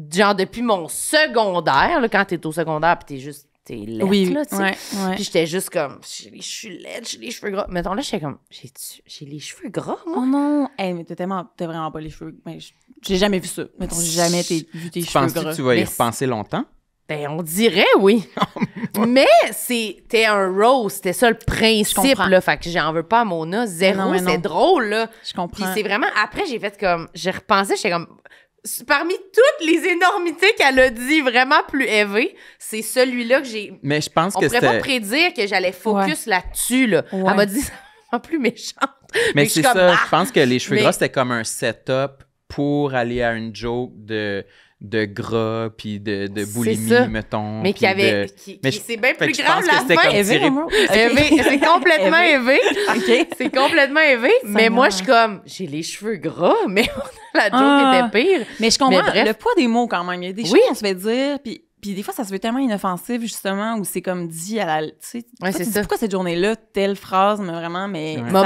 S1: genre depuis mon secondaire, là, quand t'es au secondaire pis t'es juste... T'es laide, là, tu sais. Puis j'étais juste comme... Je suis laide, j'ai les cheveux gras. Mettons, là, j'étais comme... J'ai les cheveux gras, moi?
S4: Oh non! Mais t'as vraiment pas les cheveux... Mais j'ai jamais vu ça. Mettons, j'ai jamais vu tes cheveux gras.
S2: Penses-tu que tu vas y repenser longtemps?
S1: Ben, on dirait, oui. Mais c'était un roast, c'était ça le principe, là. Fait que j'en veux pas à Mona, zéro, c'est drôle, là.
S4: Je comprends.
S1: Puis c'est vraiment, après, j'ai fait comme, j'ai repensé, j'étais comme, parmi toutes les énormités qu'elle a dit vraiment plus élevées, c'est celui-là que j'ai...
S2: Mais je pense
S1: on pourrait pas prédire que j'allais focus là-dessus, là. Elle m'a dit, ça plus méchante.
S2: Mais c'est ça, je pense que les cheveux gras, c'était comme un setup pour aller à une joke de gras puis de boulimie, mettons.
S1: Mais c'est bien plus grave la fin.
S2: C'est
S1: complètement élevé. C'est complètement élevé. Mais moi, je suis comme, j'ai les cheveux gras, mais la joke était pire.
S4: Mais je comprends le poids des mots quand même. Il y a des choses qu'on se fait dire, puis des fois, ça se fait tellement inoffensif, justement, où c'est comme dit à la... Tu sais, pourquoi cette journée-là, telle phrase m'a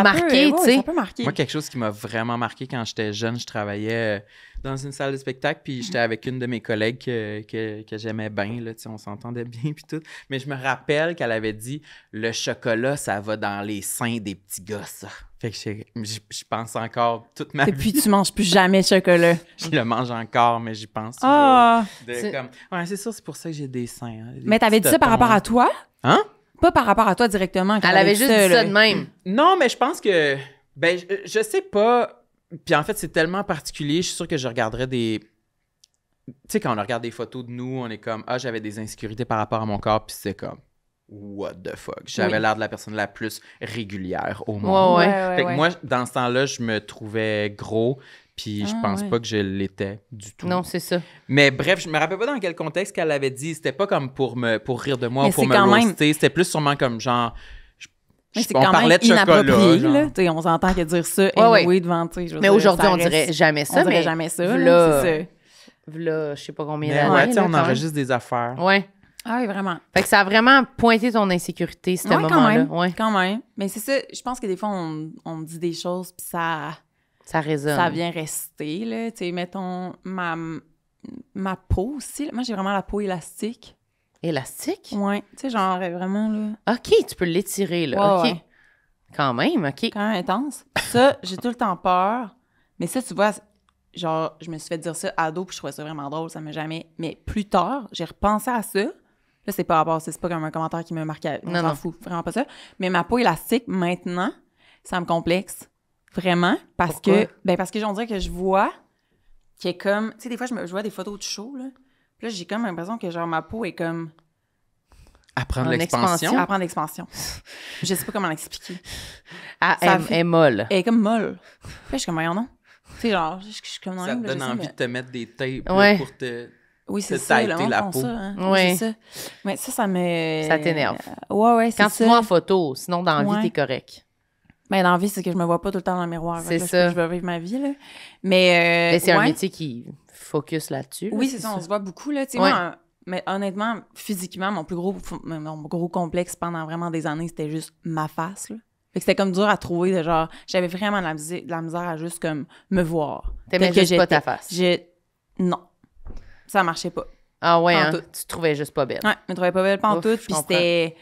S1: marqué, tu sais.
S4: Ça peut marquer.
S2: Moi, quelque chose qui m'a vraiment marqué quand j'étais jeune, je travaillais dans une salle de spectacle, puis j'étais avec une de mes collègues que j'aimais bien, là, tu sais, on s'entendait bien, puis tout. Mais je me rappelle qu'elle avait dit « Le chocolat, ça va dans les seins des petits gars, ça. » Fait que je pense encore toute ma vie.
S4: Depuis, tu manges plus jamais de chocolat.
S2: Je le mange encore, mais j'y pense toujours. C'est ça, c'est pour ça que j'ai des seins. Hein,
S4: mais t'avais dit ça par rapport à toi?
S2: Hein?
S4: Pas par rapport à toi directement.
S1: Elle avait juste dit ça de même.
S2: Non, mais je pense que... Ben, je sais pas... Puis en fait, c'est tellement particulier. Je suis sûre que je regarderais des... Tu sais, quand on regarde des photos de nous, on est comme « Ah, j'avais des insécurités par rapport à mon corps. » Puis c'est comme... what the fuck? J'avais l'air de la personne la plus régulière au monde. Fait que moi, dans ce temps-là, je me trouvais gros, puis je pense pas que je l'étais du tout.
S1: Non, c'est ça.
S2: Mais bref, je me rappelle pas dans quel contexte qu'elle l'avait dit. C'était pas comme pour rire de moi ou pour me roaster. C'était plus sûrement comme genre...
S4: Mais c'est quand même inapproprié, là. On s'entend que dire ça, devant,
S1: mais aujourd'hui, on dirait jamais ça.
S4: On dirait jamais ça,
S1: c'est ça. Là, je sais pas combien d'années.
S2: On enregistre des affaires.
S1: Ouais.
S4: Ah oui, vraiment.
S1: Fait que ça a vraiment pointé ton insécurité, ce moment-là.
S4: Quand même. Mais c'est ça, je pense que des fois, on me dit des choses, puis ça
S1: résonne.
S4: Ça vient rester, là. Tu sais, mettons, ma peau aussi. Moi, j'ai vraiment la peau élastique.
S1: Élastique?
S4: Ouais. Tu sais, genre, vraiment, là.
S1: OK, tu peux l'étirer, là. OK. Ouais. Quand même, OK.
S4: Quand même intense. Ça, j'ai tout le temps peur. Mais ça, tu vois, genre, je me suis fait dire ça ado, puis je trouvais ça vraiment drôle, ça m'a jamais... Mais plus tard, j'ai repensé à ça. Là, c'est pas rapport, c'est pas comme un commentaire qui me marquait. On s'en fout, vraiment pas ça. Mais ma peau élastique, maintenant, ça me complexe. Vraiment. Parce que j'en dirais que je vois qu'il est comme... Tu sais, des fois, je vois des photos de show, là. Puis là, j'ai comme l'impression que, genre, ma peau est comme...
S2: À prendre l'expansion?
S4: À prendre l'expansion. Je sais pas comment l'expliquer.
S1: Elle est molle.
S4: Elle est comme molle. Puis je suis comme, voyons, non. Tu sais, genre, je suis comme...
S2: Ça te donne envie de te mettre des tapes pour te...
S4: Oui, c'est ça, le monde font ça. Hein? Oui. C'est ça. Mais ça me...
S1: Ça t'énerve.
S4: Ouais, c'est ça.
S1: Quand tu vois en photo, sinon dans la vie, t'es correct.
S4: Ben, dans la vie, c'est que je me vois pas tout le temps dans le miroir.
S1: C'est ça.
S4: Je veux vivre ma vie, là. Mais
S1: c'est un métier qui focus là-dessus.
S4: Oui, c'est ça. On se voit beaucoup, là. Tu sais, moi, mais honnêtement, physiquement, mon gros complexe pendant vraiment des années, c'était juste ma face, là. Fait que c'était comme dur à trouver, de genre... J'avais vraiment de la misère à juste, comme, me voir.
S1: T'aimais juste pas ta face?
S4: Non. Ça marchait pas.
S1: Ah ouais, hein? Tu te trouvais juste pas belle.
S4: Ouais, je me trouvais pas belle pantoute. Puis c'était...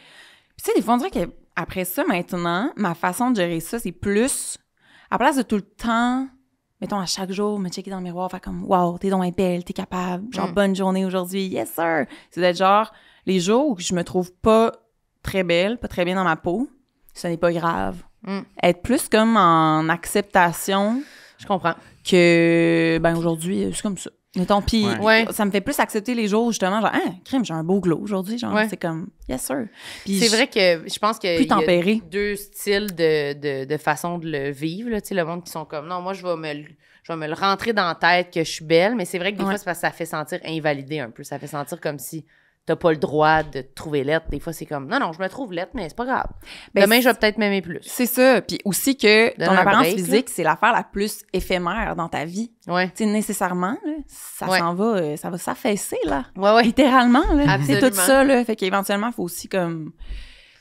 S4: Puis tu sais, des fois, on dirait qu'après ça, maintenant, ma façon de gérer ça, c'est plus... À place de tout le temps, mettons, à chaque jour, me checker dans le miroir, faire comme « Wow, t'es donc belle, t'es capable. Genre, bonne journée aujourd'hui. Yes, sir! » C'est d'être genre, les jours où je me trouve pas très belle, pas très bien dans ma peau, ce n'est pas grave. Être plus comme en acceptation.
S1: Je comprends.
S4: Que, ben, aujourd'hui, c'est comme ça. Mettons, puis ça me fait plus accepter les jours, justement, genre, crime, j'ai un beau glow aujourd'hui, genre, c'est comme, yes, sir.
S1: Puis c'est vrai que je pense qu'il y
S4: a
S1: deux styles de façon de le vivre, là, tu sais, le monde qui sont comme, non, moi, je vais me le rentrer dans la tête que je suis belle, mais c'est vrai que des fois, c'est parce que ça fait sentir invalidé un peu, ça fait sentir comme si t'as pas le droit de te trouver laide. Des fois, c'est comme, non, je me trouve laide, mais c'est pas grave. Ben, demain, je vais peut-être m'aimer plus.
S4: C'est ça. Puis aussi que ton apparence physique, c'est l'affaire la plus éphémère dans ta vie.
S1: Ouais.
S4: Tu sais, nécessairement, là, ça s'en va, ça va s'affaisser, là.
S1: Ouais.
S4: Littéralement, là.
S1: Absolument.
S4: C'est tout ça, là. Fait qu'éventuellement, il faut aussi, comme,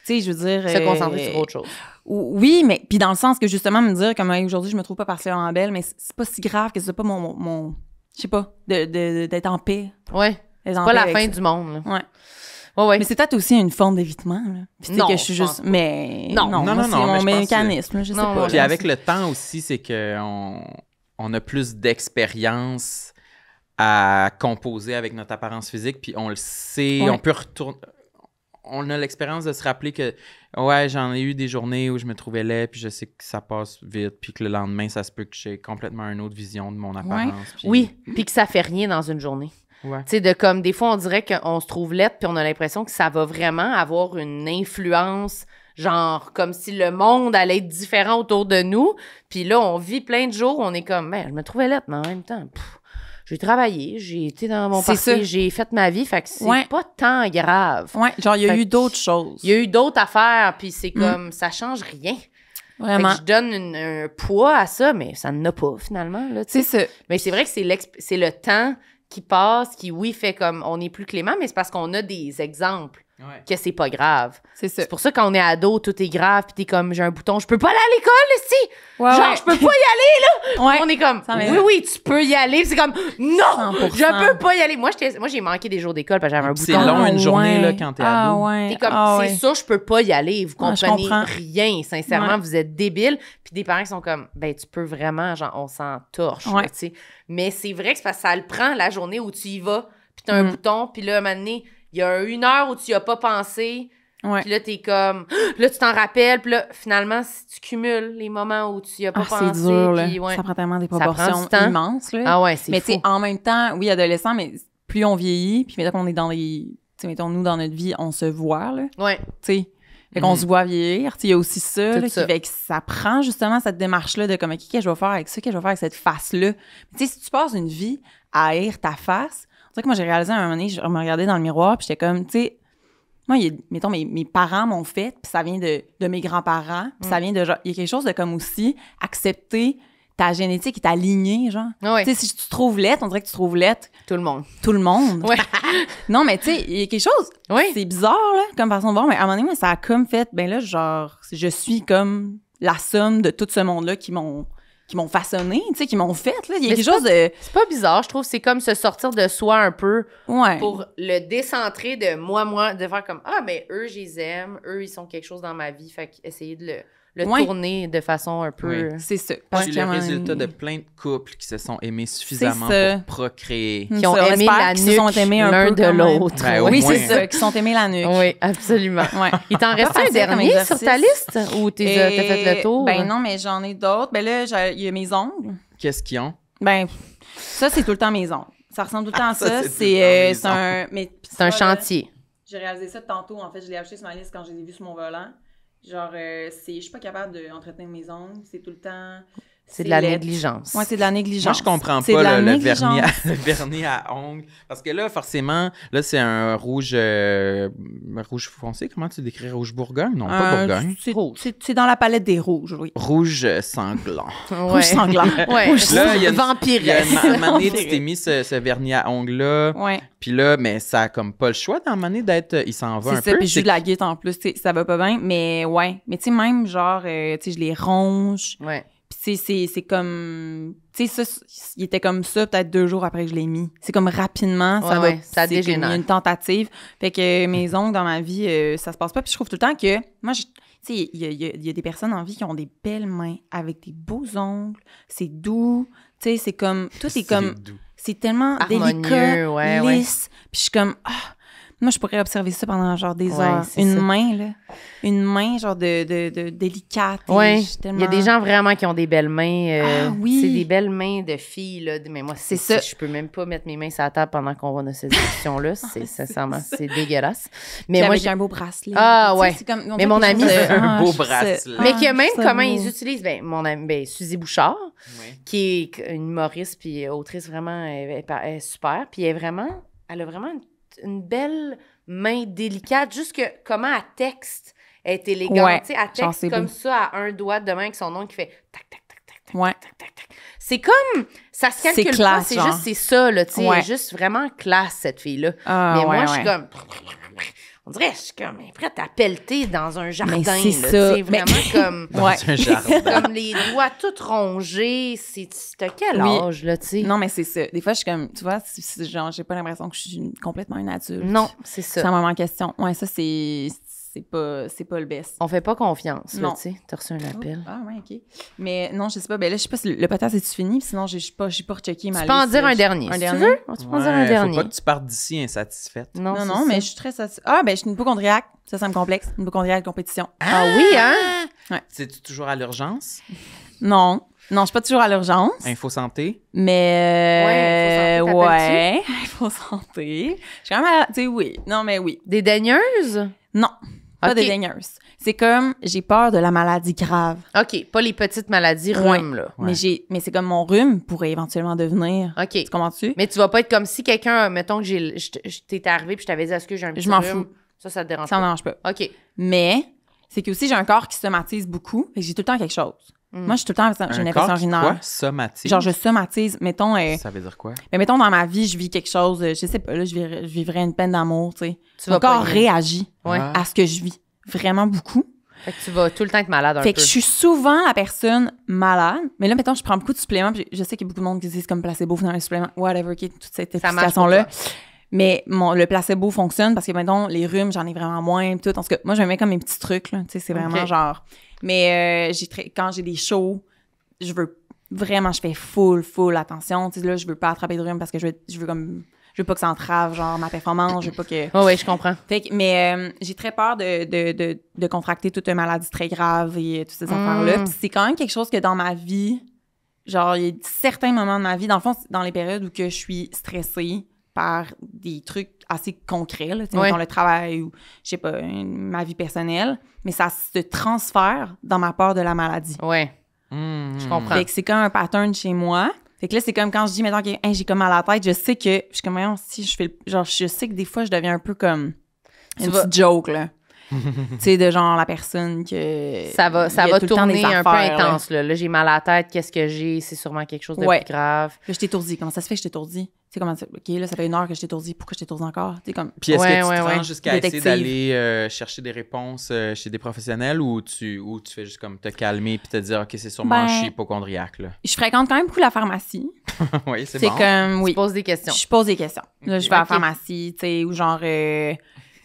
S4: tu sais, je veux dire...
S1: Se concentrer sur autre chose.
S4: Oui, mais puis dans le sens que, justement, me dire, comme, aujourd'hui, je me trouve pas particulièrement belle, mais c'est pas si grave que c'est pas mon je sais pas, d'être en paix.
S1: Ouais. C'est pas la fin du monde, là. Ouais.
S4: Mais c'est peut-être aussi une forme d'évitement, là. Puis
S1: non,
S4: que je suis juste... Mais
S2: non,
S4: c'est mon mécanisme, je sais pas.
S2: Puis avec le temps aussi, c'est qu'on a plus d'expérience à composer avec notre apparence physique, puis on le sait, on peut retourner... On a l'expérience de se rappeler que, j'en ai eu des journées où je me trouvais laid, puis je sais que ça passe vite, puis que le lendemain, ça se peut que j'ai complètement une autre vision de mon apparence. Puis...
S1: Oui, puis que ça fait rien dans une journée. Tu sais, de comme, des fois, on dirait qu'on se trouve laide, puis on a l'impression que ça va vraiment avoir une influence, genre, comme si le monde allait être différent autour de nous. Puis là, on vit plein de jours, on est comme, je me trouvais laide, mais en même temps, j'ai travaillé, j'ai été dans mon parti, j'ai fait ma vie, fait que c'est pas tant grave.
S4: Ouais, genre, il y a eu d'autres choses.
S1: Il y a eu d'autres affaires, puis c'est comme, ça change rien.
S4: Vraiment.
S1: Fait que je donne un poids à ça, mais ça n'en a pas, finalement, là, tu sais.
S4: C'est ça.
S1: Mais c'est vrai que c'est le temps qui passe, qui, fait comme, on est plus clément, mais c'est parce qu'on a des exemples que c'est pas grave.
S4: C'est ça.
S1: C'est pour ça quand on est ado, tout est grave, puis t'es comme, j'ai un bouton, je peux pas aller à l'école, genre, je peux pas y aller, là! On est comme, oui, tu peux y aller, c'est comme, non, 100%. Je peux pas y aller. Moi, j'ai manqué des jours d'école parce que j'avais un bouton.
S2: C'est long, une journée, là, quand t'es ado.
S1: T'es comme, c'est ça, je peux pas y aller. Vous comprenez rien, sincèrement, vous êtes débiles. Puis des parents qui sont comme, tu peux vraiment, genre, on s'en torche, tu sais. Mais c'est vrai que c'est parce que ça le prend la journée où tu y vas, puis t'as un bouton, puis là, à un moment donné, il y a une heure où tu y as pas pensé, puis là, t'es comme... Là, tu t'en rappelles, puis là, finalement, si tu cumules les moments où tu y as pas pensé...
S4: c'est dur, là. Ça prend tellement des proportions immenses, là.
S1: Ah ouais, c'est
S4: mais
S1: fou.
S4: Mais tu sais, en même temps, oui, adolescent, mais plus on vieillit, puis maintenant qu'on est dans les sais, mettons, nous, dans notre vie, on se voit, là.
S1: Ouais.
S4: Tu sais, fait qu'on se voit vieillir. Tu sais, il y a aussi ça, là,
S1: ça.
S4: Fait que ça prend justement cette démarche-là de comme, OK, qu'est-ce que je vais faire avec ça? Qu'est-ce que je vais faire avec cette face-là? Tu sais, si tu passes une vie à haïr ta face, c'est vrai que moi, j'ai réalisé à un moment donné, je me regardais dans le miroir, puis j'étais comme, tu sais, moi, mettons, mes parents m'ont fait, puis ça vient de mes grands-parents, puis ça vient de genre, il y a quelque chose de comme aussi accepter ta génétique et ta lignée, genre.
S1: Ouais.
S4: Tu sais, si tu te trouves laide, on dirait que tu trouves laide
S1: Tout le monde.
S4: tout le monde.
S1: Ouais.
S4: Non, mais tu sais, il y a quelque chose, c'est bizarre, là, comme façon de voir, mais à un moment donné, moi, ça a comme fait, ben là, genre, je suis comme la somme de tout ce monde-là qui m'ont façonné, tu sais, qui m'ont fait, là. Il y a quelque chose de...
S1: C'est pas bizarre, je trouve. C'est comme se sortir de soi un peu
S4: Ouais.
S1: pour le décentrer de moi, de faire comme, ah, mais eux, je les aime. Eux, ils sont quelque chose dans ma vie. Fait qu'essayer de le tourner de façon un peu...
S4: C'est ça.
S2: C'est le résultat de plein de couples qui se sont aimés suffisamment pour procréer.
S1: Qui ont aimé la nuque
S4: se sont aimés un
S1: l'un
S4: peu
S1: de l'autre.
S2: Ben,
S4: oui,
S2: au moins.
S4: c'est ça, qui sont aimés la nuque.
S1: Oui, absolument.
S4: Ouais.
S1: Il t'en reste un
S4: facile
S1: dernier
S4: comme
S1: sur ta liste? Ou t'as fait le tour?
S4: Ben non, mais j'en ai d'autres. Ben là, il y a mes ongles.
S2: Qu'est-ce qu'ils ont?
S4: Ben, ça, c'est tout le temps mes ongles. Ça ressemble tout le temps à ça.
S2: C'est
S1: C'est un chantier.
S4: J'ai réalisé ça tantôt. En fait, je l'ai acheté sur ma liste quand je l'ai vu sur mon volant. Genre, je suis pas capable d'entretenir mes ongles. C'est tout le temps...
S1: C'est de la négligence.
S4: Ouais, c'est de la négligence.
S2: Moi, je comprends pas le vernis à ongles. Parce que là, forcément, là, c'est un rouge foncé. Comment tu décris rouge Bourgogne? Non, pas Bourgogne.
S4: C'est dans la palette des rouges, oui.
S2: Rouge sanglant.
S4: Rouge sanglant.
S1: Ouais.
S2: Là, il y a
S1: vampiresse.
S2: une année, tu t'es mis ce vernis à ongles-là.
S4: Ouais.
S2: Puis là, mais ça a comme pas le choix dans l'année d'être... Il s'en va un peu.
S4: C'est ça, puis je joue de la guitare en plus. Ça va pas bien, mais ouais. Mais tu sais, même genre, tu sais, je les ronge.
S1: Ouais.
S4: Puis c'est comme... Tu sais, ça, il était comme ça peut-être 2 jours après que je l'ai mis. C'est comme rapidement, ça dégénère. Une tentative. Fait que mes ongles dans ma vie, ça se passe pas. Puis je trouve tout le temps que... Moi, tu sais, il y a des personnes en vie qui ont des belles mains avec des beaux ongles. C'est doux. Tu sais, c'est comme... Tout est comme...
S2: doux.
S4: C'est tellement délicat, lisse. Puis je suis comme... Moi, je pourrais observer ça pendant genre des heures. Une main, genre de délicate.
S1: Oui, il y a des gens vraiment qui ont des belles mains.
S4: oui.
S1: C'est des belles mains de filles, là. Mais moi, c'est ça. Je peux même pas mettre mes mains sur la table pendant qu'on va dans cette discussion-là. Sincèrement, c'est dégueulasse. Mais moi,
S4: j'ai un beau bracelet.
S1: Ah, ouais. Mais mon ami...
S2: un beau bracelet.
S1: Mais que même comment ils utilisent... Ben, mon ami, Suzy Bouchard, qui est une humoriste puis autrice vraiment elle est super. Puis elle a vraiment une belle main délicate, juste que comment elle texte, elle est élégante.
S4: Ouais,
S1: tu sais, elle texte comme ça à un doigt de main avec son ongle qui fait tac, tac, tac, tac, tac,
S4: ouais.
S1: tac, tac, tac. C'est comme, ça se calcule
S4: classe,
S1: pas, c'est juste, c'est ça, là, tu sais,
S4: ouais.
S1: juste vraiment classe, cette fille-là. Mais moi, je suis comme... On dirait, je suis comme prête à pelleter dans un jardin.
S4: Mais c'est
S1: là,
S4: ça.
S1: C'est vraiment comme...
S2: Dans un jardin.
S1: Comme les doigts tout rongés. T'as quel âge, là, tu sais?
S4: Non, mais c'est ça. Des fois, je suis comme... Tu vois, genre, j'ai pas l'impression que je suis complètement une adulte.
S1: Non, c'est ça.
S4: C'est un moment en question. Ouais, ça, c'est pas le best.
S1: On fait pas confiance, là,
S4: non.
S1: tu sais. T'as reçu un appel.
S4: Ah, ouais, OK. Mais non, je sais pas. Ben là, je sais pas si le podcast est-tu fini, sinon, j'ai pas rechecké ma liste.
S1: Tu peux en dire un dernier. Tu veux? Tu peux en dire un dernier.
S2: Faut pas que tu partes d'ici insatisfaite.
S4: Non, mais je suis très satisfaite. Ah, ben je suis une hypochondriaque. Ça me complexe. Une hypochondriaque de compétition.
S1: Ah oui, hein?
S4: Ouais.
S2: C'est-tu toujours à l'urgence?
S4: Non. Non, je suis pas toujours à l'urgence.
S2: Info santé?
S4: Mais...
S1: Ouais,
S4: Info santé. Je suis quand même... Tu sais, oui. Non, mais oui.
S1: Dédaigneuse?
S4: Non. Pas
S1: Okay.
S4: dédaigneuse. C'est comme, j'ai peur de la maladie grave.
S1: OK, pas les petites maladies rhume, là.
S2: Ouais.
S4: Mais c'est comme mon rhume pourrait éventuellement devenir.
S1: OK.
S4: Tu comprends-tu?
S1: Mais tu vas pas être comme si quelqu'un, mettons que t'es arrivé puis je t'avais dit, est-ce que j'ai un petit
S4: Je m'en
S1: rhume?
S4: fous.
S1: Ça te dérange
S4: Ça me
S1: pas?
S4: dérange pas.
S1: OK.
S4: Mais c'est que aussi j'ai un corps qui somatise beaucoup et j'ai tout le temps quelque chose. Moi, je suis tout le temps, j'ai une infection urinaire.
S2: Quoi? Somatise?
S4: Genre, je somatise. Mettons,
S2: ça veut dire quoi?
S4: mais mettons, dans ma vie, je vis quelque chose, je sais pas, là, je vivrais une peine d'amour, tu sais.
S1: Tu
S4: Mon
S1: vas
S4: corps
S1: pas
S4: réagit
S1: Ouais.
S4: à ce que je vis. Vraiment beaucoup.
S1: Fait que tu vas tout le temps être malade un
S4: Fait
S1: peu.
S4: que je suis souvent la personne malade. Mais là, mettons, je prends beaucoup de suppléments. Puis je sais qu'il y a beaucoup de monde qui disent comme placebo, dans les suppléments, whatever, toute cette
S1: Ça marche
S4: explication-là.
S1: pour
S4: Mais le placebo fonctionne parce que, mettons, les rhumes, j'en ai vraiment moins. Tout. En tout cas, moi, je me mets comme mes petits trucs, là. Tu sais, c'est vraiment
S1: Ok.
S4: genre. Mais quand j'ai des shows, je fais full attention. Tu sais, là, je veux pas attraper de rhume parce que je veux pas que ça entrave, genre, ma performance. Je veux pas que.
S1: Oh, oui, je comprends.
S4: Fait que, mais j'ai très peur de contracter toute une maladie très grave et toutes ces affaires-là. Puis c'est quand même quelque chose que dans ma vie, genre, il y a certains moments de ma vie, dans le fond, c'est dans les périodes où que je suis stressée par des trucs assez concrets, là, mettons le travail ou, je sais pas, ma vie personnelle, mais ça se transfère dans ma peur de la maladie.
S1: Ouais. Je comprends.
S4: Fait que c'est comme un pattern chez moi. Fait que là, c'est comme quand je dis, mettons, que j'ai comme mal à la tête, je sais que, je suis comme, si je fais genre, je sais que des fois, je deviens un peu comme une petite joke, là. Tu sais, de genre la personne que...
S1: Ça va tourner un peu intense, là. Là, j'ai mal à la tête, qu'est-ce que j'ai? C'est sûrement quelque chose de plus grave.
S4: Là, je t'étourdis. Comment ça se fait que je t'étourdis? Tu sais, comment ça... OK, là, ça fait 1 heure que je t'étourdis. Pourquoi je t'étourdis encore? Tu sais, comme...
S2: Puis est-ce que tu te rends jusqu'à essayer d'aller chercher des réponses chez des professionnels ou tu fais juste comme te calmer puis te dire, OK, c'est sûrement je suis hypocondriaque, là?
S4: Je fréquente quand même beaucoup la pharmacie.
S2: Oui, c'est bon.
S4: C'est comme,
S1: Tu poses des questions.
S4: Je pose des questions. Là, je vais à la pharmacie, tu sais, ou genre...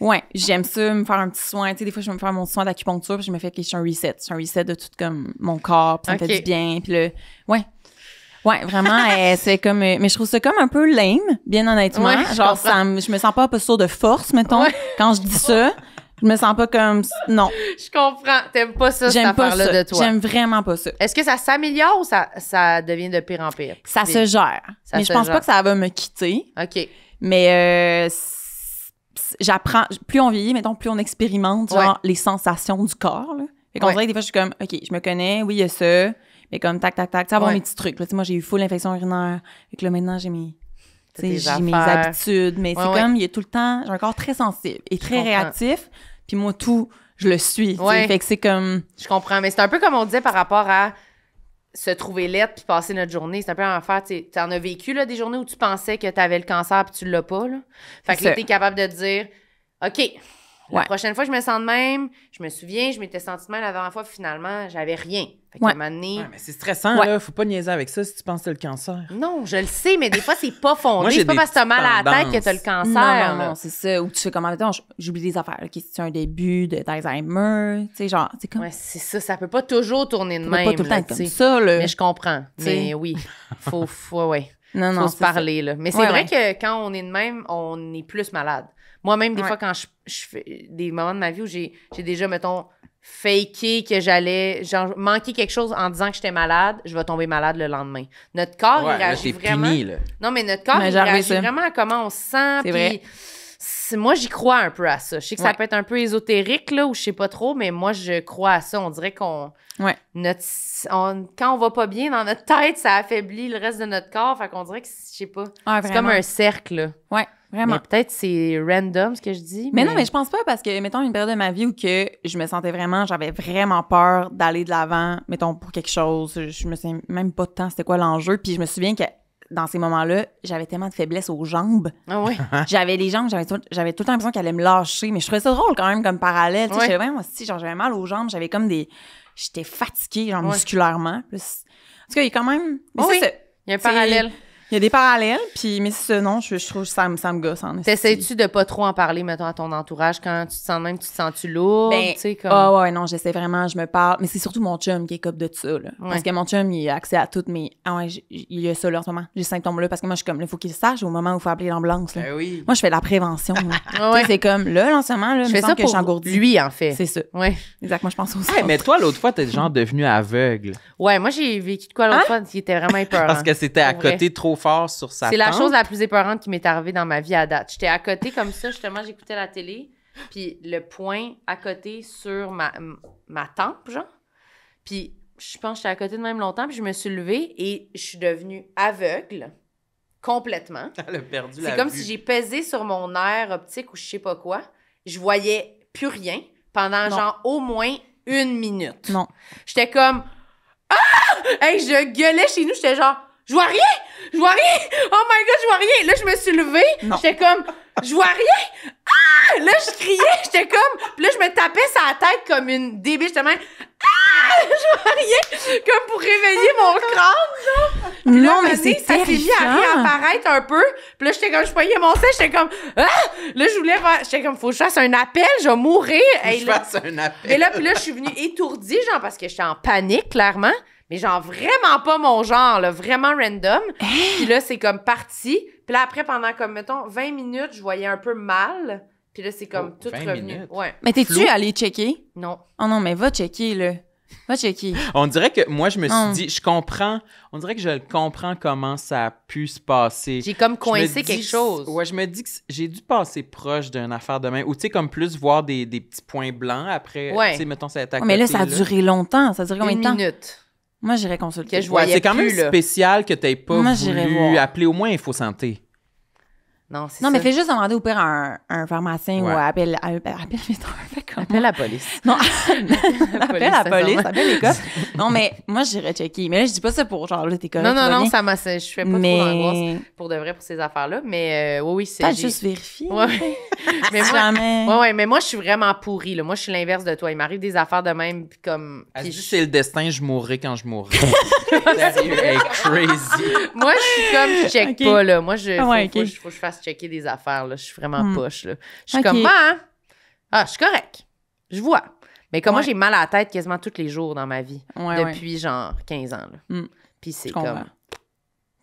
S4: Ouais, j'aime ça, me faire un petit soin. Tu sais, des fois, je vais me faire mon soin d'acupuncture, puis je me fais un reset. C'est un reset de tout comme mon corps, puis ça me fait du bien. Puis là, ouais, vraiment, c'est comme... mais je trouve ça comme un peu lame, bien honnêtement. Genre, je me sens pas posture de force, mettons, quand je dis ça. Je me sens pas comme... Non.
S1: Je comprends. T'aimes pas ça, cette affaire-là de toi.
S4: J'aime vraiment pas ça.
S1: Est-ce que ça s'améliore ou ça devient de pire en pire?
S4: Ça se gère. Mais je pense pas que ça va me quitter.
S1: OK.
S4: Mais... j'apprends, plus on vieillit, mettons, plus on expérimente genre les sensations du corps, là. Fait qu'on dirait que des fois, je suis comme, OK, je me connais, oui, il y a ça, mais comme tac, tac, tac, tu sais, avoir mes petits trucs, là. Tu sais, moi, j'ai eu full infection urinaire, et que là, maintenant, j'ai mes habitudes, mais c'est comme, il y a tout le temps, j'ai un corps très sensible et très réactif, puis moi, tout, je le suis, fait que c'est comme...
S1: Je comprends, mais c'est un peu comme on disait par rapport à se trouver laide puis passer notre journée. C'est un peu en affaire, tu en as vécu, là, des journées où tu pensais que tu avais le cancer puis tu l'as pas, là. Fait que là, t'es capable de te dire, OK, la prochaine fois, je me sens de même. Je me souviens, je m'étais sentie de même la dernière fois, finalement, j'avais rien. Fait que à un moment donné...
S2: mais c'est stressant, là. Faut pas niaiser avec ça si tu penses que t'as le cancer.
S1: Non, je le sais, mais des fois, c'est pas fondé. C'est pas parce que t'as mal à la tête que t'as le cancer.
S4: Non, c'est ça. Ou tu fais comment, attends, j'oublie des affaires. OK, c'est un début d'Alzheimer, tu sais, genre, c'est comme...
S1: Ouais, c'est ça. Ça peut pas toujours tourner de même.
S4: Pas tout le temps comme ça, là.
S1: Mais je comprends. Mais oui, faut
S4: Non,
S1: faut se parler, là. Mais c'est vrai que quand on est de même, on est plus malade. Moi-même, des fois, quand je fais des moments de ma vie où j'ai déjà, mettons, faké que j'allais, genre, manquer quelque chose en disant que j'étais malade, je vais tomber malade le lendemain. Notre corps, il réagit vraiment...
S2: Puni, là.
S1: Non, mais notre corps, il réagit vraiment à comment on se sent.
S4: C'est vrai.
S1: Moi, j'y crois un peu à ça. Je sais que ça peut être un peu ésotérique, là, ou je sais pas trop, mais moi, je crois à ça. On dirait qu'on... quand on va pas bien dans notre tête, ça affaiblit le reste de notre corps. Fait qu'on dirait que, je sais pas, c'est comme un cercle, là.
S4: Ouais, vraiment.
S1: Mais peut-être c'est random, ce que je dis.
S4: Mais non, mais je pense pas, parce que, mettons, une période de ma vie où que je me sentais vraiment... J'avais vraiment peur d'aller de l'avant, mettons, pour quelque chose. Je me souviens même pas de temps c'était quoi l'enjeu. Puis je me souviens que dans ces moments-là, j'avais tellement de faiblesse aux jambes.
S1: Ah oui?
S4: J'avais les jambes, j'avais tout le temps l'impression qu'elles allaient me lâcher. Mais je trouvais ça drôle quand même comme parallèle. Tu sais, j'avais vraiment aussi, genre, j'avais mal aux jambes, j'avais comme des... J'étais fatiguée, genre, musculairement. Plus... En tout cas, il y a quand même... Mais c'est ça.
S1: Il y a un parallèle.
S4: Il y a des parallèles, puis mais c'est ça, non, je trouve que ça me gosse en esti.
S1: T'essaies-tu de pas trop en parler, mettons, à ton entourage quand tu te sens même, tu te sens-tu lourde, tu sais, comme...
S4: Ah ouais, non, j'essaie vraiment, je me parle, mais c'est surtout mon chum qui est cop de ça, là. Parce que mon chum, il a accès à tout, mais il y a ça, là, en ce moment, j'ai ce symptôme-là, parce que moi, je suis comme, il faut qu'il sache au moment où il faut appeler l'ambulance, là.
S2: Oui.
S4: Moi, je fais de la prévention, là. Tu sais, c'est comme, là, en ce moment, là,
S1: je fais ça pour lui, en fait.
S4: C'est ça.
S1: Ouais.
S4: Exactement, je pense aussi.
S2: Hey, mais toi, l'autre fois, t'es genre devenu aveugle.
S1: Ouais, moi, j'ai vécu de quoi l'autre fois qui était vraiment épeurant.
S2: Parce que c'était à côté trop fort sur sa
S1: C'est la chose la plus épeurante qui m'est arrivée dans ma vie à date. J'étais à côté comme ça, justement, j'écoutais la télé, puis le point à côté sur ma tempe, genre. Puis je pense que j'étais à côté de même longtemps, puis je me suis levée et je suis devenue aveugle complètement.
S2: Elle a perdu la
S1: C'est comme
S2: vue.
S1: si j'ai pesé sur mon nerf optique ou je sais pas quoi. Je voyais plus rien pendant genre au moins 1 minute.
S4: Non.
S1: J'étais comme... Ah! Hey, je gueulais chez nous, j'étais genre... Je vois rien! Je vois rien! Oh my God, je vois rien! Là, je me suis levée. J'étais comme, je vois rien! Ah! Là, je criais. J'étais comme, puis là, je me tapais sur la tête comme une débile. J'étais même, ah! Je vois rien! Comme pour réveiller mon crâne, genre. Puis là,
S4: non, mais c'est
S1: ça s'est mis à réapparaître un peu. Puis là, j'étais comme, je voyais mon sein, j'étais comme, ah! Là, je voulais faire, j'étais comme, faut que je fasse un appel, je vais mourir.
S2: Je fasse un appel.
S1: Et là, puis là, je suis venue étourdie, genre, parce que j'étais en panique, clairement. Mais genre vraiment pas mon genre, là, vraiment random. Puis là, c'est comme parti. Puis là, après, pendant comme, mettons, 20 minutes, je voyais un peu mal. Puis là, c'est comme tout
S2: 20
S1: revenu.
S2: minutes.
S1: Ouais.
S4: Mais t'es-tu allé checker?
S1: Non.
S4: Oh non, mais va checker, là. Va checker.
S2: On dirait que moi, je me suis dit, je comprends. On dirait que je comprends comment ça a pu se passer.
S1: J'ai comme coincé quelque chose.
S2: Ouais, je me dis que j'ai dû passer proche d'une affaire de même. Ou tu sais, comme plus voir des petits points blancs après.
S1: Ouais.
S2: Tu sais, mettons, ça a été à
S4: Mais là,
S2: côté,
S4: ça a duré longtemps. Ça a duré combien de temps?
S1: 1 minute.
S4: Moi, j'irais consulter.
S1: Que je voyais
S2: c'est quand même
S1: plus, là.
S2: spécial que tu n'aies pas
S4: Moi, j'irais
S2: voulu
S4: voir.
S2: appeler au moins Info Santé.
S1: Non, c'est
S4: Non,
S1: ça.
S4: mais fais juste demander au pire à un pharmacien
S2: Ouais.
S4: ou appelle fais comment?
S1: Appelle la police.
S4: Non, appelle la police,
S1: sincèrement.
S4: appelle les gars. Non, mais moi, j'irais checker. Mais là, je dis pas ça pour genre, là, t'es correct.
S1: Non,
S4: tout va
S1: non,
S4: bien.
S1: ça m'a... Je fais pas trop d'angoisse pour de vrai pour ces affaires-là. Mais oui, c'est...
S4: Peut-être juste vérifier.
S1: Ouais. mais moi...
S4: Jamais.
S1: Ouais, mais moi, je suis vraiment pourrie, là. Moi, je suis l'inverse de toi. Il m'arrive des affaires de même, puis comme...
S2: Elle
S1: puis
S2: se dit, c'est le destin, je mourrai quand je mourrai. Sérieux, elle est crazy.
S1: Moi, je suis comme, je check
S4: Ok.
S1: pas, là. Moi, faut
S4: ouais,
S1: que je fasse checker des affaires, là. Je suis vraiment poche, là. Je suis comme, je suis correct. Je vois. Mais comme moi, j'ai mal à la tête quasiment tous les jours dans ma vie.
S4: Ouais,
S1: depuis, genre, 15 ans, là.
S4: Mm.
S1: Puis c'est
S4: Je comprends.
S1: comme...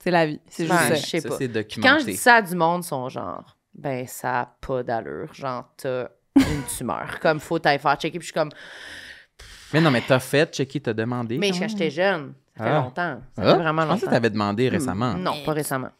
S4: C'est la vie. C'est juste
S1: Ouais,
S4: ça.
S1: je sais pas.
S2: c'est
S1: Puis
S2: documenté.
S1: quand je dis ça à du monde, ils sont genre, ben, ça a pas d'allure. Genre, t'as une tumeur. Comme, faut t'aller faire checker. Puis je suis comme,
S2: Mais non, mais t'as fait, checker, t'as demandé.
S1: mais quand j'étais jeune, ça fait
S2: Ah.
S1: longtemps. Ça fait vraiment
S2: Je pensais que
S1: longtemps.
S2: t'avais demandé récemment.
S1: Non, pas récemment.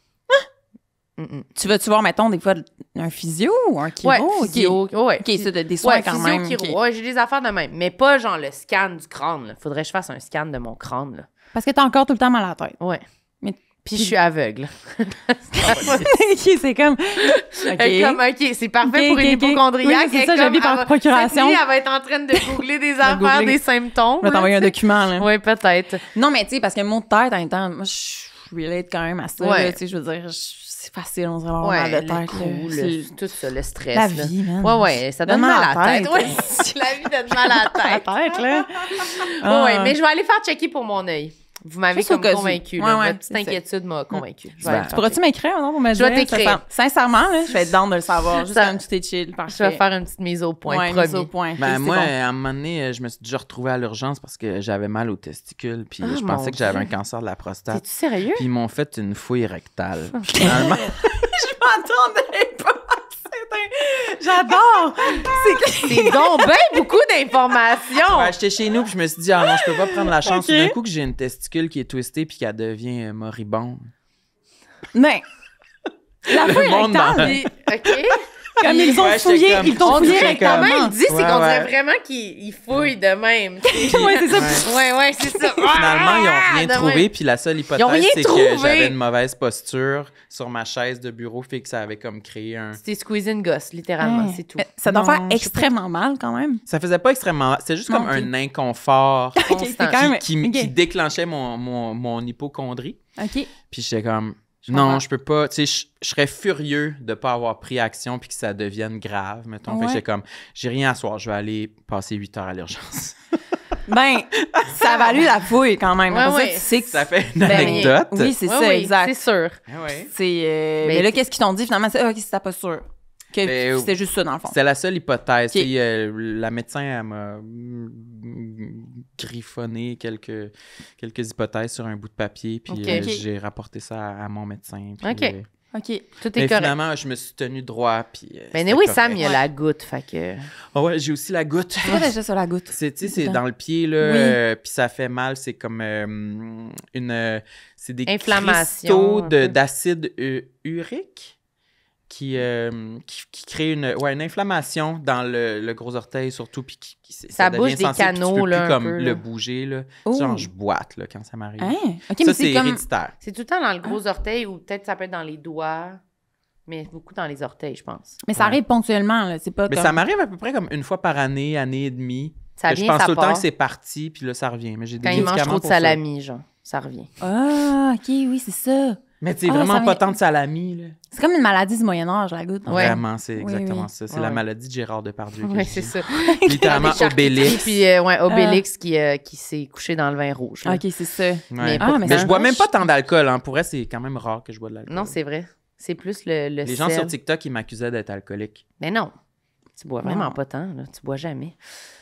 S4: Tu vas-tu voir, mettons, des fois, un physio ou un chiro?
S1: Ouais,
S4: Ok.
S1: physio, ouais.
S4: OK, ça, des soins
S1: Ouais,
S4: quand
S1: physio,
S4: même.
S1: chiro.
S4: ok.
S1: Ouais, j'ai des affaires de même. Mais pas genre le scan du crâne, là. Faudrait que je fasse un scan de mon crâne, là.
S4: Parce que t'as encore tout le temps mal à la tête.
S1: Ouais.
S4: Mais-
S1: Puis je suis aveugle.
S4: OK, c'est comme... OK.
S1: C'est parfait
S4: Ok,
S1: pour une
S4: ok, ok.
S1: hypochondriaque.
S4: Oui, c'est ça, j'habite par procuration.
S1: Cette nuit, elle va être en train de googler des affaires,
S4: googler.
S1: des symptômes.
S4: Je vais t'envoyer un document, là.
S1: Oui, peut-être.
S4: Non, mais tu sais, parce que mon de tête, en même temps, moi, je relate quand même à ça.
S1: Ouais.
S4: là, tu sais, je veux dire, c'est facile, on se vraiment
S1: Ouais,
S4: mal de
S1: le
S4: tête. là.
S1: coup,
S4: C'est
S1: tout ça, le stress.
S4: la
S1: là.
S4: vie, man.
S1: Ouais, ça donne mal à la tête. Ouais, la vie donne mal à la
S4: La
S1: tête.
S4: tête, là.
S1: Ouais, mais je vais aller faire checker pour mon œil. Vous m'avez
S4: Juste au
S1: comme
S4: cas où.
S1: convaincu.
S4: Ouais,
S1: Là.
S4: ouais,
S1: Votre petite
S4: c'est ça.
S1: inquiétude m'a convaincu. Je vais
S2: Ben,
S1: aller faire
S4: Pourras-tu
S1: checker.
S4: m'écrire, non, pour me
S1: Je vais
S4: dire?
S1: t'écrire.
S4: Sincèrement, là, je vais être down de le savoir. Juste
S1: Ça-
S4: comme tu t'es chill, parfait.
S1: Je vais faire une petite mise au point,
S4: ouais,
S1: promis.
S4: mise au point.
S2: Ben,
S4: Ok,
S2: moi,
S4: c'est bon.
S2: à un moment donné, je me suis déjà retrouvée à l'urgence parce que j'avais mal aux testicules. Puis
S1: Ah,
S2: je
S1: mon
S2: pensais que j'avais
S1: Dieu.
S2: un cancer de la prostate.
S1: T'es-tu sérieux?
S2: Puis ils m'ont fait une fouille rectale. Finalement,
S4: Je m'attendais pas. J'adore!
S1: C'est donc bien beaucoup d'informations!
S2: ouais, j'étais chez nous puis je me suis dit, ah non, je peux pas prendre la chance.
S4: Ok.
S2: Tout d'un coup, que j'ai une testicule qui est twistée puis qu'elle devient moribonde.
S4: Mais, la
S2: Le
S4: fouille
S2: monde
S4: rectale,
S2: dans-
S1: Puis, OK.
S4: comme ils ont
S2: Ouais, j'étais
S4: fouillé,
S2: comme-
S4: ils t'ont
S1: On
S4: fouillé
S1: dirait comment
S4: rectalement.
S1: il dit, c'est
S2: Ouais,
S1: qu'on dirait
S2: ouais.
S1: vraiment qu'il fouille de même.
S4: Ouais, c'est ça.
S1: Ouais, c'est ça.
S2: Finalement, ils n'ont rien
S1: De
S2: trouvé,
S1: même.
S2: puis la seule
S1: Ils ont
S2: hypothèse,
S1: rien
S2: c'est
S1: trouvé.
S2: que j'avais une mauvaise posture sur ma chaise de bureau, fait que ça avait comme créé un...
S1: C'était squeeze une gosse, littéralement,
S4: Ouais.
S1: c'est tout.
S4: Mais ça doit
S2: Non,
S4: faire
S2: je sais
S4: extrêmement mal, quand même.
S2: Ça faisait pas extrêmement mal, c'était juste
S4: Non,
S2: comme
S4: ok.
S2: un inconfort
S4: OK, c'est
S1: Constant.
S4: quand même...
S2: qui
S4: OK.
S2: déclenchait mon hypochondrie.
S4: OK.
S2: Puis j'étais comme,
S4: comprends.
S2: non, je peux pas, tu sais, je serais furieux de pas avoir pris action puis que ça devienne grave, mettons. Fait que
S4: Ouais.
S2: j'étais comme, j'ai rien à soir, je vais aller passer 8 heures à l'urgence.
S4: Ben, ça a valu la fouille, quand même.
S1: Ouais,
S4: Après
S1: ouais.
S4: ça, tu sais que...
S2: Ça fait une
S4: Ben,
S2: anecdote.
S4: Oui, c'est
S1: Ouais,
S4: ça,
S1: oui,
S4: exact.
S1: c'est sûr.
S2: Ah ouais.
S4: Mais
S1: Mais
S4: là, qu'est-ce qu'ils t'ont dit, finalement? C'est, OK, c'était pas sûr. Que
S2: Ben,
S4: c'était juste ça, dans le fond.
S2: C'était la seule hypothèse.
S4: Ok.
S2: Tu sais, la médecin, elle m'a griffonné quelques hypothèses sur un bout de papier, puis
S1: Ok.
S4: Ok.
S2: j'ai rapporté ça à mon médecin. Puis,
S1: Ok.
S4: OK.
S1: Tout
S2: mais
S1: est correct.
S2: finalement, je me suis tenu droit, puis
S1: Mais
S2: c'était
S1: oui,
S2: correct.
S1: Sam, il y a la goutte, fait que...
S2: Ah ouais, j'ai aussi la goutte.
S4: C'est quoi déjà sur la goutte?
S2: C'est, tu sais, c'est
S4: Dans-
S2: dans le pied, là,
S4: Oui.
S2: puis ça fait mal. C'est comme c'est des
S1: Inflammation,
S2: cristaux
S1: un peu.
S2: d'acide urique qui crée une inflammation dans le gros orteil, surtout, puis
S1: Ça
S2: devient
S1: bouge des
S2: sensible, puis
S1: canaux,
S2: tu peux
S1: là,
S2: plus
S1: un
S2: comme
S1: peu, là.
S2: le bouger, là.
S4: Oh.
S2: Genre, je boite, là, quand ça m'arrive.
S4: Hein? OK,
S2: Ça,
S4: mais
S2: c'est
S4: c'est comme...
S2: héréditaire.
S1: C'est tout le temps dans le gros orteil ou peut-être ça peut être dans les doigts, mais beaucoup dans les orteils, je pense.
S4: Mais ça
S2: Ouais.
S4: arrive ponctuellement, là. C'est pas
S2: Mais
S4: comme...
S2: ça m'arrive à peu près comme une fois par année, année et demie.
S1: Ça
S2: que je
S1: vient,
S2: pense
S1: ça
S2: tout le temps
S1: part.
S2: que c'est parti, puis là, ça revient. Mais j'ai des
S1: Quand il mange
S2: médicaments
S1: trop de
S2: pour ça.
S1: salami, genre, ça revient.
S4: Ah, OK, oui, c'est ça.
S2: Mais tu sais,
S4: Ah,
S2: vraiment
S4: ça
S2: pas
S4: vient-
S2: tant de salami, là.
S4: C'est comme une maladie du Moyen-Âge, la goutte.
S1: Ouais.
S2: Vraiment, c'est
S4: Oui,
S2: exactement
S4: oui.
S2: ça. C'est
S1: Ouais,
S2: la
S1: ouais.
S2: maladie de Gérard Depardieu. que
S1: Oui,
S2: je
S1: c'est
S2: dis.
S1: ça.
S2: Littéralement,
S1: Des charcuteries,
S2: Obélix.
S1: Puis, Obélix qui s'est couché dans le vin rouge. là.
S4: OK, c'est ça.
S2: Ouais.
S1: Mais
S4: Ah,
S2: mais
S4: mais
S2: je
S4: ça
S2: bois
S4: marche.
S2: même pas tant d'alcool. Hein. Pour vrai, c'est quand même rare que je bois de l'alcool.
S1: Non, c'est vrai. C'est plus le
S2: Les gens
S1: sel.
S2: sur TikTok, ils m'accusaient d'être alcoolique.
S1: Mais non. Tu bois vraiment pas tant, là. Tu bois jamais.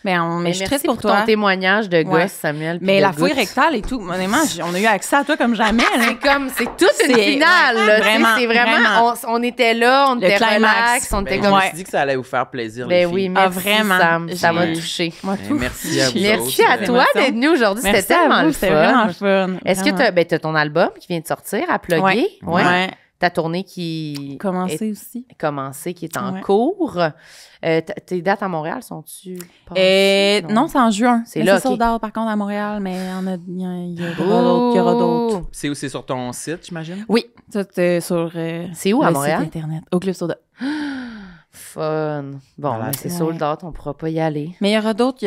S4: Mais je suis triste pour toi.
S1: Ton témoignage de gosse, Samuel.
S4: Mais la fouille rectale et tout, honnêtement, on a eu accès à toi comme jamais.
S1: C'est toute une finale. Là,
S4: vraiment,
S1: c'est vraiment. On était là, on était relax, on était comme.
S2: Je me suis dit que ça allait vous faire plaisir, les filles.
S1: Oui, merci,
S4: vraiment.
S1: Sam, ça m'a touché.
S2: Merci à vous.
S1: Merci à toi d'être venu aujourd'hui. C'était tellement le fun.
S4: C'était vraiment fun.
S1: Est-ce que tu as ton album qui vient de sortir à plugger?
S4: Oui.
S1: Ta tournée qui qui est en cours. Tes dates à Montréal sont-tu passées?
S4: Non, c'est en juin.
S1: C'est là,
S4: sold out, par contre, à Montréal, mais il y aura d'autres.
S2: C'est sur ton site, j'imagine?
S4: Oui, c'est sur
S1: c'est où, à Montréal?
S4: Site Internet, au Club Soda.
S1: Fun. Bon, mais c'est sold out, on pourra pas y aller.
S4: Mais il y aura d'autres...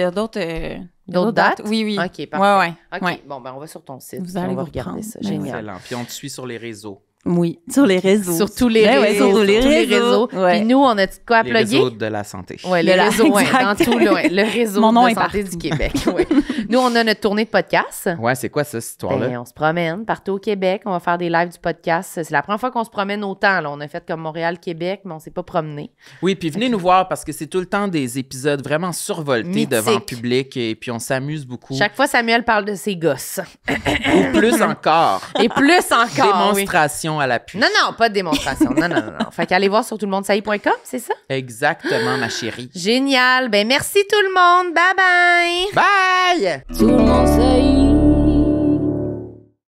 S1: D'autres dates?
S4: Oui.
S1: OK, parfait.
S4: Ouais.
S1: Bon, ben on va sur ton site.
S4: Vous allez
S1: on va
S4: vous
S1: regarder ça.
S4: Génial.
S2: Excellent. Puis on te suit sur les réseaux.
S4: Oui, sur les réseaux.
S1: Sur tous les réseaux.
S4: Sur tous les réseaux.
S1: Puis nous, on a quoi à plugger?
S2: Les réseaux de la santé.
S1: Oui, les réseaux, dans tout le réseau
S4: Mon nom
S1: de
S4: est
S1: santé
S4: parti.
S1: du Québec. Ouais. Nous, on a notre tournée de podcast.
S2: Ouais, c'est quoi ça, cette histoire-là?
S1: Ben, on se promène partout au Québec. On va faire des lives du podcast. C'est la première fois qu'on se promène autant. Là. On a fait comme Montréal-Québec, mais on s'est pas promené.
S2: Oui, puis venez nous voir parce que c'est tout le temps des épisodes vraiment survoltés
S1: mythique
S2: devant le public et puis on s'amuse beaucoup.
S1: Chaque fois, Samuel parle de ses gosses.
S2: Ou plus encore.
S1: Et plus encore.
S2: Démonstration à l'appui.
S1: Non, pas de démonstration. Non. Fait qu'allez voir sur toutlemondesaillit.com, c'est ça?
S2: Exactement, ma chérie.
S1: Génial. Ben merci tout le monde. Bye bye.
S2: Bye!
S3: Tout le monde sait.